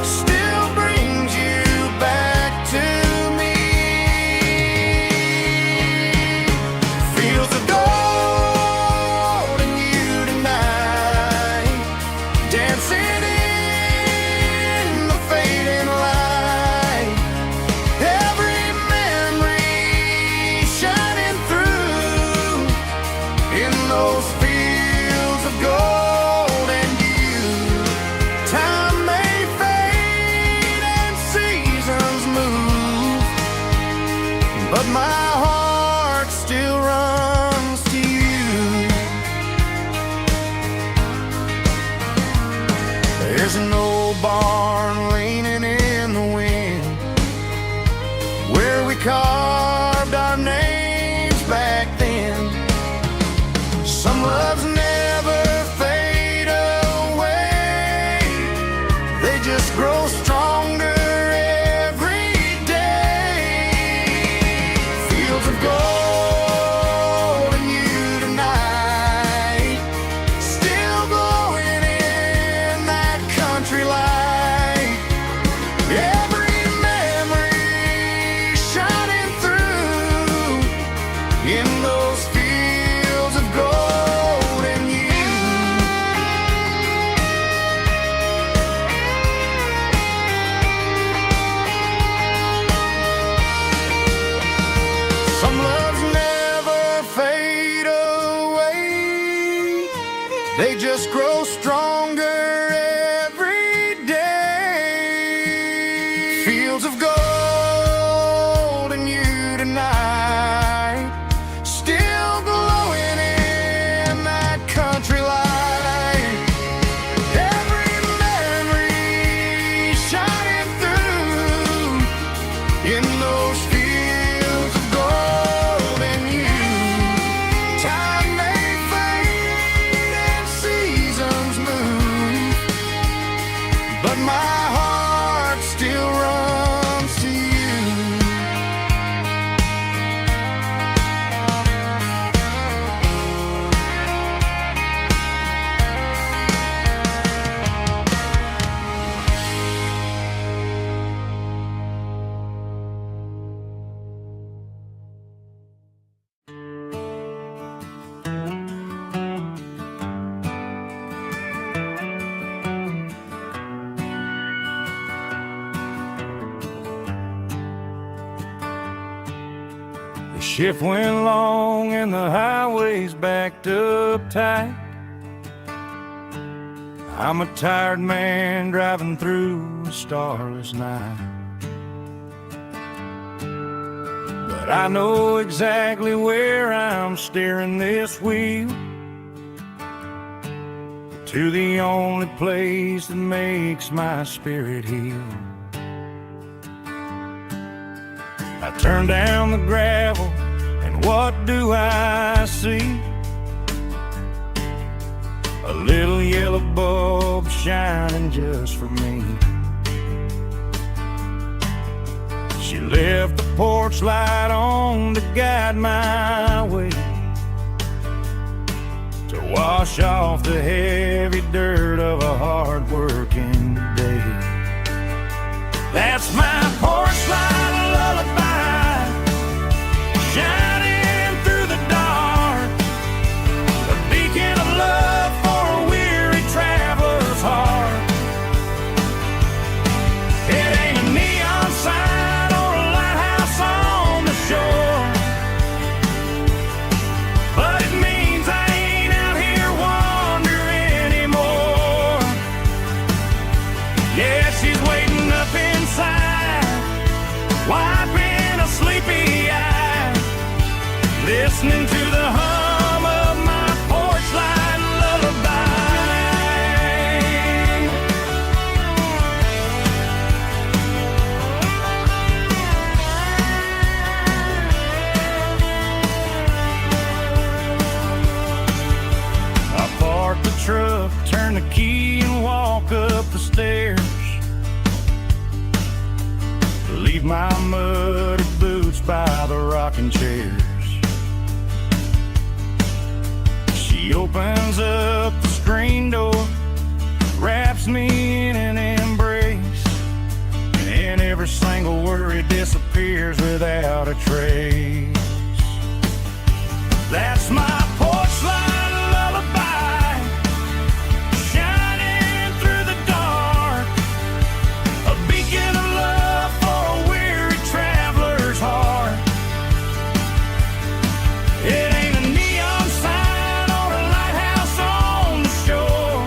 still brings you back to me. Fields of gold and you tonight, dancing in the fading light. Every memory shining through in those fields of gold and you. Time may fade and seasons move, but my heart still runs to you. There's an old barn leaning in the wind where we carved our names back then. Some loves never fade away, they just grow stronger every day. Fields of gold and you tonight, still glowing in that country light. Every memory shining through in those fields of gold and you. Some loves never fade away, they just grow stronger every day. Fields of gold and you tonight, still glowing in that country light. Every memory shining through in those fields of gold and you. Time may fade and seasons move, but my heart still runs to you. The shift went long and the highways backed up tight. I'm a tired man driving through a starless night, but I know exactly where I'm steering this wheel, to the only place that makes my spirit heal. I turn down the gravel, and what do I see? A little yellow bulb shining just for me. She left the porch light on to guide my way, to wash off the heavy dirt of a hard-working day. That's my porch light lullaby, shining through the dark, a beacon of love for a weary traveler's heart. It ain't a neon sign or a lighthouse on the shore, but it means I ain't out here wandering anymore. Yeah, she's waiting up inside listening to the hum of my porch light lullaby. I park the truck, turn the key and walk up the stairs. Leave my muddy boots by the rocking chairs. She opens up the screen door, wraps me in an embrace, and every single worry disappears without a trace. That's my porch light lullaby, shining through the dark, a beacon of love for a weary traveler's heart. It ain't a neon sign or a lighthouse on the shore,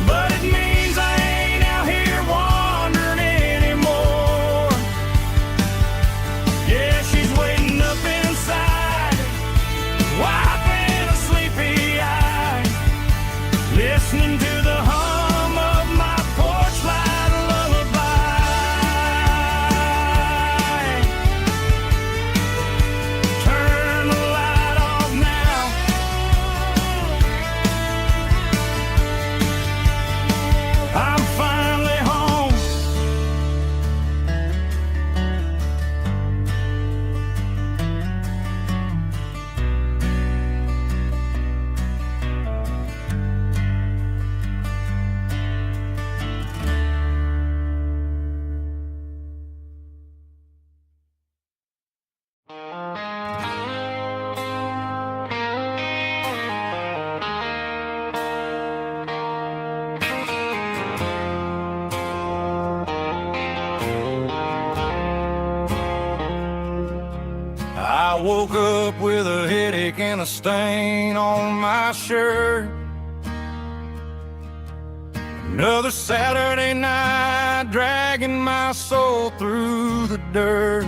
but it means I ain't out here wandering anymore. Yeah, she's waiting up inside, wiping a sleepy eye, listening to the hum of my porch light lullaby. Turn the light off now. I'm finally home. I woke up with a headache and a stain on my shirt. Another Saturday night dragging my soul through the dirt.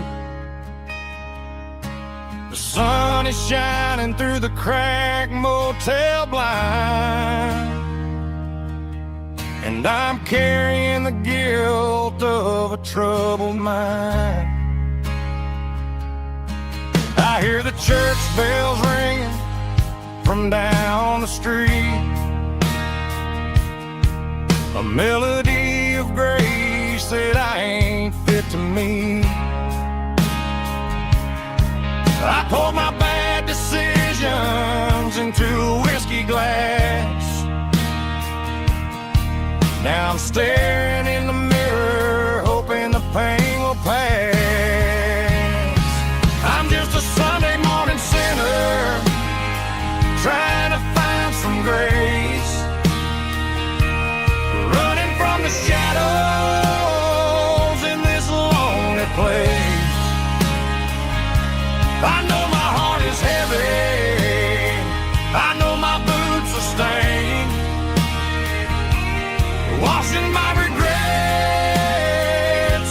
The sun is shining through the cracked motel blind, and I'm carrying the guilt of a troubled mind. I hear the church bells ringing from down the street, a melody of grace that I ain't fit to meet. I poured my bad decisions into a whiskey glass. Now I'm staring in the mirror, hoping the pain will pass. I'm just a Sunday morning sinner, trying to find some grace, running from the shadows in this lonely place. I know my heart is heavy, I know my boots are stained, washing my regrets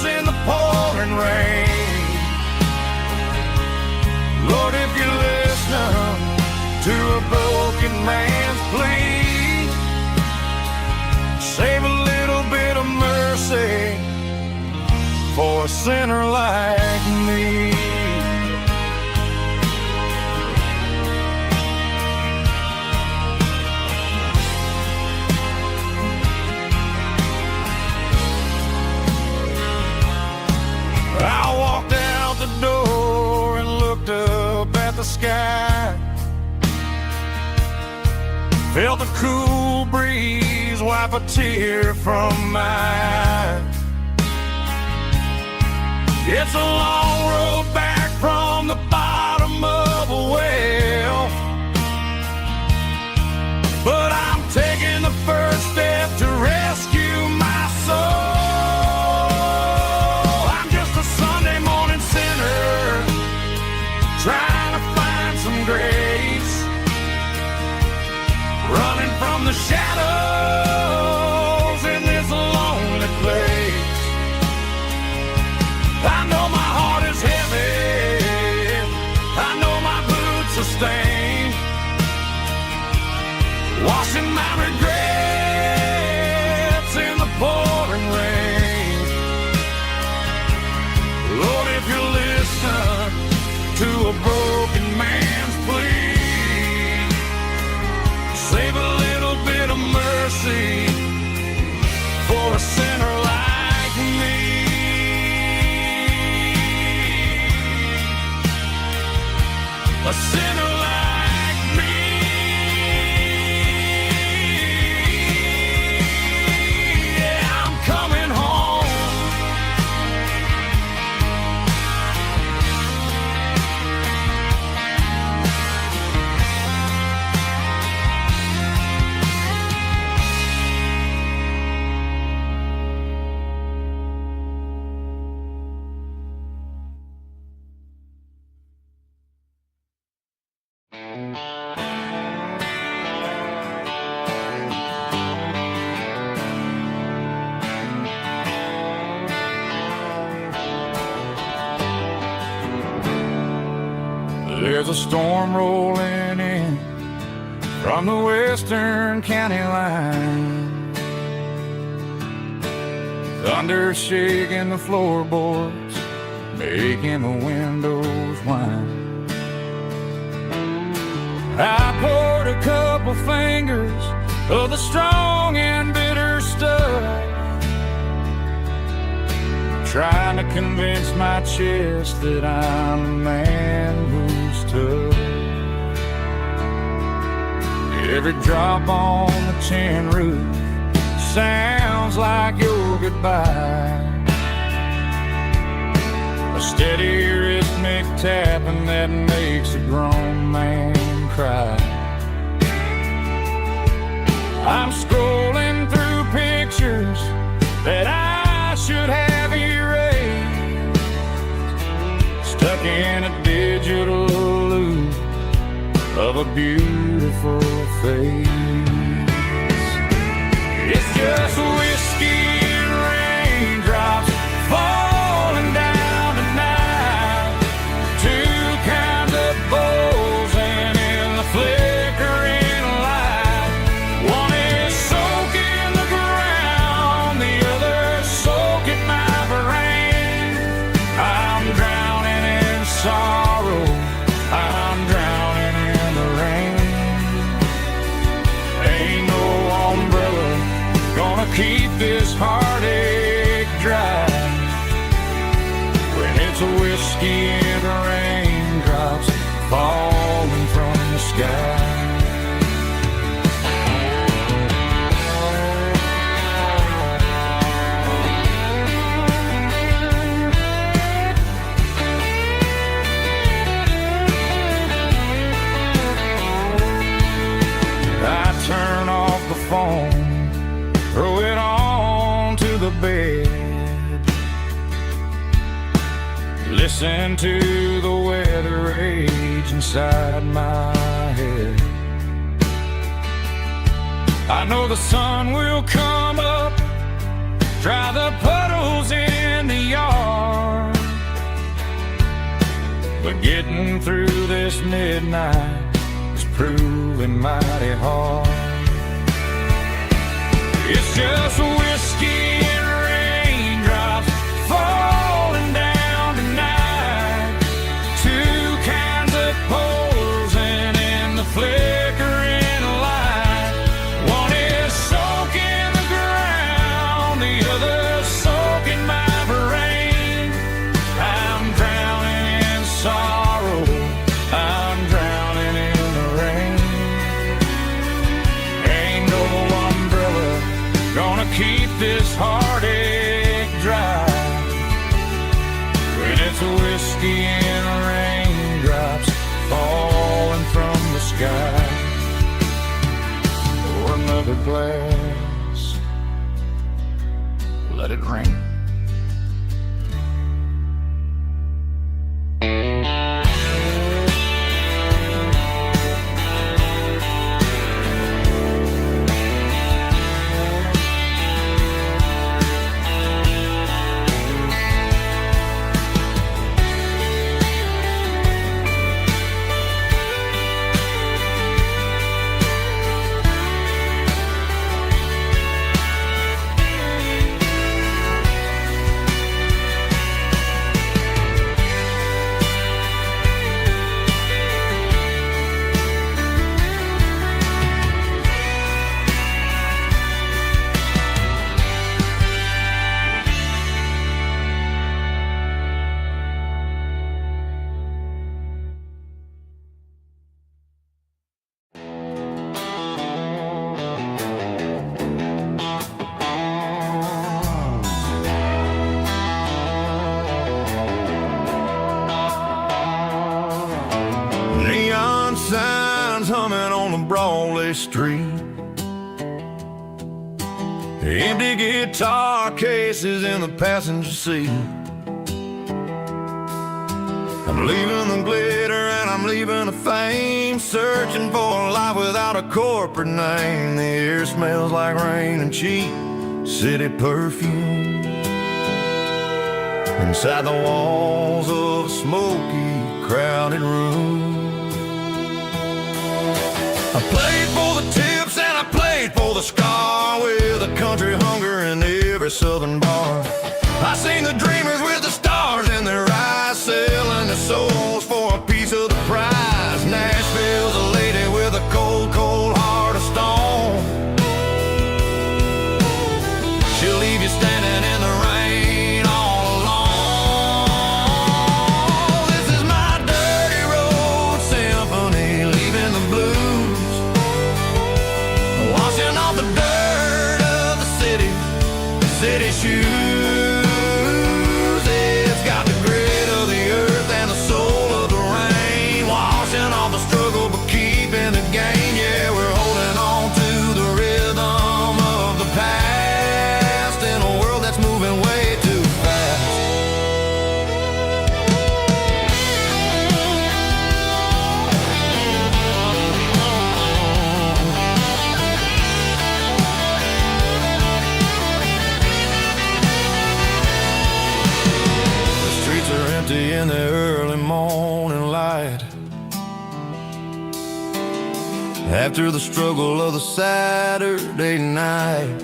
in the pouring rain. Lord, if you're listening to a broken man's plea, save a little bit of mercy for a sinner like me. I walked out the door and looked up at the sky, felt the cool breeze wipe a tear from my eye. It's a long road back from the bottom of a well, but I'm taking the first step to rescue my soul. I'm just a Sunday morning sinner, trying to find some grace, running from the shadows in this lonely place. I know my heart There's a storm rolling in from the western county line, thunder shaking the floorboards, making the windows whine. I poured a couple fingers of the strong and bitter stuff, trying to convince my chest that I'm a man who's tough. Every drop on the tin roof sounds like your goodbye, a steady rhythmic tapping that makes a grown man cry. I'm scrolling through pictures that I should have erased, stuck in a digital loop of a beautiful face. It's just whiskey and raindrops falling down tonight, two kinds of bowls and in the flickering light. One is soaking the ground, the other soaking my brain. I'm drowning in sorrow, I'm drowning in the rain. Ain't no umbrella gonna keep this heartache dry when it's a whiskey and raindrops falling from the sky. I turn off the phone, throw it on to the bed, listen to the weather rage inside my head. I know the sun will come up, dry the puddles in the yard, but getting through this midnight is proving mighty hard. It's just whiskey and raindrops falling down tonight, two kinds of pours and in the flickering light. One is soaking the ground, the other soaking my brain. I'm drowning in sorrow, I'm drowning in the rain. Ain't no umbrella gonna keep this heartache dry when it's a whiskey and raindrops falling from the sky. Pour another glass, let it rain. Neon signs humming on the Broadway street, empty guitar cases in the passenger seat. I'm leaving the glitter and I'm leaving the fame, searching for a life without a corporate name. The air smells like rain and cheap city perfume inside the walls of a smoky crowded room. I played for the tips and I played for the scar, with a country hunger in every southern bar. I seen the dreamers with the stars in their eyes, selling their souls for a piece of the prize. Nashville's a lady with a cold, cold heart of stone. She'll leave you standing in the rain all alone. This is my dirty road symphony, leaving the blues, washing off the dirt of the city shoes. It's got the grit of the earth and the soul of the rain, washing off the struggle but keeping the gain. Yeah, we're holding on to the rhythm of the past in a world that's moving way too fast. The streets are empty in the early morning light, after the struggle of the Saturday night.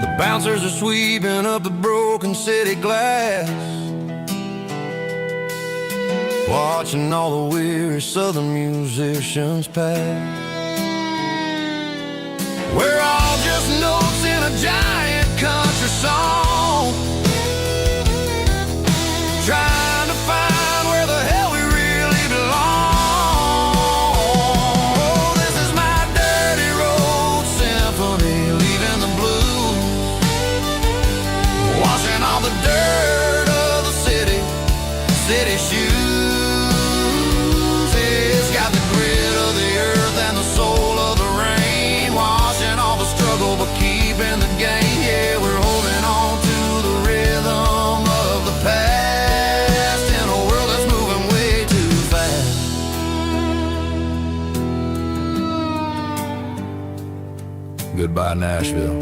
The bouncers are sweeping up the broken city glass, watching all the weary southern musicians pass. We're all just notes in a giant country song, trying to find where the hell we really belong. Oh, this is my dirty road symphony, leaving the blues, washing all the dirt of the city shoes. It's got the grit of the earth and the soul of the rain, washing all the struggle but keeping the gain. Yeah, we're holding on to the rhythm of the past in a world that's moving way too fast. Goodbye, Nashville.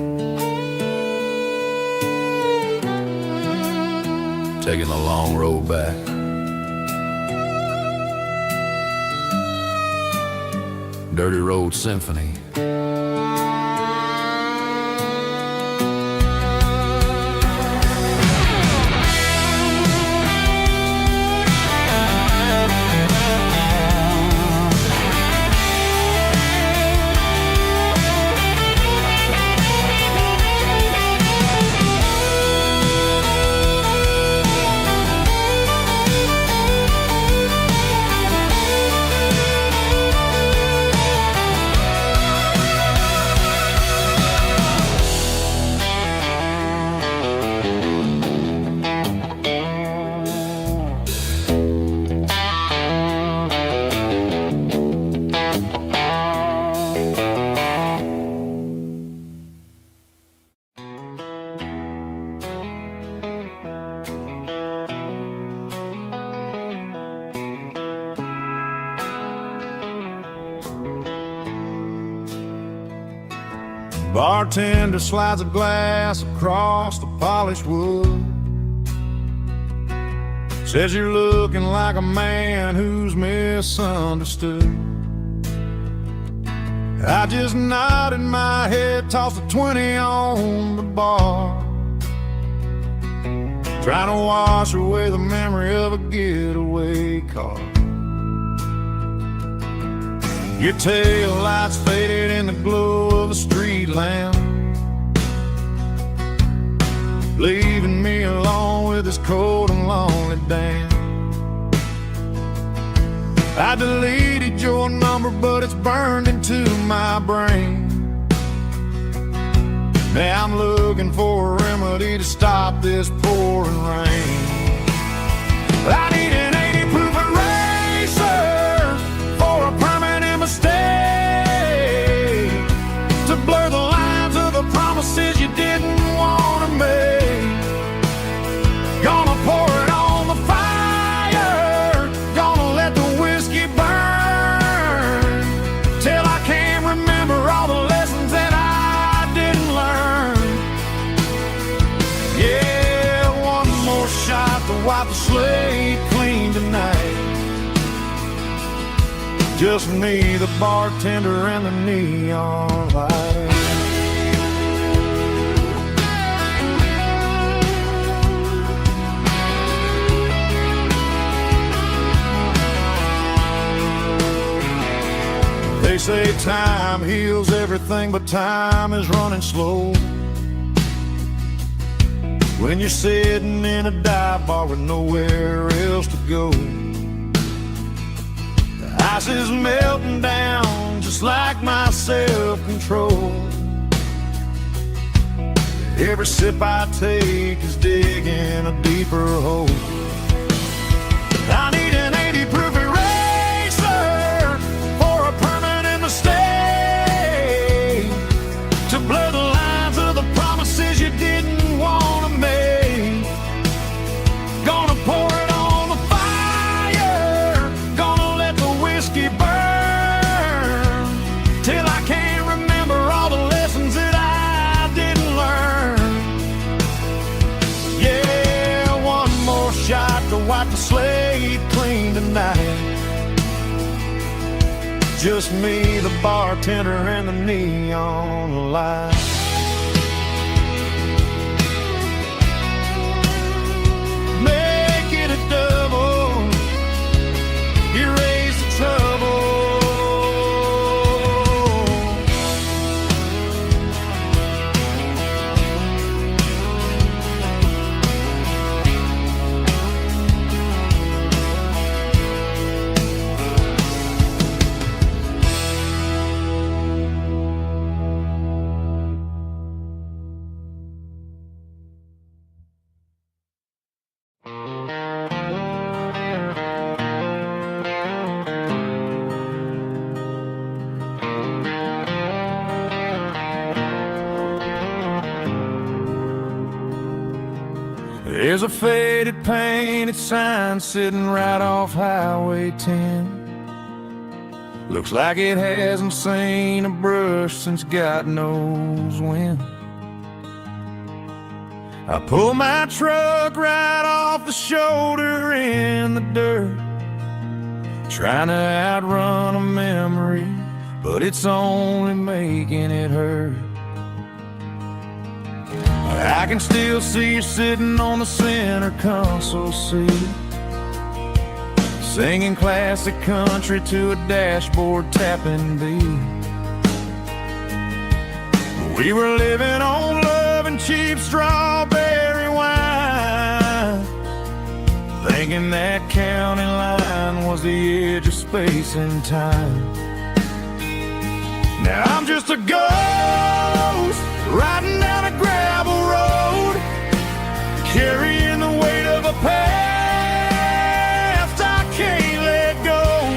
Taking the long road back. Dirty Road Symphony. Bartender slides a glass across the polished wood, says you're looking like a man who's misunderstood. I just nodded my head, tossed a 20 on the bar, trying to wash away the memory of a getaway car. Your tail lights faded in the glow of a street lamp, leaving me alone with this cold and lonely damn. I deleted your number, but it's burned into my brain. Now I'm looking for a remedy to stop this pouring rain. I need an 80 proof eraser for a permanent mistake, to blur the lines of the promises you didn't want to make. Gonna pour it on the fire, gonna let the whiskey burn, till I can't remember all the lessons that I didn't learn. Yeah, one more shot Just me, the bartender, and the neon light. They say time heals everything, but time is running slow. When you're sitting in a dive bar with nowhere else to go, the ice is melting down just like my self-control. Every sip I take is digging a deeper hole. I need an 80 proof eraser for a permanent mistake, to blur the lines of the promises you didn't want to make. Gonna pour it on the fire, gonna let the whiskey burn, till I can't remember all the lessons that I didn't learn. Yeah, one more shot to wipe the slate clean tonight. Just me, the bartender, and the neon light. Make it a double, erase the trouble. There's a faded painted sign sitting right off Highway 10. Looks like it hasn't seen a brush since God knows when. I pull my truck right off the shoulder in the dirt, trying to outrun a memory, but it's only making it hurt. I can still see you sitting on the center console seat, singing classic country to a dashboard tapping beat. We were living on love and cheap strawberry wine, thinking that county line was the edge of space and time. Now I'm just a ghost riding down a gravel road, carrying the weight of a past I can't let go.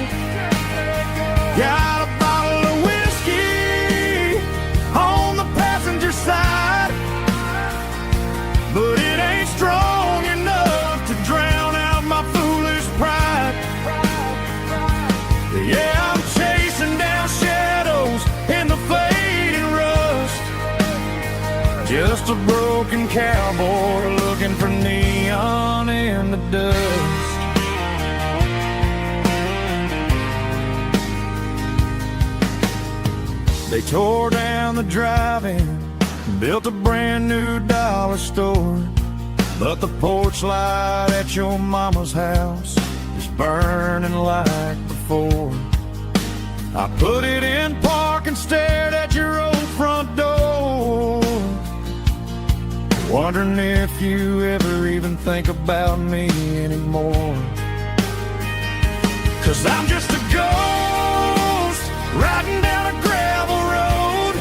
Got a bottle of whiskey on the passenger side, but it ain't strong enough to drown out my foolish pride. Yeah, I'm chasing down shadows in the fading rust, just a broken cowboy looking for neon in the dust. They tore down the drive-in, built a brand new dollar store, but the porch light at your mama's house is burning like before. I put it in park and stared at your old front door, wondering if you ever even think about me anymore. 'Cause I'm just a ghost riding down a gravel road,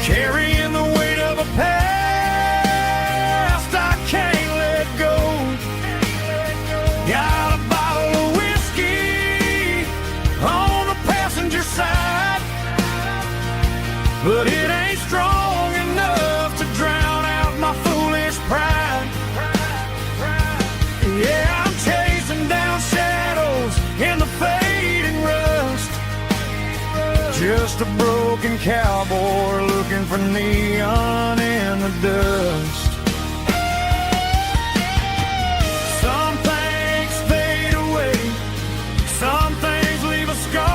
carrying the weight of a past I can't let go. Got a bottle of whiskey on the passenger side, but it ain't strong enough to drown out my foolish pride. Yeah, I'm chasing down shadows in the fading rust, just a broken cowboy looking for neon in the dust. Some things fade away, some things leave a scar,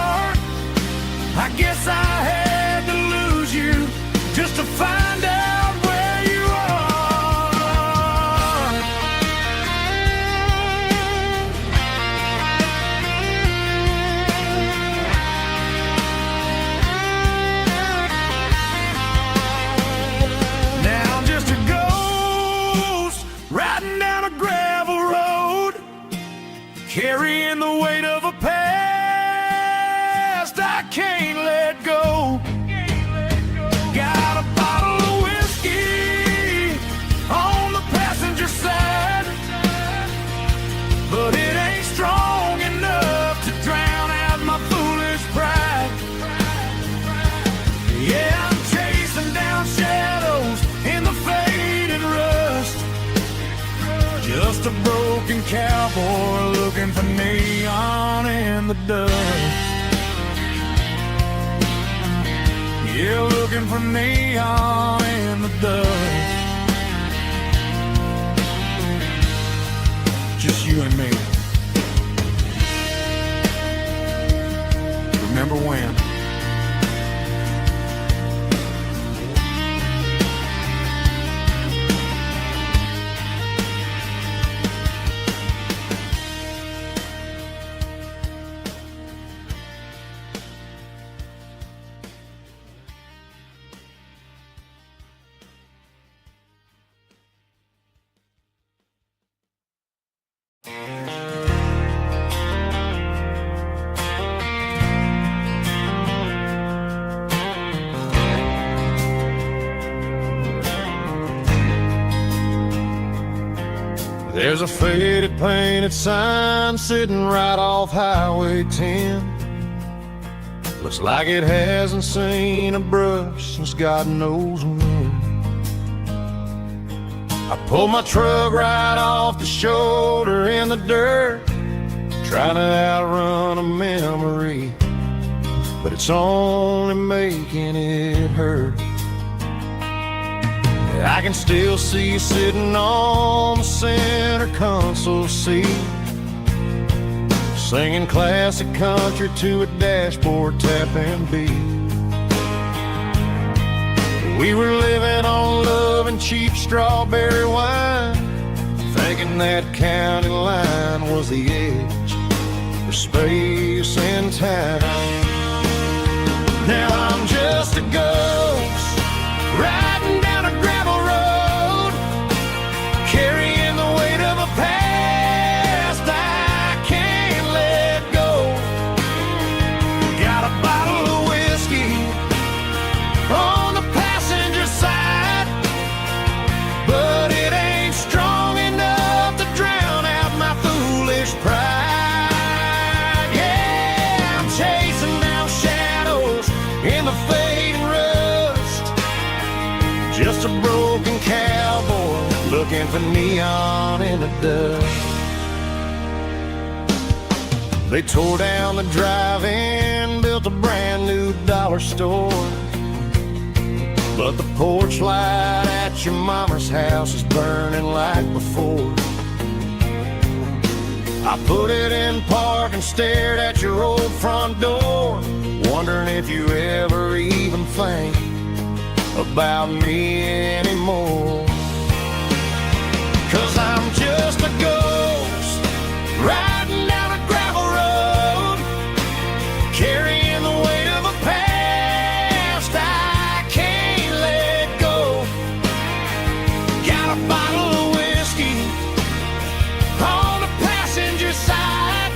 carrying the weight of a past I can't let go. Got a bottle of whiskey on the passenger side, but it ain't strong enough to drown out my foolish pride. Yeah, I'm chasing down shadows in the faded rust, just a broken cowboy looking for neon in the dust. Yeah, looking for neon in the dust. Just you and me. Remember when? There's a faded painted sign sitting right off Highway 10. Looks like it hasn't seen a brush since God knows when. I pulled my truck right off the shoulder in the dirt, trying to outrun a memory, but it's only making it hurt. I can still see you sitting on the center console seat, singing classic country to a dashboard tapping beat. We were living on love and cheap strawberry wine, thinking that county line was the edge for space and time. Now I'm just a ghost riding down a gravel road, carrying the weight of a past I can't let go. Got a bottle of whiskey on the passenger side, but it ain't strong enough to drown out my foolish pride. Yeah, I'm chasing down shadows in the fading rust, just a broken cowboy looking for neon in the dust. They tore down the drive-in, built a brand new dollar store, but the porch light at your mama's house is burning like before. I put it in park and stared at your old front door, wondering if you ever even think about me anymore. 'Cause I'm just a ghost riding down a gravel road, carrying the weight of a past I can't let go. Got a bottle of whiskey on the passenger side,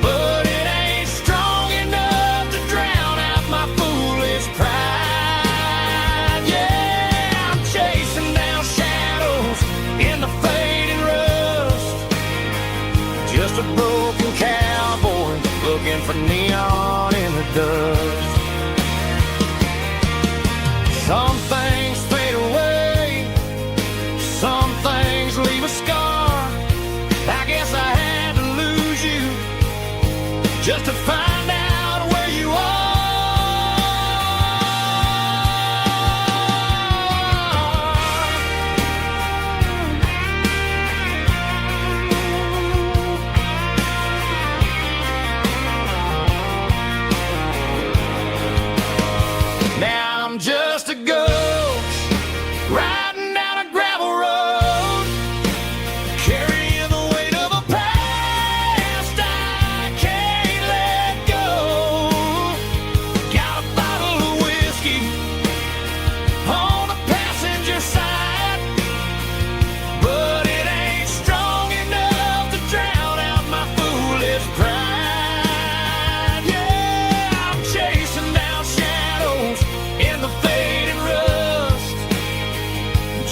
but it ain't strong enough to drown out my foolish pride. Yeah, I'm chasing down shadows in the fading rust, just a broken cowboy looking for neon in the dust. Some things fade away, some things leave a scar. I guess I had to lose you just to find out where you are. Now I'm just a ghost riding down a gravel road, carrying the weight of a past I can't let go. Got a bottle of whiskey on the passenger side, but it ain't strong enough to drown out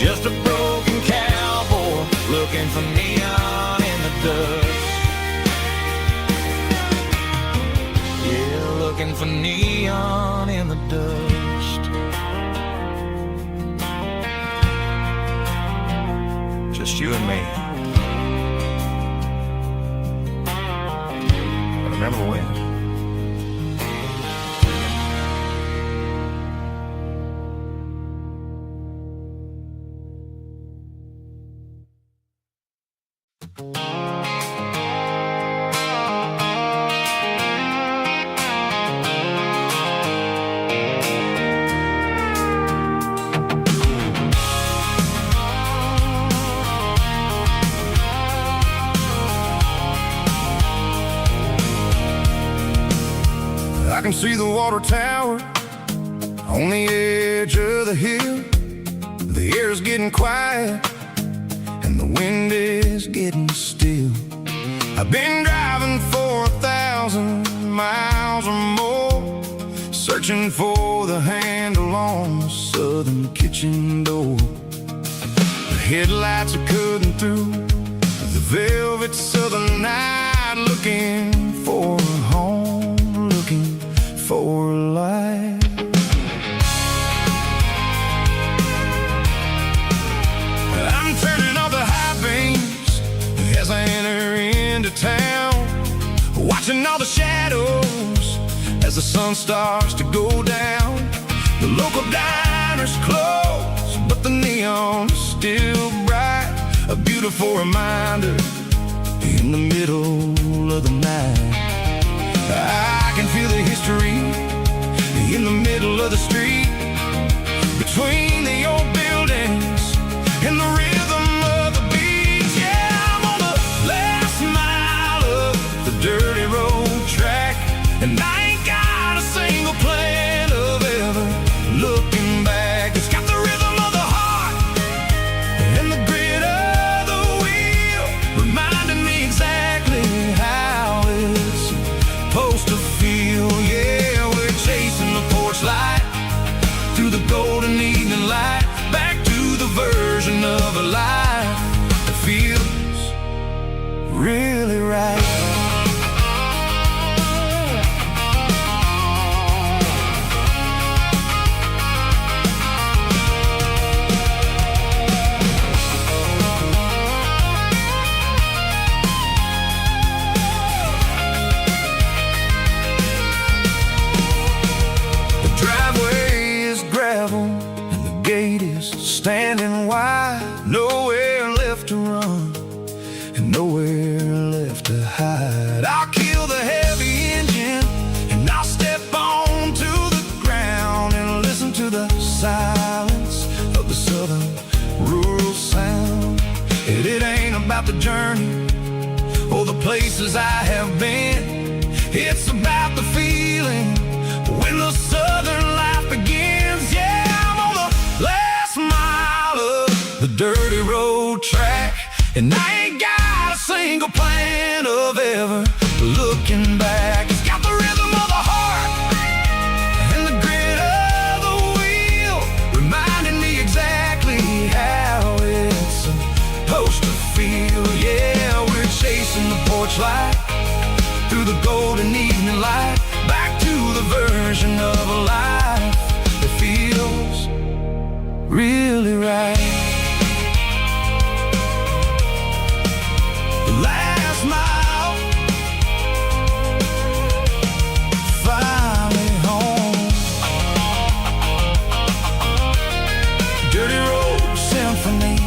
just a broken cowboy looking for neon in the dust. Yeah, looking for neon in the dust. Just you and me. But remember when? I can see the water tower on the edge of the hill. The air's getting quiet and the wind is getting still. I've been driving for 1,000 miles or more, searching for the handle on the southern kitchen door. The headlights are cutting through the velvet southern night, looking for a home, looking for a life. I'm turning off the high beams as I enter into town, watching all the shadows as the sun starts to go down. The local diner's closed, but the neon is still bright, a beautiful reminder in the middle of the night. I can feel the history in the middle of the street, between the old buildings and the rhythm of the beats. Yeah, I'm on the last mile of the dirty road track, and I ain't got a single plan of ever looking back. It's got the rhythm of the heart and the grit of the wheel, reminding me exactly how it's supposed to feel. Yeah, we're chasing the porch light through the golden evening light, back to the version of a life that feels really right. And the gate is standing wide, nowhere left to run and nowhere left to hide. I'll kill the heavy engine and I'll step onto the ground and listen to the silence of the southern rural sound. It ain't about the journey or the places I have been, it's about the feeling when the southern life begins. Yeah, I'm on the last mile of the dirty road track, and I ain't got a single plan of ever looking back. It's got the rhythm of the heart and the grit of the wheel, reminding me exactly how it's supposed to feel. Yeah, we're chasing the porch light through the golden evening light, back to the version of a life that feels really right. The last mile, finally home. Dirty Road Symphony.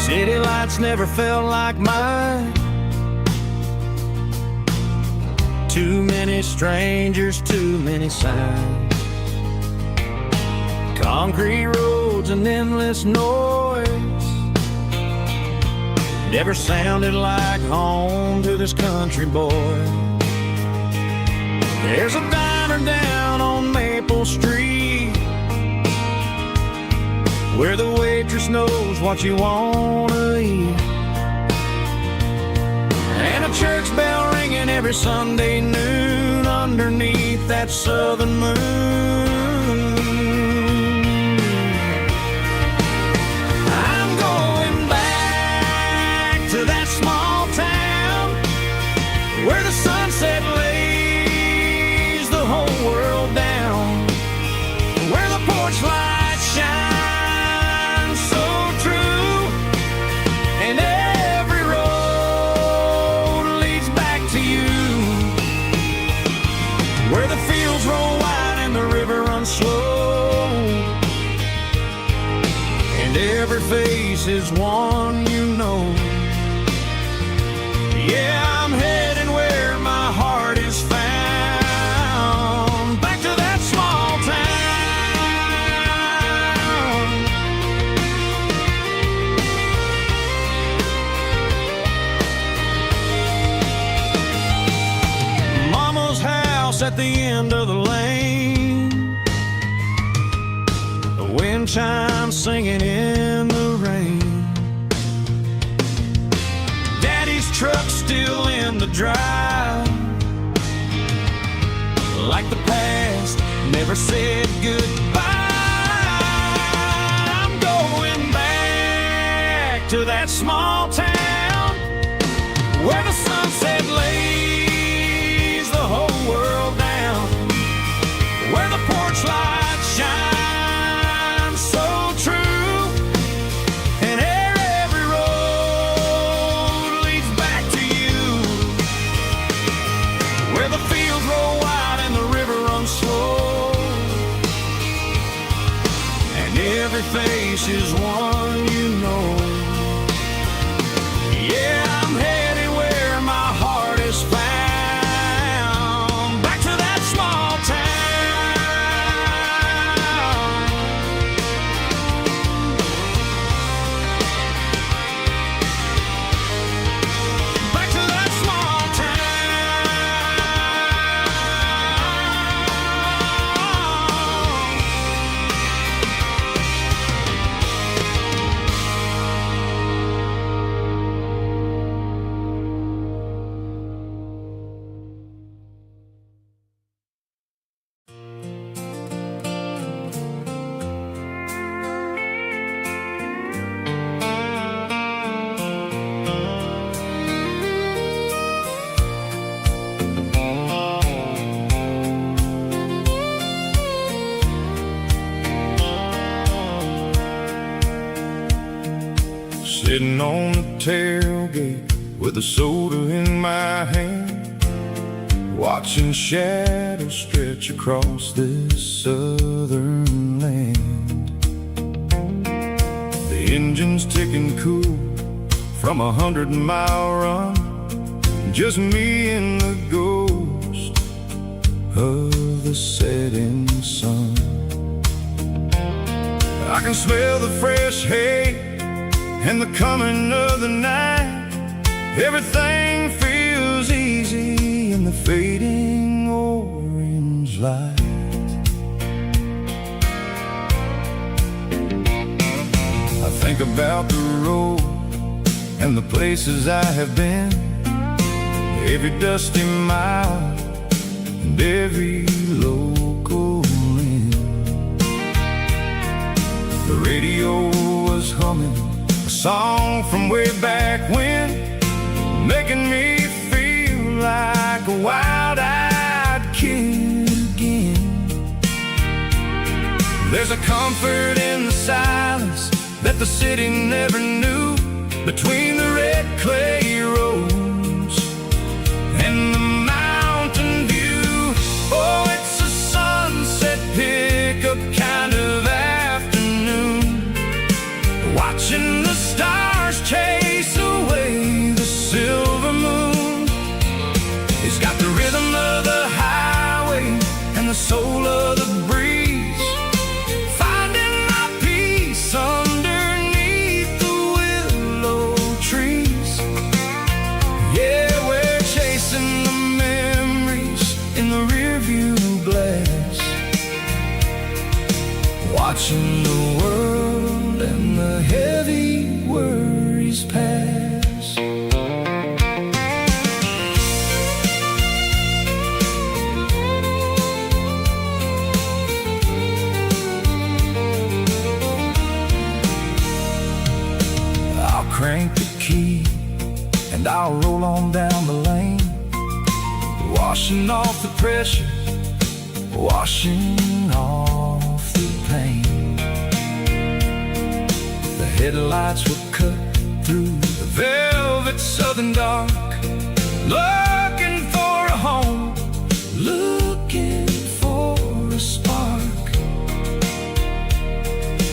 City lights never felt like mine. Too many strangers, too many signs. Concrete roads and endless noise never sounded like home to this country boy. There's a diner down on Maple Street where the waitress knows what you wanna eat, and a church bell ringing every Sunday noon underneath that southern moon. I'm going back to that small town where the sunset lays the whole world down, where the porch light shines so true, and every road leads back to you, where the fields roll wide and the river runs slow, and every face is one you know. Yeah, I'm heading where my heart is found, back to that small town. Mama's house at the end of the lane, the wind chimes singing in the rain, Daddy's truck still in the drive, like the past never said goodbye. I'm going back to that small town where the sunset lays the whole world down, where the porch light shines so true, and every road leads back to you, where the fields roll wide and the river runs slow, and every face is one you know. Yeah, I'm headed where my heart is found, back to that small town. Back to that small Sitting on the tailgate with a soda in my hand, watching shadows stretch across this southern land. The engine's ticking cool from 100-mile run, just me and the ghost of the setting sun. I can smell the fresh hay and the coming of the night. Everything feels easy in the fading orange light. I think about the road and the places I have been, every dusty mile and every local inn. The radio was humming a song from way back when, making me feel like a wild-eyed kid again. There's a comfort in the silence that the city never knew, between the red clay roads and the mountain view. Oh, it's a sunset pickup kind of afternoon, watching the stars chase away the silver moon. It's got the rhythm of the highway and the soul of the breeze, finding watching the world and the heavy worries pass. I'll crank the key and I'll roll on down the lane, washing off the pressure, washing off the pain. The headlights will cut through the velvet southern dark, looking for a home, looking for a spark.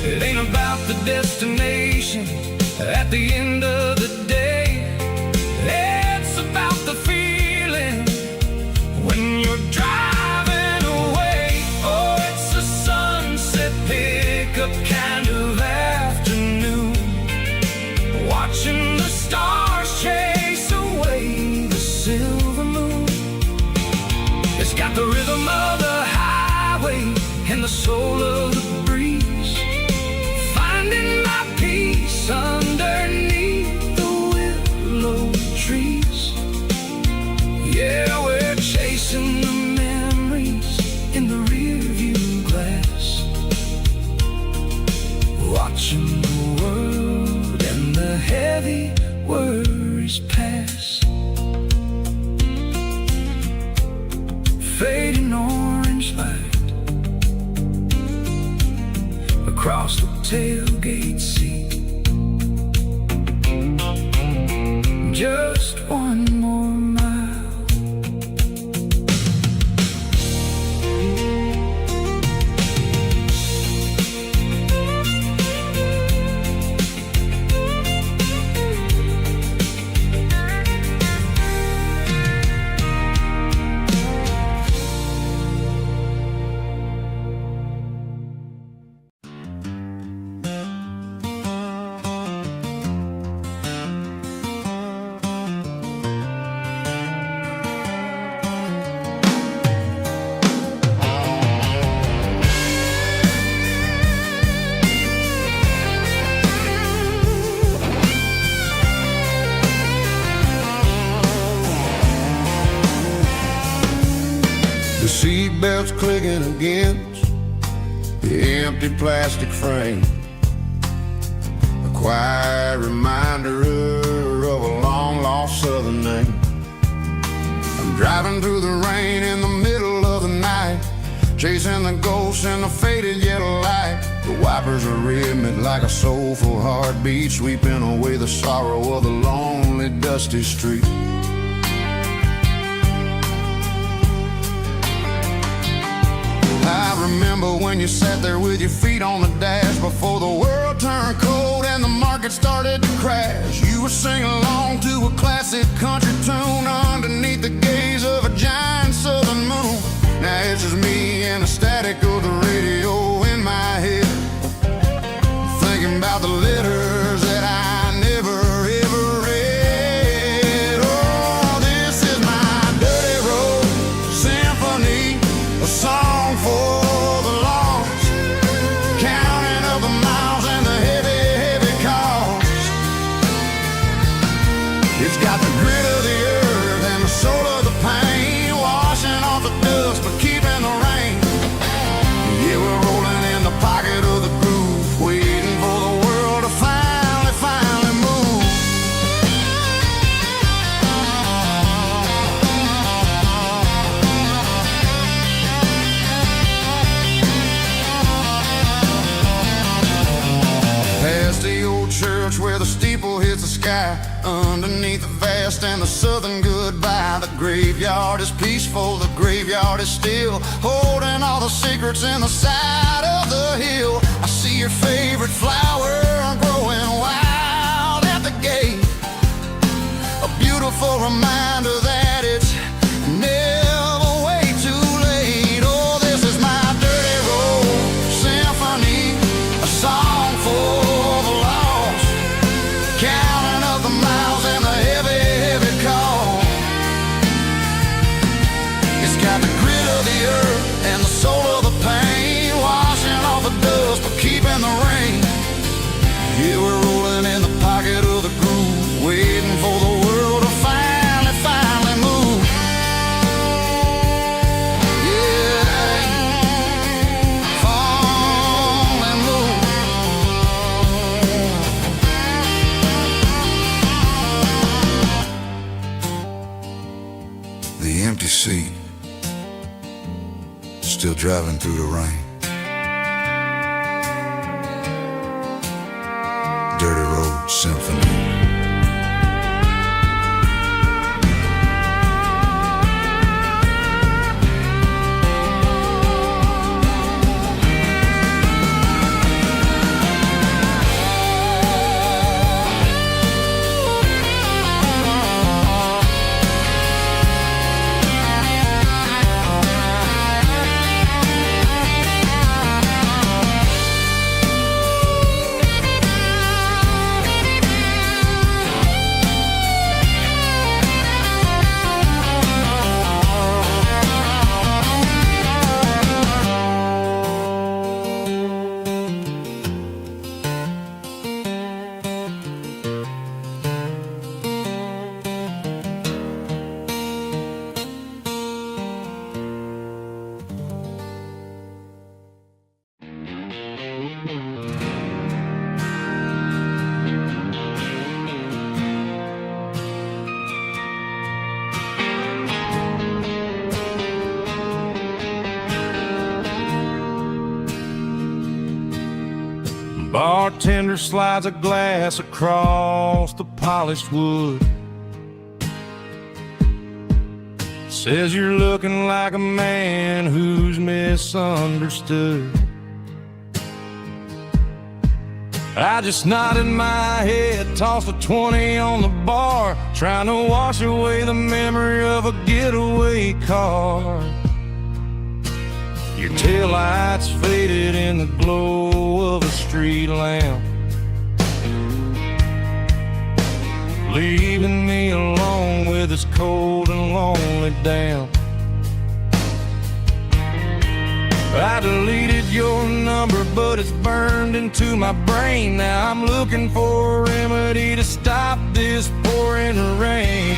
It ain't about the destination at the end of the day, it's about the feeling when you're driving away. Oh, it's a sunset pickup kind of afternoon, watching the stars chase away the silver moon. It's got the rhythm of the highway and the soul of the breeze, finding my peace underneath the willow trees. Yeah, we're chasing the memories in the rearview glass, watching the world and the heavy worries pass. Fading orange light across the tailgate seat, just one more mile. The seatbelt's clicking against the empty plastic frame, a quiet reminder of a long-lost southern name. I'm driving through the rain in the middle of the night, chasing the ghosts in the faded yellow light. The wipers are rhythmic like a soulful heartbeat, sweeping away the sorrow of the lonely, dusty street. I remember when you sat there with your feet on the dash, before the world turned cold and the market started to crash. You were singing along to a classic country tune underneath the gaze of a giant southern moon. Now it's just me and the static of the radio in my head, thinking about the letters that I never ever read. Oh, this is my dirty road symphony, a song for the lost, counting up the miles and the heavy, heavy cost. It's got the grit of the earth and the soul of the pain, washing off the dust but keeping the rain. Yeah, we're rolling in the pocket of the groove, waiting for the world to finally move. Past the old church where the steeple hits the sky, underneath the vast and the southern goodbye. The graveyard is peaceful, the graveyard is still, holding all the secrets in the side of the hill. I see your favorite flower growing wild at the gate, a beautiful reminder that it's never way too late. Oh, this is my dirty road symphony, a song for the lost, counting up the miles and the heavy, heavy call. It's got the grit of the earth and the soul of the pain, washing off the dust but keeping still driving through the rain. Dirty Road Symphony. Bartender slides a glass across the polished wood. Says you're looking like a man who's misunderstood. I just nodded my head, tossed a 20 on the bar, trying to wash away the memory of a getaway car. Your taillights faded in the glow of a street lamp, leaving me alone with this cold and lonely damp. I deleted your number, but it's burned into my brain. Now I'm looking for a remedy to stop this pouring rain.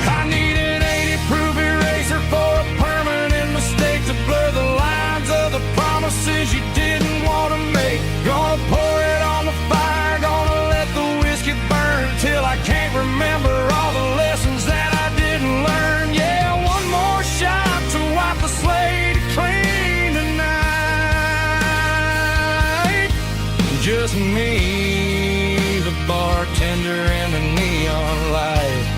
I need an 80-proof eraser for a permanent mistake to blur the lines of the promises you didn't want to make. Gonna pour it on the fire, gonna let the whiskey burn till I can't remember all the lessons that I didn't learn. Yeah, one more shot to wipe the slate clean tonight. Just me, the bartender, and the neon light.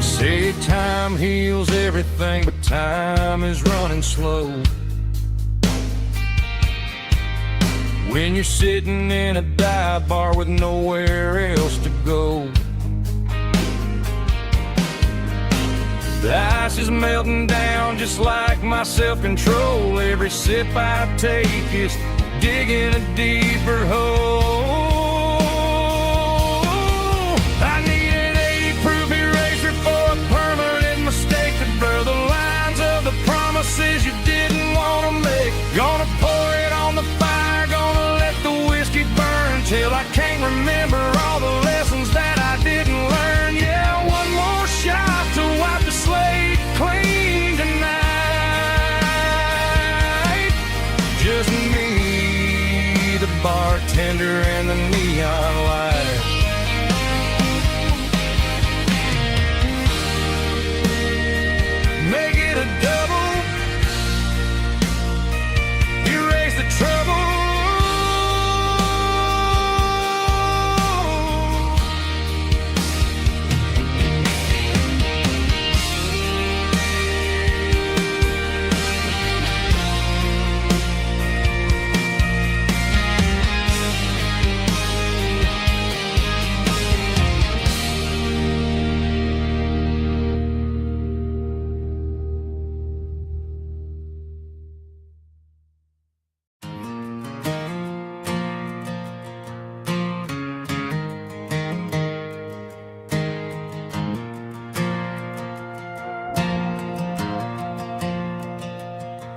Say time heals everything, but time is running slow. When you're sitting in a dive bar with nowhere else to go, the ice is melting down just like my self-control. Every sip I take is digging a deeper hole. I need an 80-proof eraser for a permanent mistake to blur the lines of the promises you didn't want to make. Gonna pour it on the fire, gonna let the whiskey burn till I can't remember all the lessons that I didn't learn. Yeah, one more shot to wipe the slate clean tonight. Just me, the bartender, and the neon light. Make it a double, erase the trouble.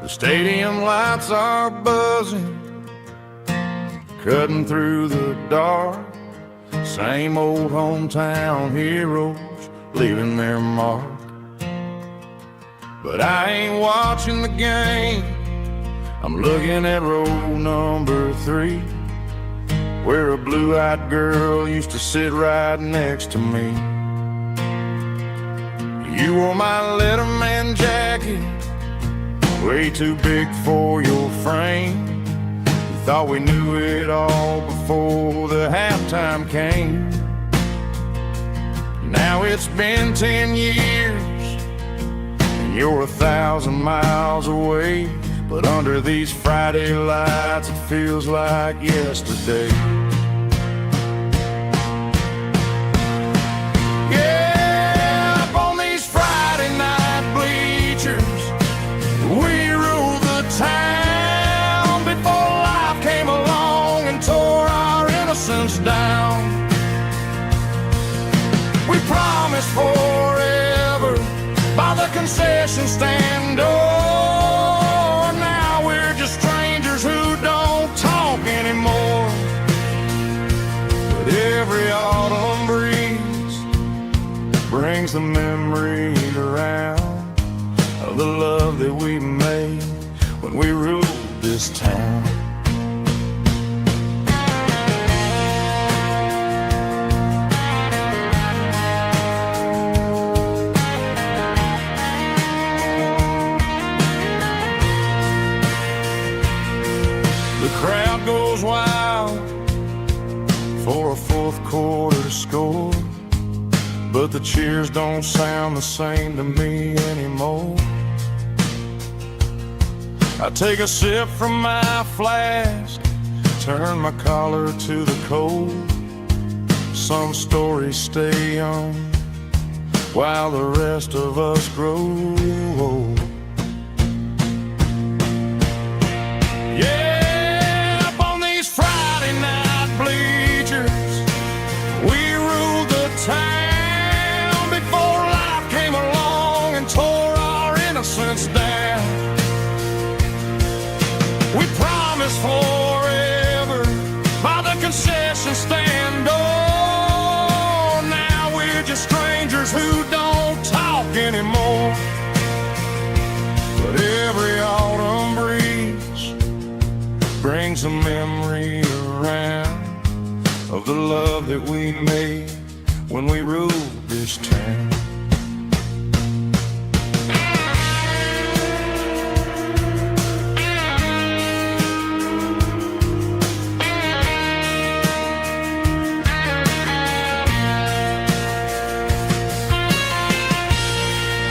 The stadium lights are buzzing, cutting through the dark. Same old hometown heroes leaving their mark. But I ain't watching the game, I'm looking at row number 3, where a blue-eyed girl used to sit right next to me. You wore my Letterman jacket, way too big for your frame. You thought we knew it all before the halftime came. Now it's been 10 years, and you're 1,000 miles away. But under these Friday lights, it feels like yesterday. Yeah, up on these Friday night bleachers, we ruled the town before life came along and tore our innocence down. We promised forever by the concession stand door. Who don't talk anymore. But every autumn breeze brings the memories around of the love that we made when we ruled this town. The crowd goes wild for a fourth quarter score, but the cheers don't sound the same to me anymore. I take a sip from my flask, turn my collar to the cold. Some stories stay young while the rest of us grow old. Town before life came along and tore our innocence down. We promised forever by the concession stand door. Now we're just strangers who don't talk anymore. But every autumn breeze brings a memory around of the love that we made when we ruled this town.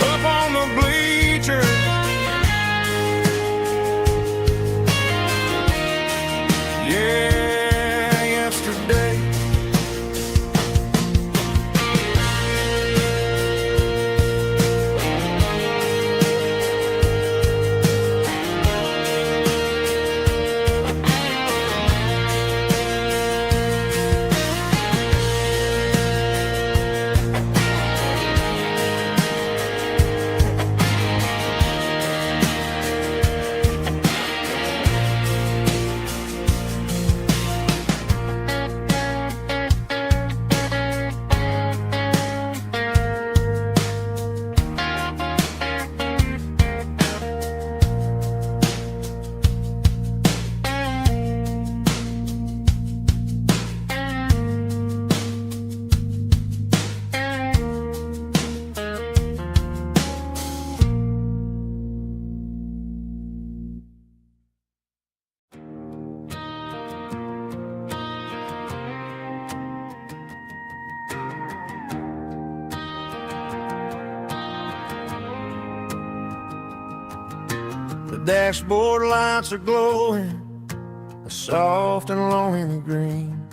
Up on the bleachers, yeah, yesterday. The dashboard lights are glowing, a soft and lonely green.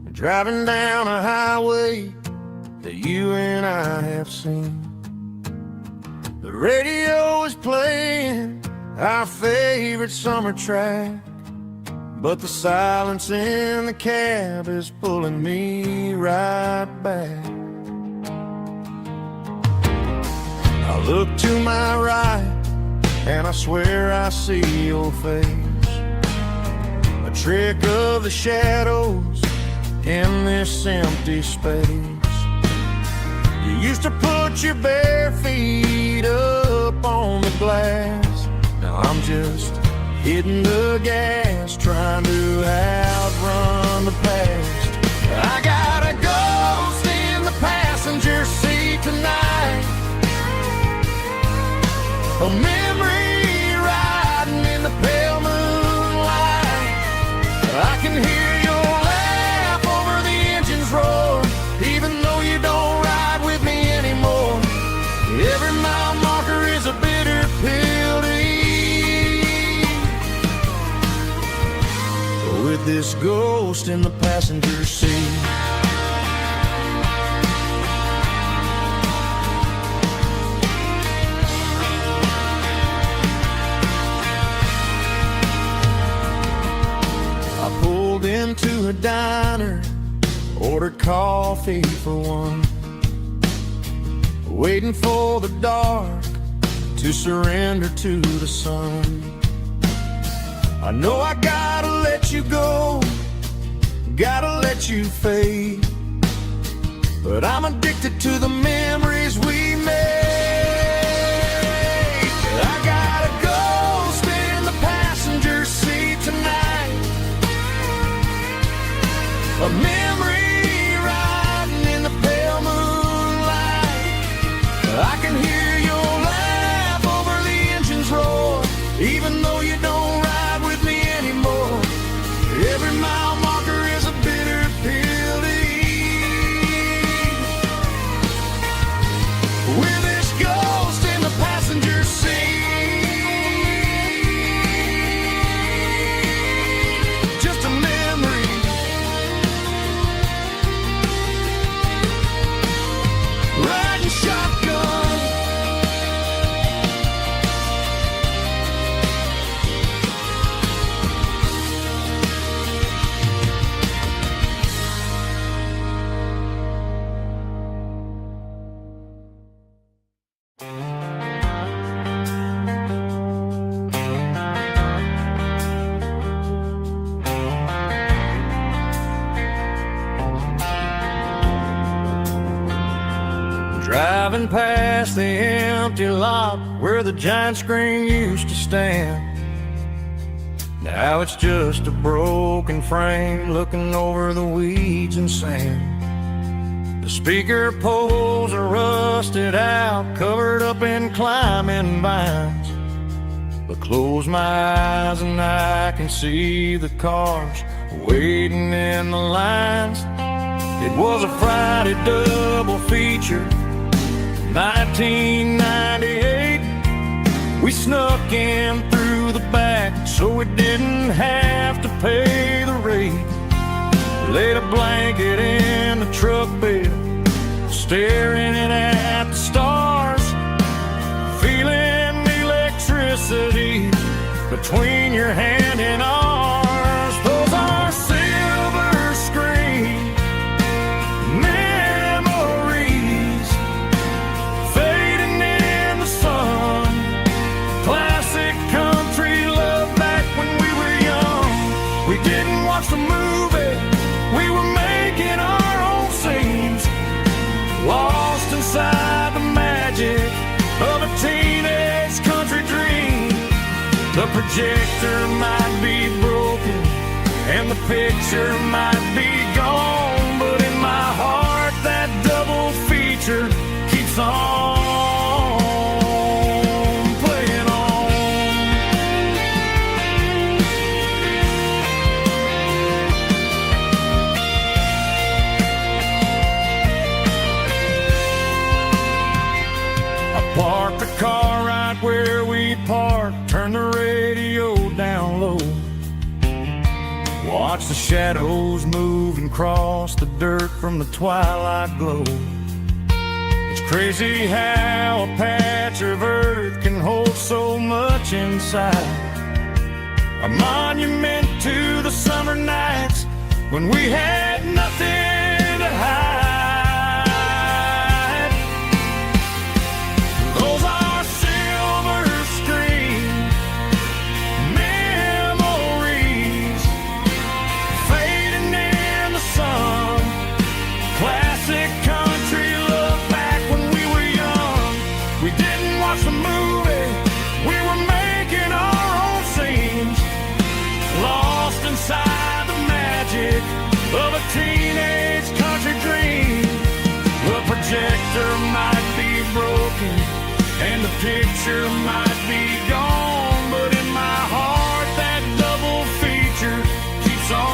We're driving down a highway that you and I have seen. The radio is playing our favorite summer track, but the silence in the cab is pulling me right back. I look to my right and I swear I see your face, a trick of the shadows in this empty space. You used to put your bare feet up on the glass. Now I'm just hitting the gas, trying to outrun the past. I got a ghost in the passenger seat tonight, a memory riding in the pale moonlight. I can hear your laugh over the engine's roar, even though you don't ride with me anymore. Every mile marker is a bitter pill to eat, with this ghost in the passenger seat. I pulled into a diner, ordered coffee for one, waiting for the dark to surrender to the sun. I know I gotta let you go, gotta let you fade, but I'm addicted to the memories we made. I got a ghost in the passenger seat tonight, a memory riding in the pale moonlight. I can hear your laugh over the engine's roar, even though you don't ride with me anymore. Every mile marker is a bitter pill to eat, with this ghost in the passenger seat. Just a memory, riding shotgun. Driving past the empty lot where the giant screen used to stand. Now it's just a broken frame looking over the weeds and sand. The speaker poles are rusted out, covered up in climbing vines. But close my eyes and I can see the cars waiting in the lines. It was a Friday double feature, 1998. We snuck in through the back so we didn't have to pay the rate. Laid a blanket in the truck bed, staring at the stars, feeling the electricity between your hand and ours. Those are silver screen memories fading in the sun. Classic country love back when we were young. We didn't watch the movie, we were making our own scenes, lost inside the magic of a teenage country dream. The projector might be broken and the picture might be gone, but in my heart that double feature keeps on playing on. I parked the car right where we parked, turned the radio down low, watch the shadows move and cross the dirt from the twilight glow. It's crazy how a patch of earth can hold so much inside, a monument to the summer nights when we had nothing to hide. Those are silver screen memories fading in the sun. Classic country look back picture might be gone, but in my heart that double feature keeps on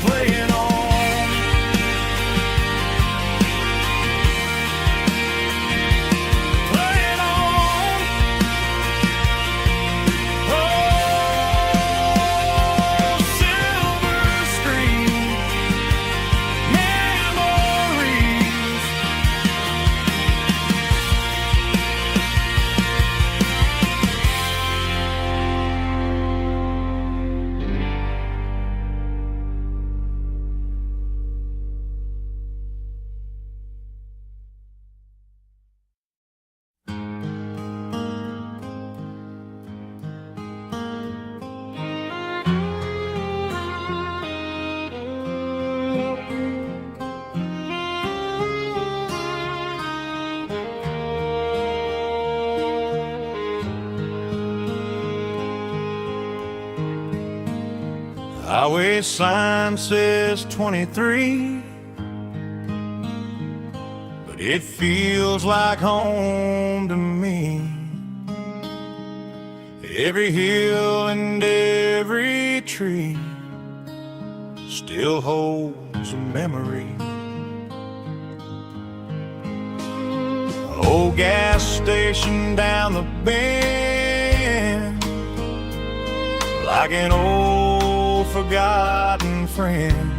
playing on. Playing on. Oh, silver screen memories. Highway sign says 23, but it feels like home to me. Every hill and every tree still holds a memory. Old gas station down the bend, like an old forgotten friend.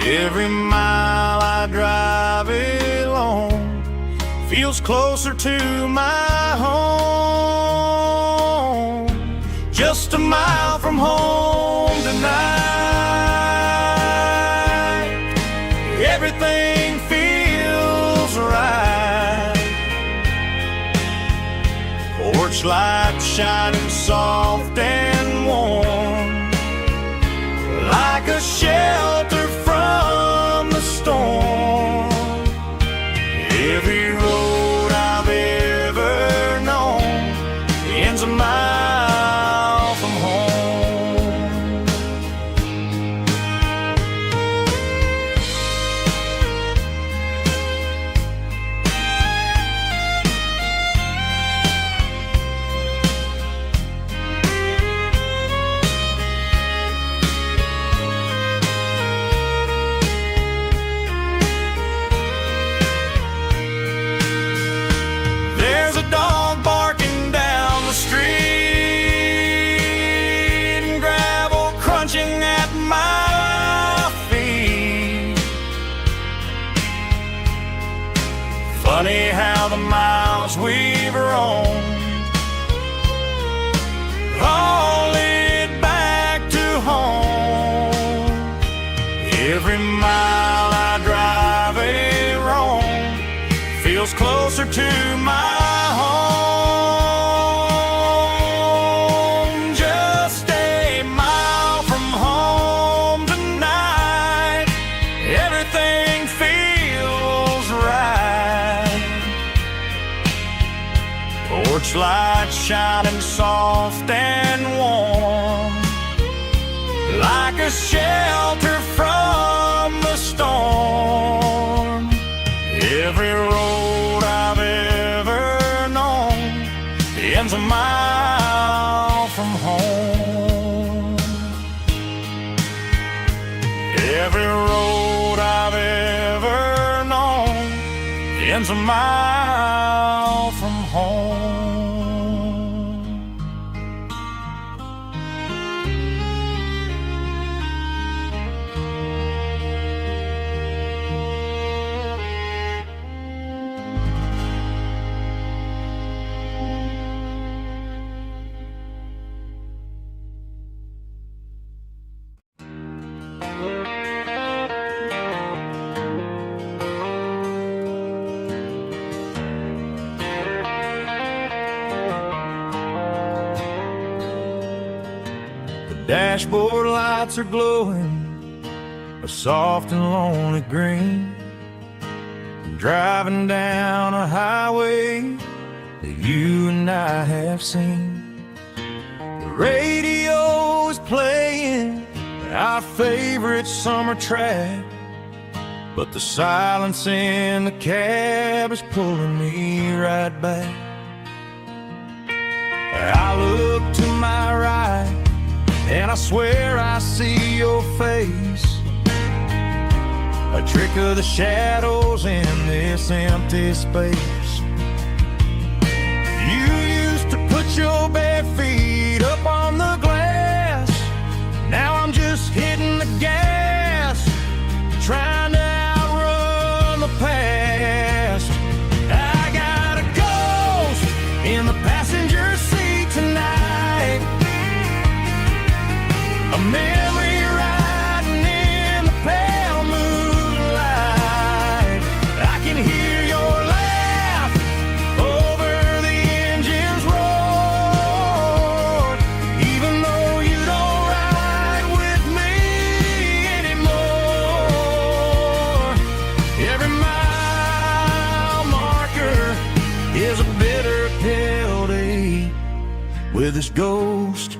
Every mile I drive along feels closer to my home. Just a mile from home tonight, everything feels right. Porch light shining soft and warm, like a shelter from the storm. Every road I've ever known ends a mile from home. There's a dog barking down the street, and gravel crunching at my feet. Funny how the miles we've roamed all lead back to home. Every mile I drive a roam feels closer to my home. Just a mile from home tonight, everything feels right. Porch light shining soft and warm, like a shelter from the storm. Every road I've ever known ends a mile from home. Every road I've ever known ends a mile from home. Dashboard lights are glowing a soft and lonely green. Driving down a highway that you and I have seen. The radio is playing our favorite summer track, but the silence in the cab is pulling me right back. I look to my right, and I swear I see your face, a trick of the shadows in this empty space. You used to put your bare feet up on the glass. Now I'm just hitting the gas, trying to outrun the past. I got a ghost in the passenger seat tonight, a memory riding in the pale moonlight. I can hear your laugh over the engine's roar, even though you don't ride with me anymore. Every mile marker is a bitter pill to eat, with this ghost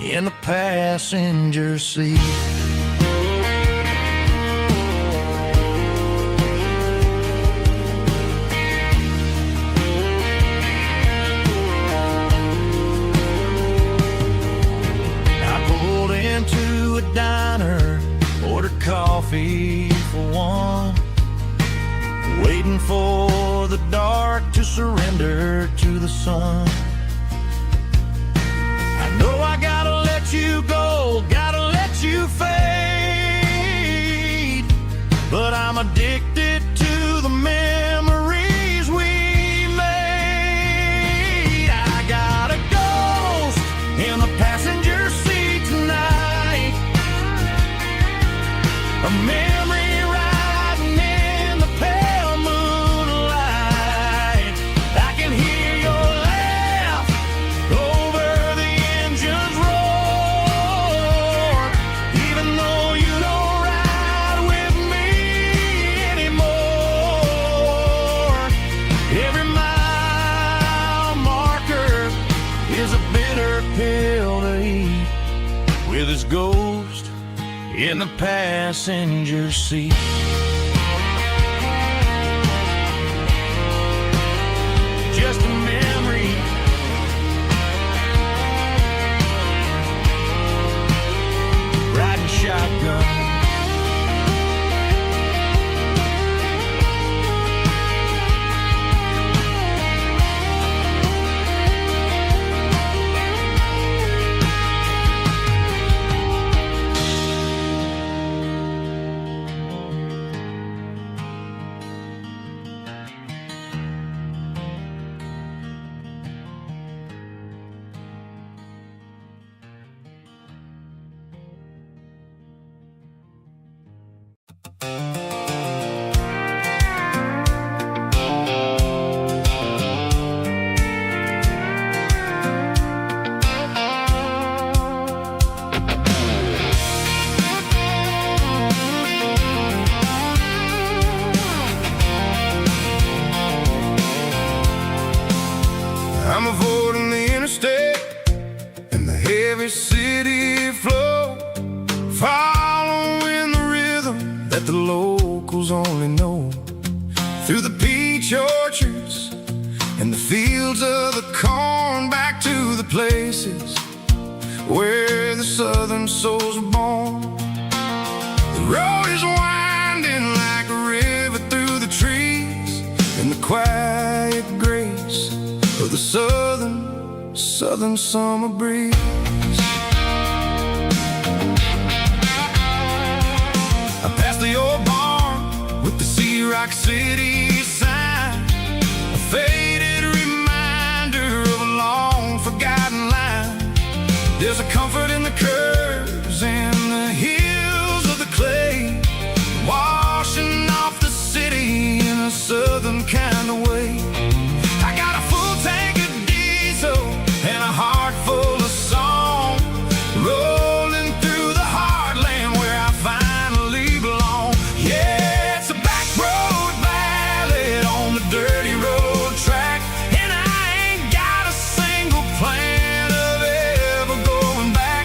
in the passenger seat. I pulled into a diner, ordered coffee for one, waiting for the dark to surrender to the sun. I know I gotta let you go, gotta let you fade, but I'm addicted to the memories we made. I got a ghost in the passenger seat tonight, a memory riding in the pale moonlight. I can hear your laugh over the engine's roar, even though you don't ride with me anymore. Every mile marker is a bitter pill to eat, with his ghost in the passenger seat. Just a memory, riding shotgun. I'm avoiding the interstate and the heavy city flow, following the rhythm that the locals only know, through the peach orchards and the fields of the corn, back to the places where the southern souls were born. The road is winding like a river through the trees, in the quiet grace of the southern summer breeze. I passed the old barn with the Sea Rock City sign, a faded reminder of a long forgotten line. There's a comfort in the curves and the hills of the clay, washing off the city in a southern kind of way. I got a full tank of diesel and a heart full of song, rolling through the heartland where I finally belong. Yeah, it's a back road ballad on the dirty road track, and I ain't got a single plan of ever going back.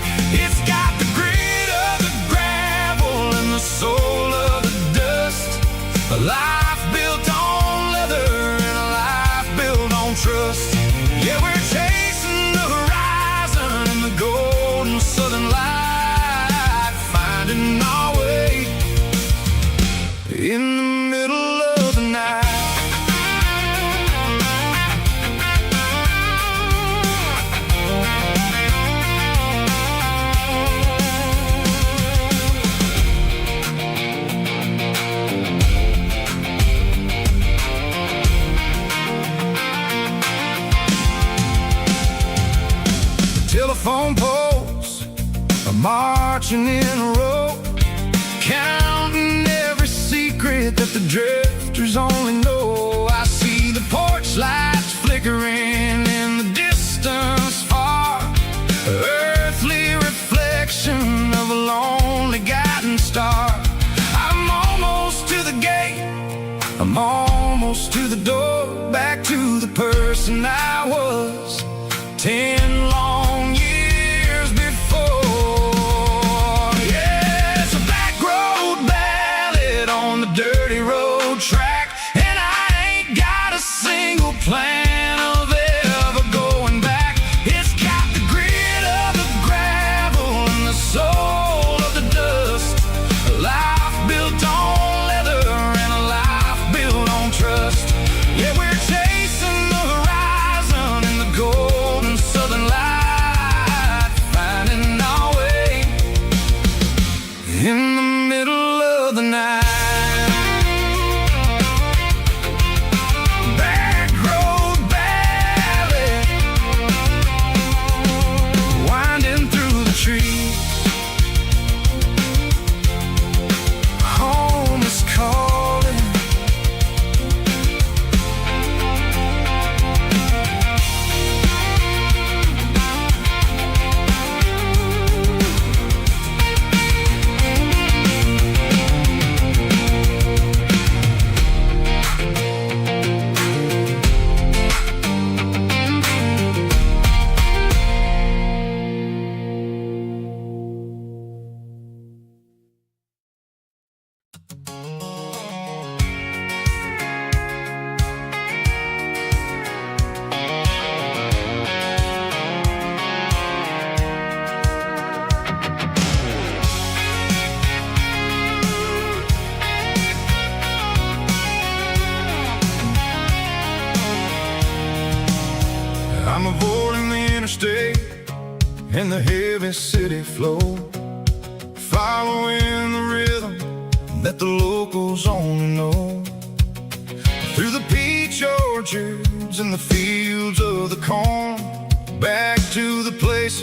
telephone poles are marching in a row, counting every secret that the drifters only know. I see the porch lights flickering in the distance far, earthly reflection of a lonely guiding star. I'm almost to the gate, I'm almost to the door, back to the person I was 10 long years before. Yeah, it's a back road ballad on the dirty road track, and I ain't got a single plan of ever going back. It's got the grit of the gravel and the soul of the dust, a life built on leather and a life built on trust. Yeah, we're chasing the horizon in the golden southern light, finding our way in the middle of the night. Back road ballad, winding through the trees. Home is calling. I'm avoiding the interstate and the heavy city flow, following the rhythm that the locals only know. Through the peach orchards and the fields of the corn, back to the places